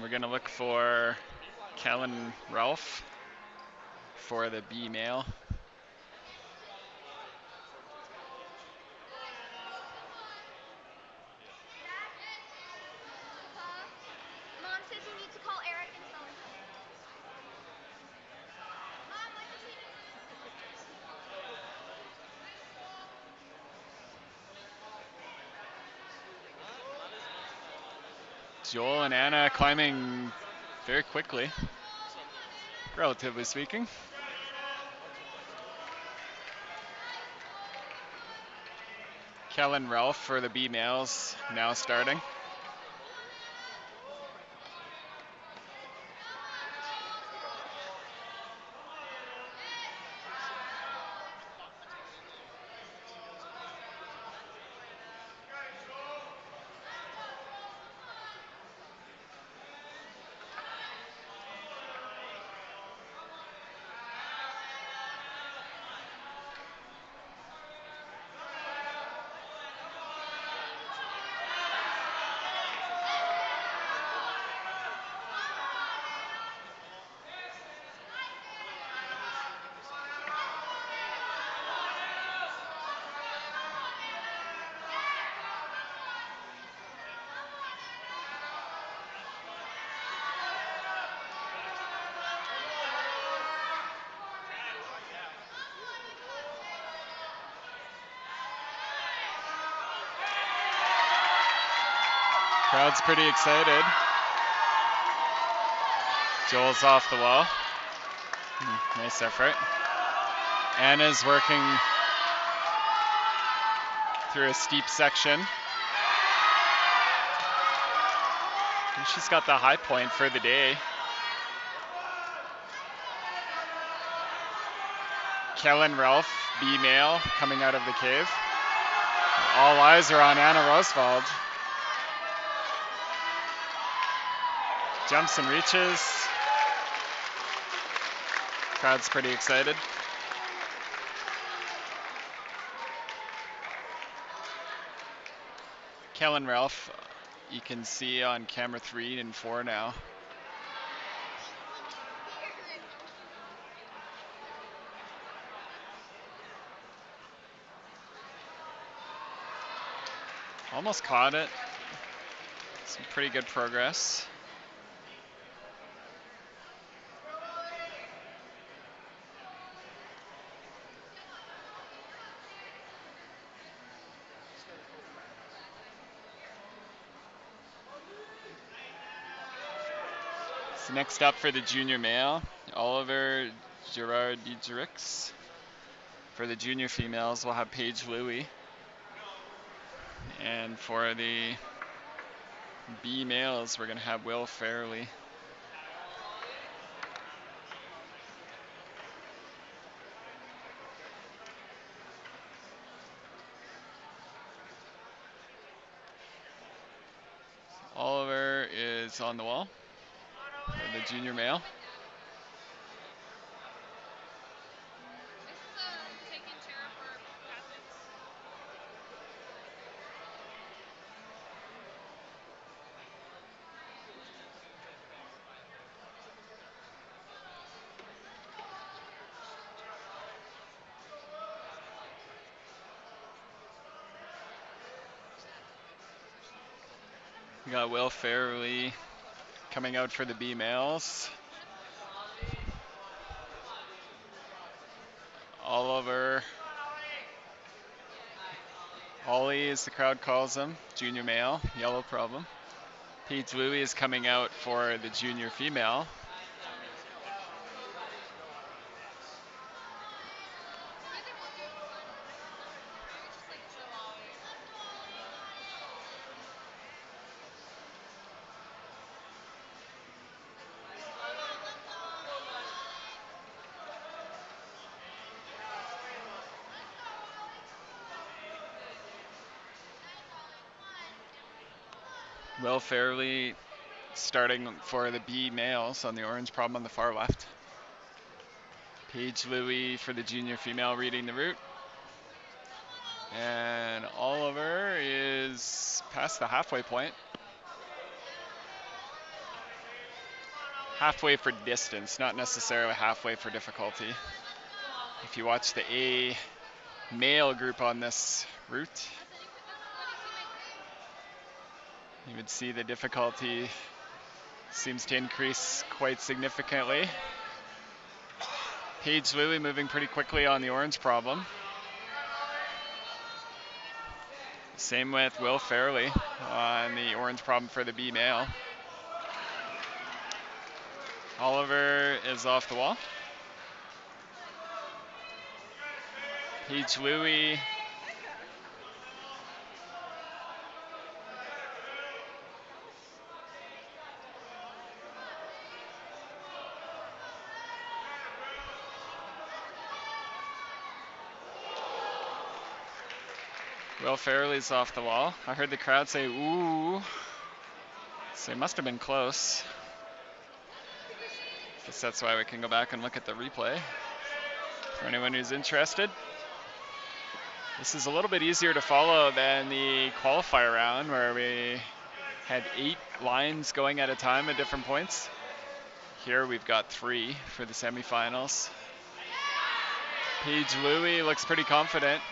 We're going to look for Kellen Ralph for the B male. Mom says you need to call Eric and tell him. Mom, what does he do? Joel and Anna climbing very quickly, relatively speaking. Kellen Ralph for the B males now starting. Crowd's pretty excited. Joel's off the wall. Nice effort. Anna's working through a steep section. And she's got the high point for the day. Kellen Ralph, B male, coming out of the cave. All eyes are on Anna Roswald. Jumps and reaches. Crowd's pretty excited. Kellen Ralph, you can see on camera 3 and 4 now. Almost caught it. Some pretty good progress. So next up for the junior male, Oliver Gerard Diedrichs. For the junior females, we'll have Paige Louie. And for the B males, we're going to have Will Fairley. Oliver is on the wall for the junior male. This is a taking chair for athletes. We got Will Fairley coming out for the B males. Oliver, Ollie as the crowd calls him, junior male, yellow problem. Paige Louie is coming out for the junior female. I think we'll do one. Maybe just like two. Will Fairley starting for the B males on the orange problem on the far left. Paige Louie for the junior female reading the route. And Oliver is past the halfway point. Halfway for distance, not necessarily halfway for difficulty. If you watch the A male group on this route, you would see the difficulty seems to increase quite significantly. Paige Louie moving pretty quickly on the orange problem. Same with Will Fairley on the orange problem for the B male. Oliver is off the wall. Paige Louie. Will Fairley's off the wall. I heard the crowd say, ooh. So it must have been close. Guess that's why we can go back and look at the replay. For anyone who's interested. This is a little bit easier to follow than the qualifier round where we had 8 lines going at a time at different points. Here we've got 3 for the semifinals. Paige Louie looks pretty confident.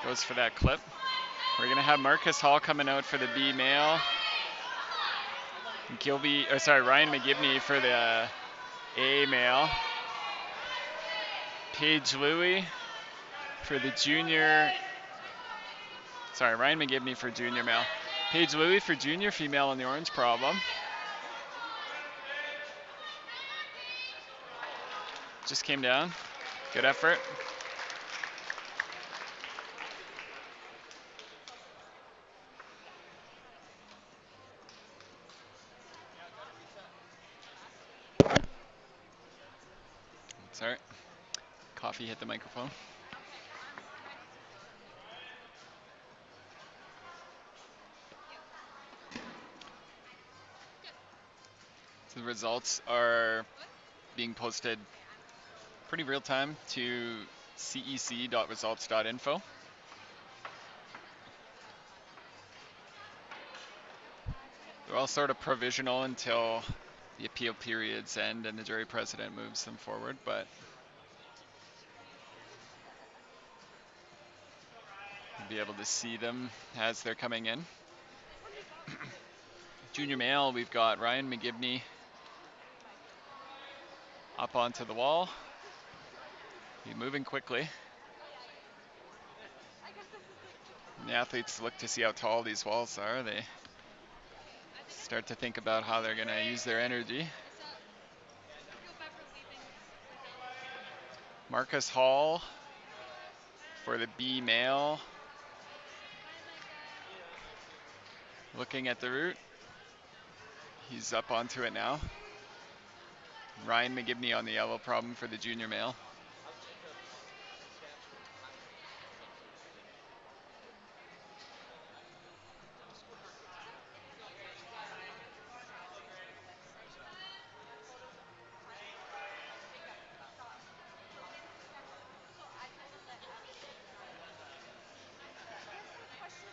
Goes for that clip. We're gonna have Marcus Hall coming out for the B male. Ryan McGibney for the A male. Paige Louie for the junior. Ryan McGibney for junior male. Paige Louie for junior female on the orange problem. Just came down. Good effort. Sorry. Coffee hit the microphone. So the results are being posted pretty real time to cec.results.info. They're all sort of provisional until the appeal periods end and the jury president moves them forward, but you'll be able to see them as they're coming in. Junior male, we've got Ryan McGibney up onto the wall. Be moving quickly. The athletes look to see how tall these walls are. They start to think about how they're going to use their energy. Marcus Hall for the B male. Looking at the route. He's up onto it now. Ryan McGibney on the yellow problem for the junior male. I was interested on the statue of Tyler Johnson.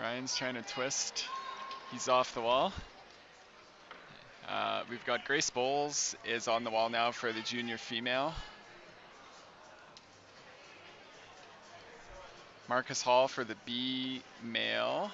Ryan's trying to twist. He's off the wall. We've got Grace Bowles is on the wall now for the junior female. Marcus Hall for the B male.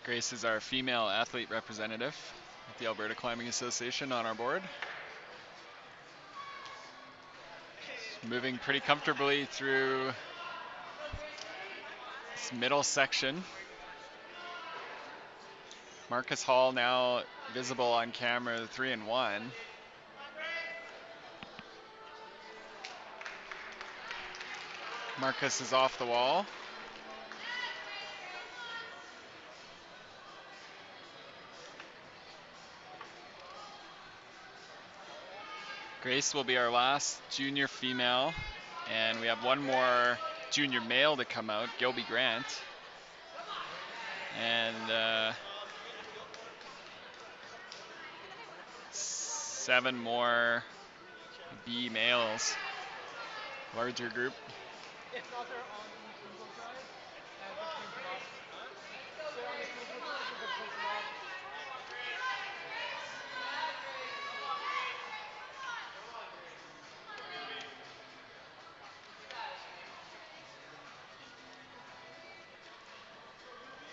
Grace is our female athlete representative at the Alberta Climbing Association on our board. Moving pretty comfortably through this middle section. Marcus Hall now visible on camera, 3 and 1. Marcus is off the wall. Grace will be our last junior female, and we have one more junior male to come out, Gilby Grant. And 7 more B males, larger group. It's not there on the single side, but print them off. Say on the single side, you can print them off.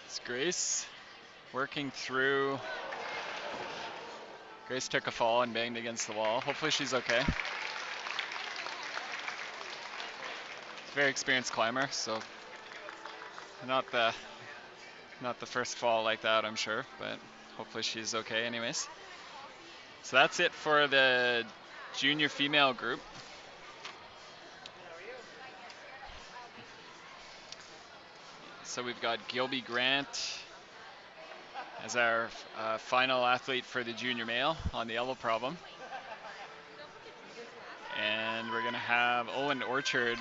It's Grace working through. Grace took a fall and banged against the wall. Hopefully she's okay. Very experienced climber, so not the first fall like that, I'm sure, but hopefully she's okay anyways. So that's it for the junior female group. So we've got Gilby Grant as our final athlete for the junior male on the yellow problem. And we're going to have Owen Orchard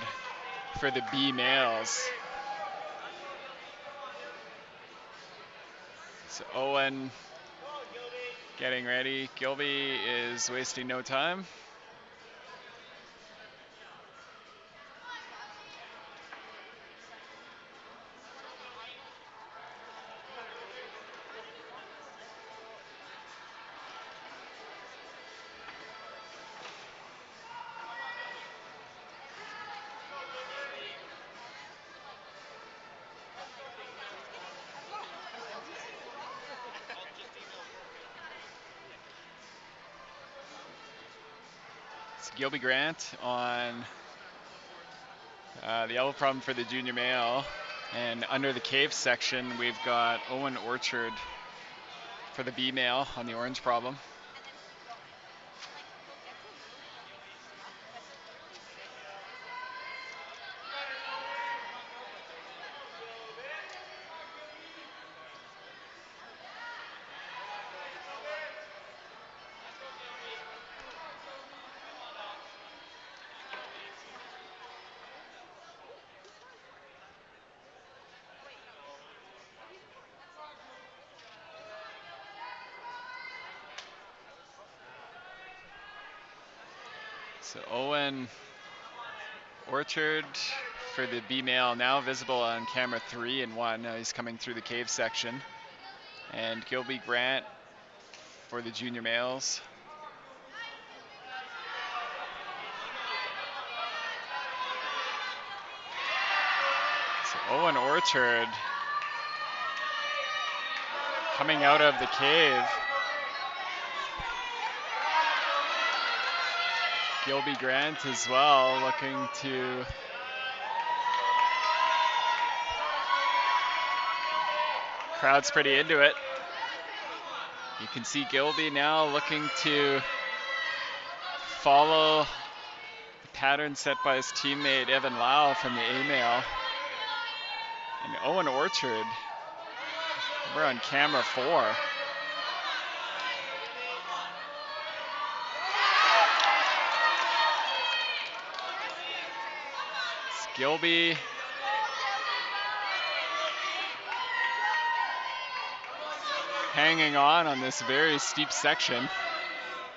for the B males. So Owen getting ready. Gilby is wasting no time. It's Gilby Grant on the yellow problem for the junior male. And under the cave section, we've got Owen Orchard for the B male on the orange problem. So Owen Orchard for the B male, now visible on camera 3 and 1. Now he's coming through the cave section. And Gilby Grant for the junior males. So Owen Orchard coming out of the cave. Gilby Grant as well, looking to crowd's pretty into it. You can see Gilby now looking to follow the pattern set by his teammate Evan Lau from the A male. And Owen Orchard, we're on camera 4. It's Gilby hanging on this very steep section.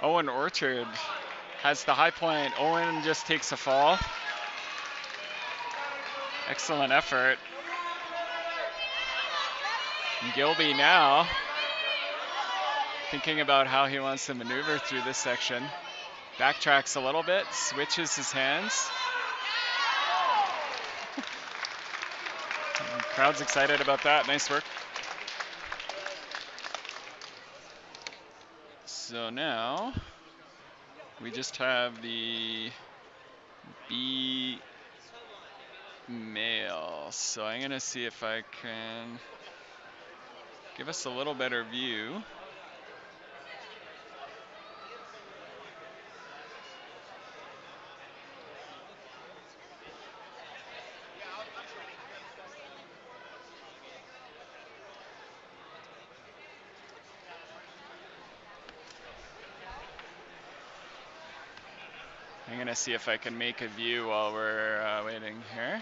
Owen Orchard has the high point. Owen just takes a fall. Excellent effort. And Gilby now thinking about how he wants to maneuver through this section. Backtracks a little bit, switches his hands. And crowd's excited about that. Nice work. So now we just have the B male. So I'm gonna see if I can give us a little better view. I'm gonna see if I can make a view while we're waiting here.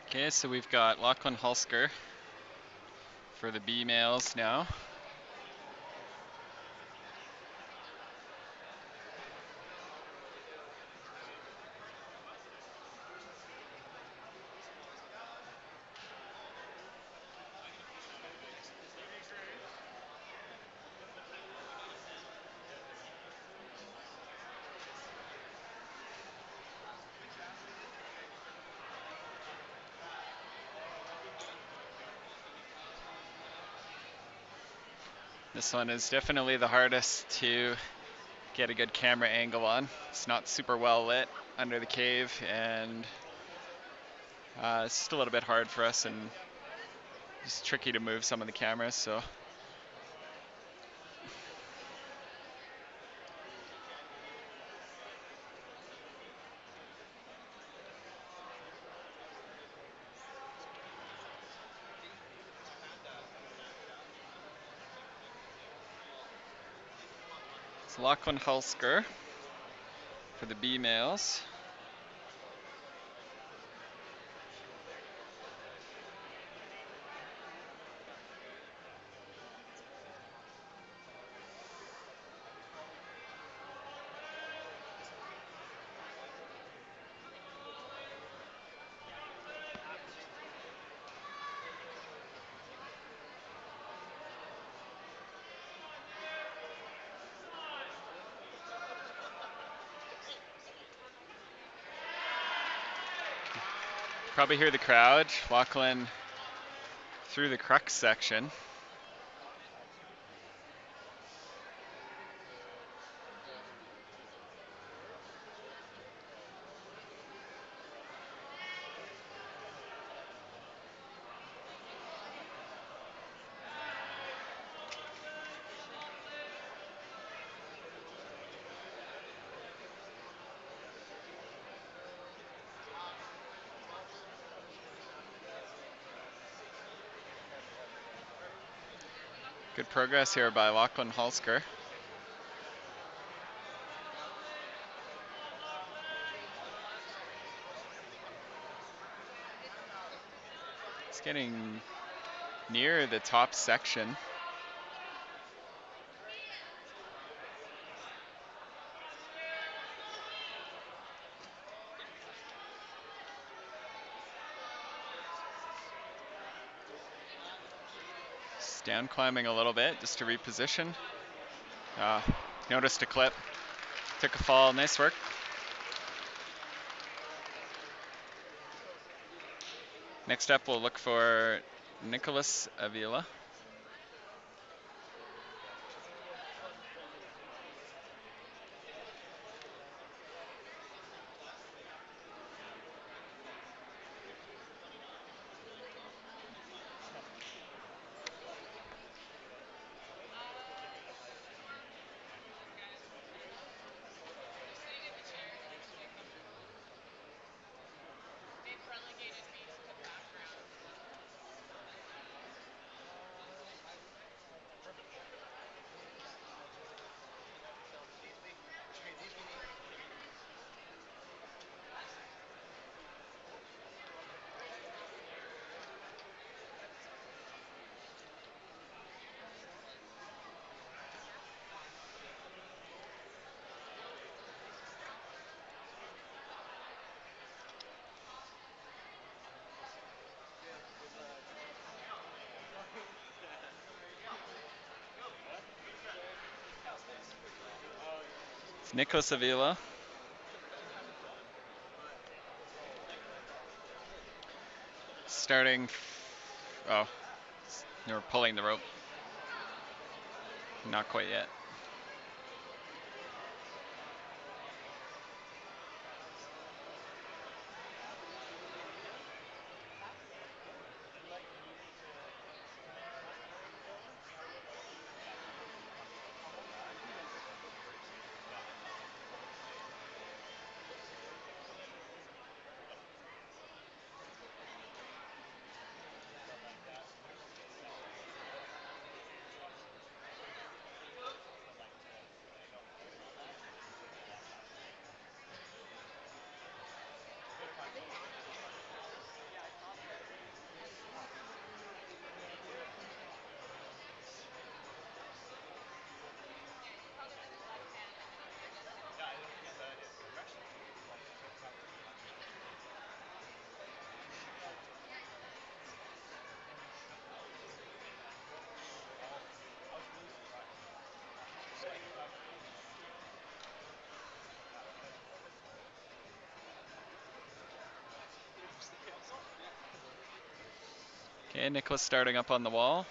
Okay, so we've got Lachlan Hulsker for the B males now. This one is definitely the hardest to get a good camera angle on. It's not super well lit under the cave, and it's just a little bit hard for us, and it's tricky to move some of the cameras. So It's Lachlan Hulsker for the B males. Probably hear the crowd. Lachlan through the crux section. Good progress here by Lachlan Hulsker. It's getting near the top section. It's down climbing a little bit just to reposition. Noticed a clip. Took a fall. Nice work. Next up, we'll look for Nicholas Avila. It's Nicholas Avila. Starting. Oh, they were pulling the rope. Not quite yet. Okay, Nicholas starting up on the wall.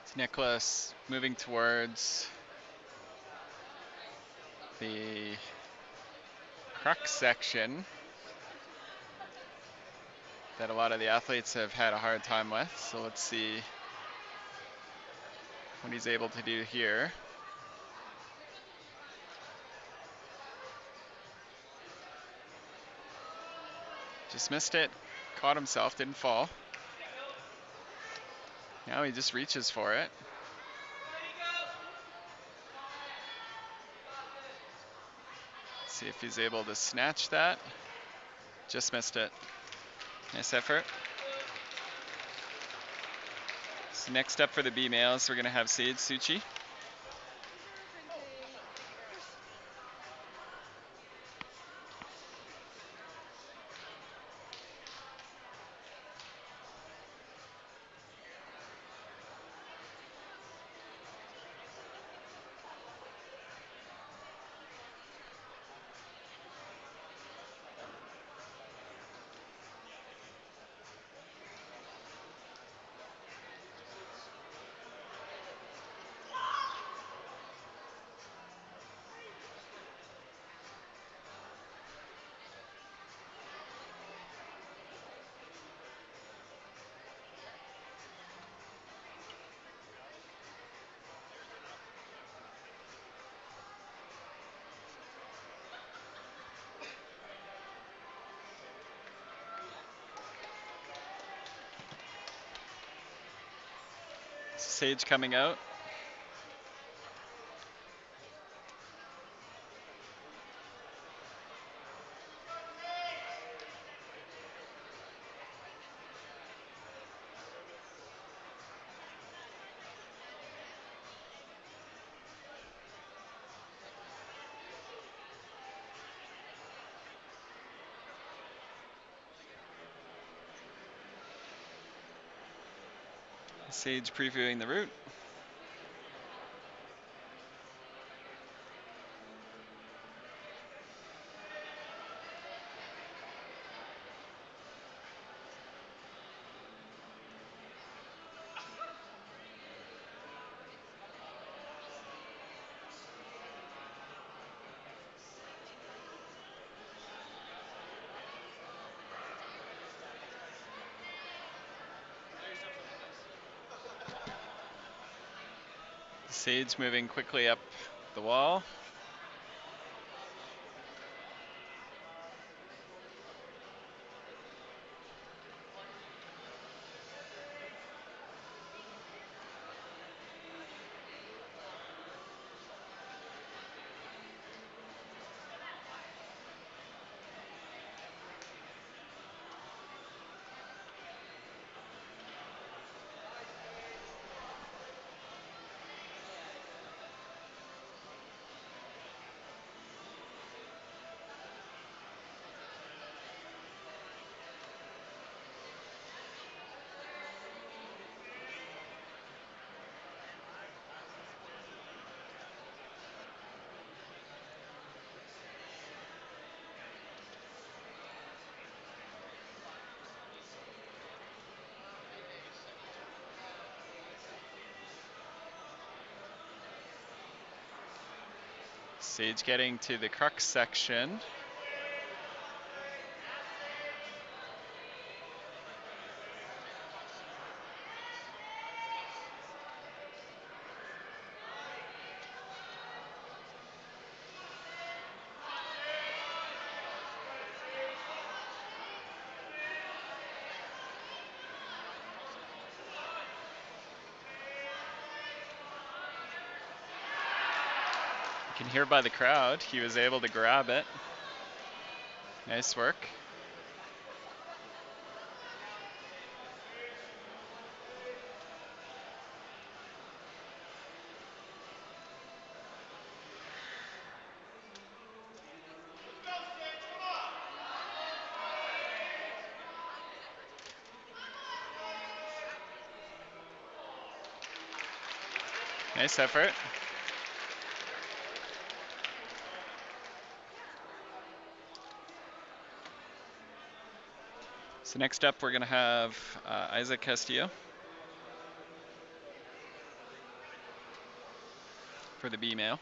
It's Nicholas moving towards the crux section that a lot of the athletes have had a hard time with. So let's see what he's able to do here. Just missed it, caught himself, didn't fall. Now he just reaches for it. See if he's able to snatch that. Just missed it. Nice effort. So next up for the B males, we're going to have Sage Suchi. Sage coming out. Sage previewing the route. Sage moving quickly up the wall. Sage getting to the crux section. You can hear by the crowd, he was able to grab it. Nice work. Nice effort. So next up we're going to have Isaac Castillo. for the B male.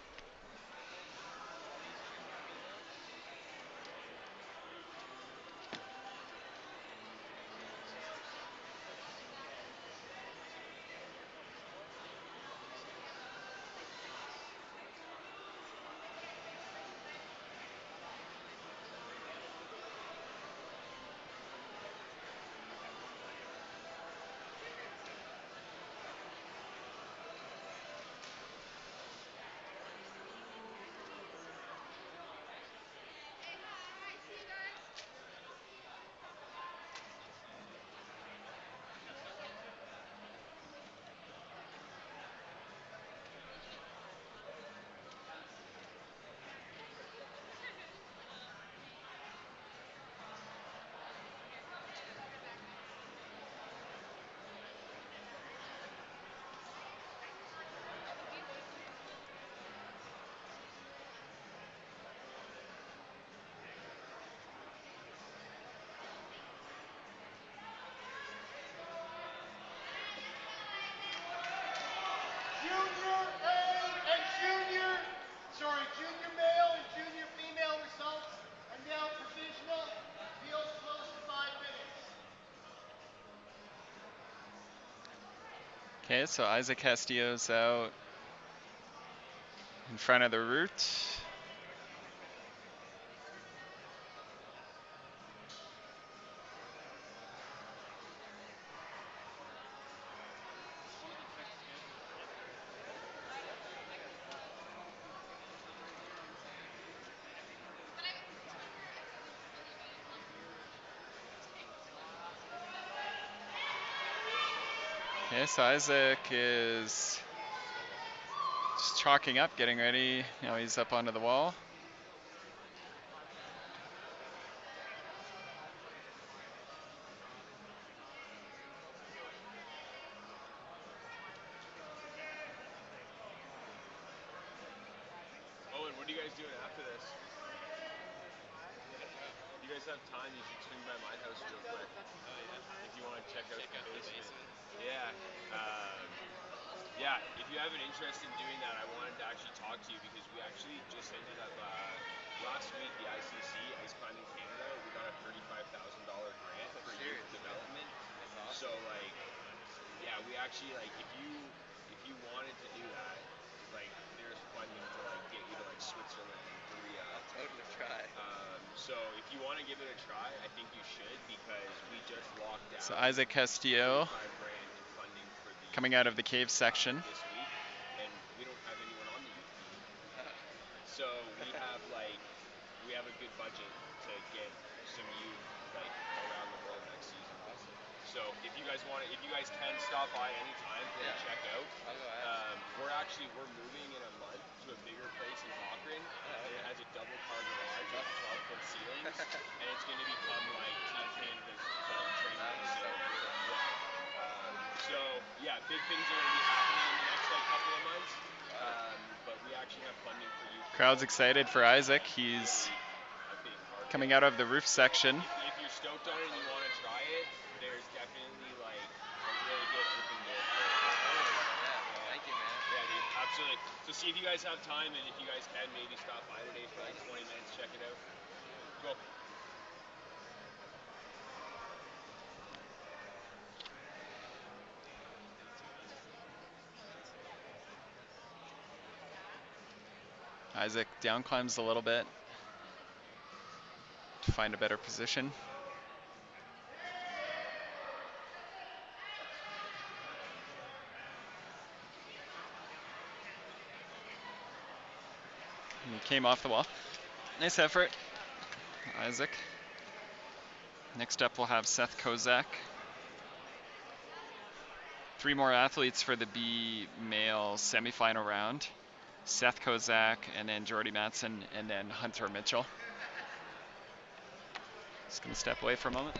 Hey, hi, see you guys. Junior male and junior female results, and now provisional. Appeals closed in 5 minutes. Okay, so Isaac Castillo's out in front of the route. Okay, so Isaac is just chalking up, getting ready. Now he's up onto the wall. Owen, what are you guys doing after this? You guys have time, you should swing by my house real quick. Oh yeah. If you want to check out Check out the the basement. basement. Yeah. Yeah, if you have an interest in doing that, I wanted to actually talk to you because we actually just ended up, last week, the ICC, Ice Climbing Canada, we got a $35,000 grant Oh, for youth seriously? development. That's So awesome. like, yeah, we actually like if you wanted to do that, like there's funding to like get you to like Switzerland, Korea. I'll totally try. So if you want to give it a try, I think you should because we just locked down So Isaac Castillo 35 grand in funding for the coming out of the cave section. this week, and we don't have anyone on the youth team. Oh. So we have a good budget to get some youth like around the world next season. Awesome. So if you guys want to, if you guys can stop by anytime and Yeah. check out, I'll go ask. we're moving in a month to a bigger place in Cochrane, Oh, and it okay. has a double car garage with 12-foot ceilings, and it's going to become like Team Canada's like training That'll be so facility. cool. Yeah. So yeah, big things are going to be happening in the next like couple of months. Got it. But we actually have funding for youth. Crowd's excited for Isaac. He's A big part of coming it. out of the roof section. If you're stoked on it and you want to try it, there's definitely like a really good open door for it. Totally. Yeah. Thank you, man. Yeah, dude, absolutely. So see if you guys have time and if you guys can maybe stop by today for like 20 minutes, check it out. Cool. Isaac down climbs a little bit to find a better position. And he came off the wall. Nice effort, Isaac. Next up, we'll have Seth Kozak. 3 more athletes for the B male semifinal round. Seth Kozak, and then Jordy Matson, and then Hunter Mitchell. Just gonna step away for a moment.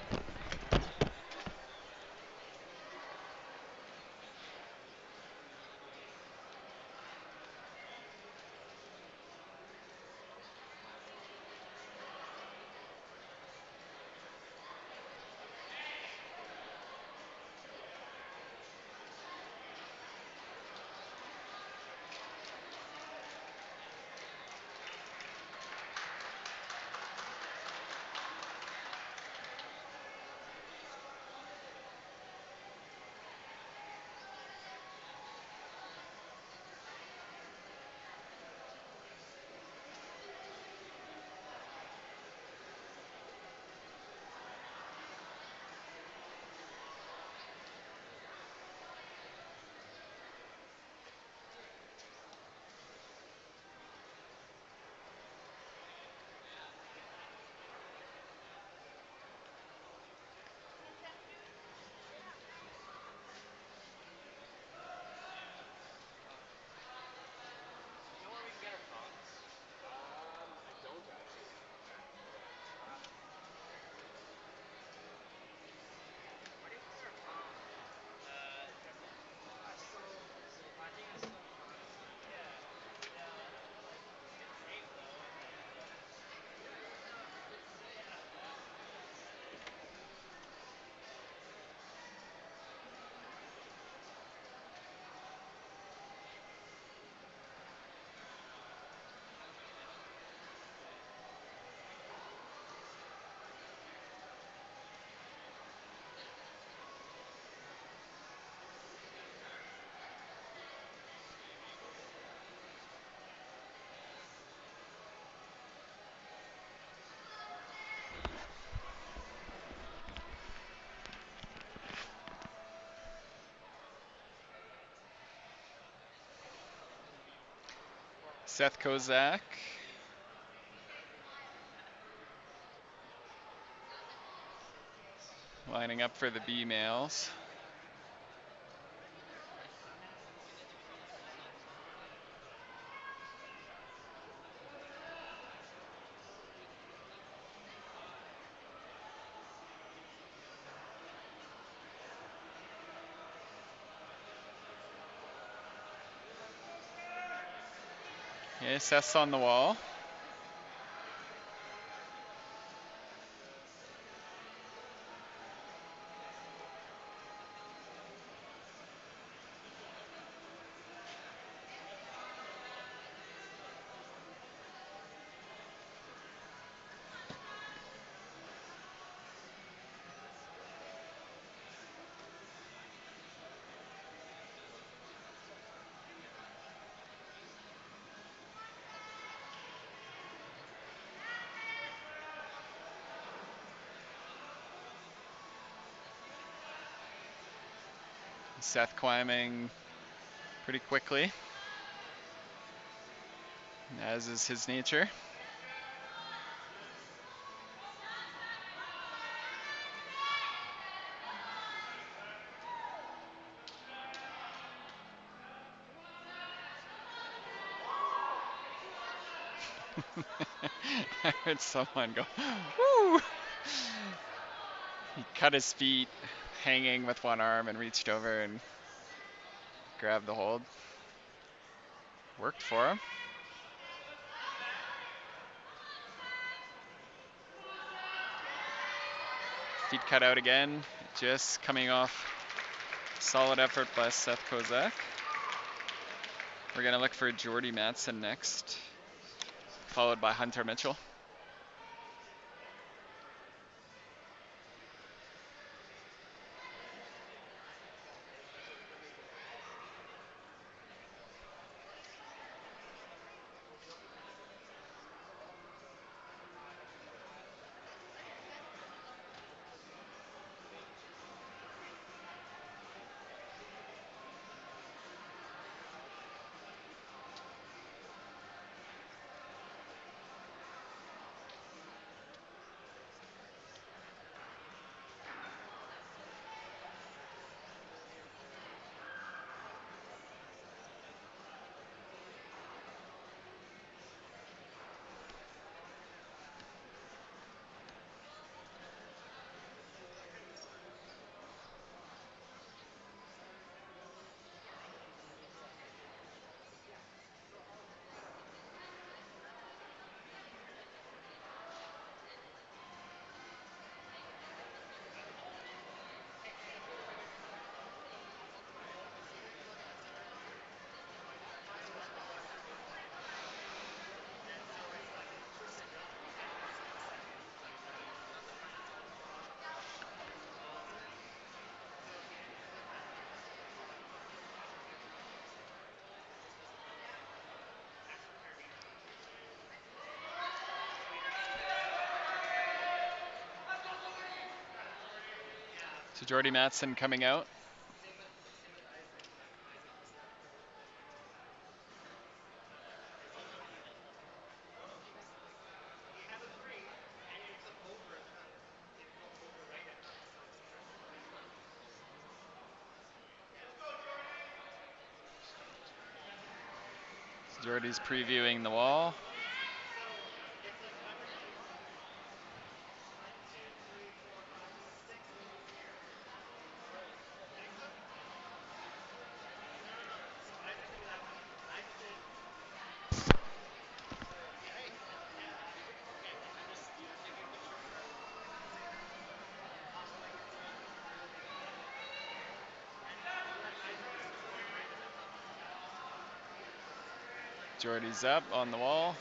Seth Kozak lining up for the B males. Okay, Seth's on the wall. Seth climbing pretty quickly, as is his nature. I heard someone go, woo! He cut his feet hanging with one arm and reached over and grabbed the hold. Worked for him. Feet cut out again, just coming off solid effort by Seth Kozak. We're gonna look for Jordy Matson next, followed by Hunter Mitchell. So Jordy Matson coming out. So Jordy's previewing the wall. Jordy's up on the wall.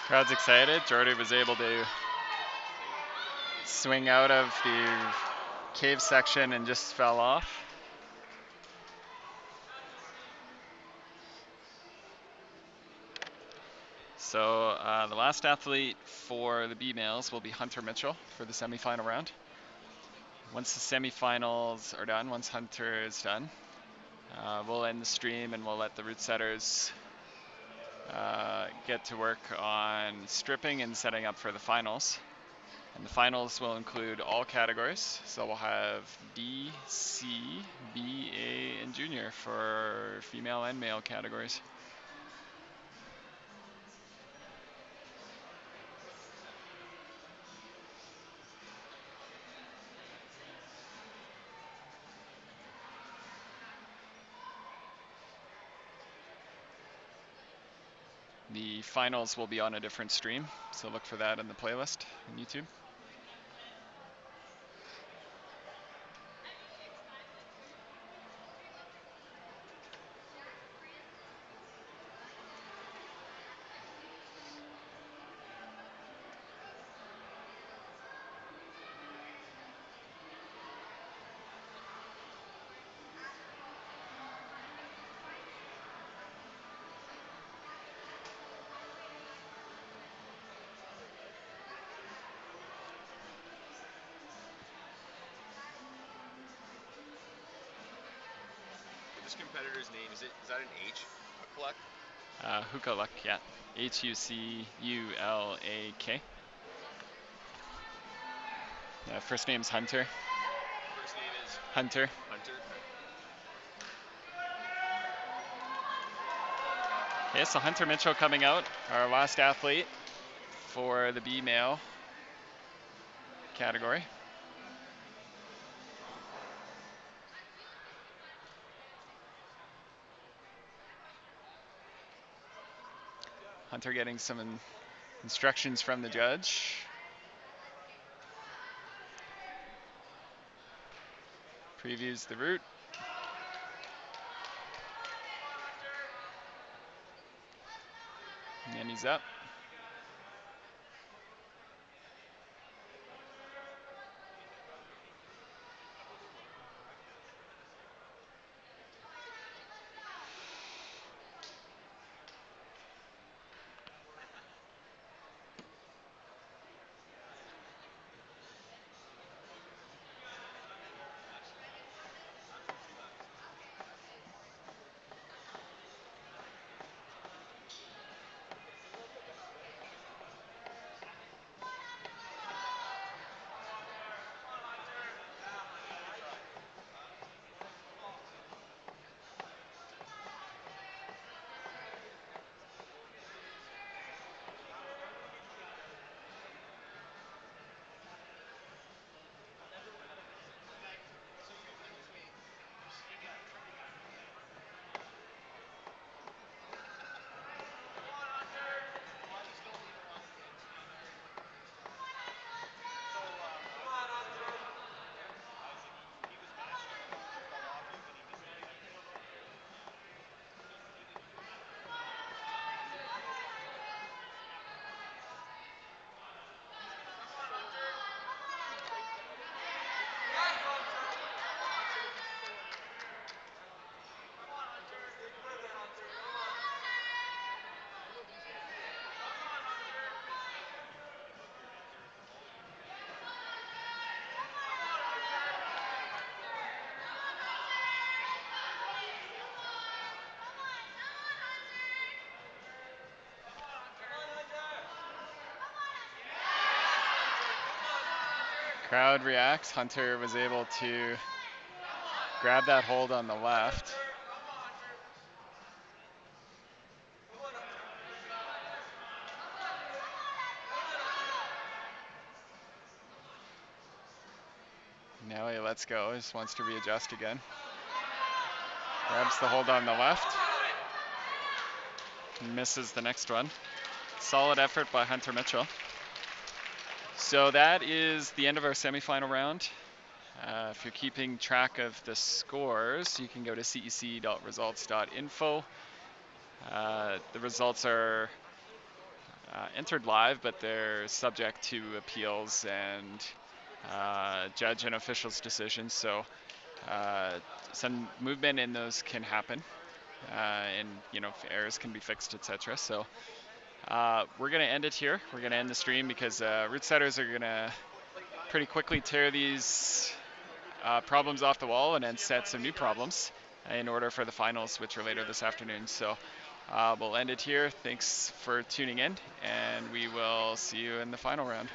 Crowd's excited. Jordy was able to swing out of the cave section and just fell off. So the last athlete for the B males will be Hunter Mitchell for the semifinal round. Once the semifinals are done, once Hunter is done, we'll end the stream and we'll let the route setters get to work on stripping and setting up for the finals. And the finals will include all categories. So we'll have D, C, B, A, and junior for female and male categories. The finals will be on a different stream, so look for that in the playlist on YouTube. This competitor's name, is that an H? Hucklek? Hukaluk, yeah. HuculaK. First name's Hunter. First name is Hunter. Hunter. Okay, so Hunter Mitchell coming out, our last athlete for the B male category. Hunter getting some instructions from the judge. Previews the route. And he's up. Crowd reacts. Hunter was able to grab that hold on the left. Now he lets go. He just wants to readjust again. Grabs the hold on the left. Misses the next one. Solid effort by Hunter Mitchell. So that is the end of our semifinal round. If you're keeping track of the scores, you can go to cec.results.info. The results are entered live, but they're subject to appeals and judge and officials' decisions. So some movement in those can happen, and errors can be fixed, etc. So we're gonna end it here. We're gonna end the stream because root setters are gonna pretty quickly tear these problems off the wall and then set some new problems in order for the finals, which are later this afternoon. So we'll end it here. Thanks for tuning in, and we will see you in the final round.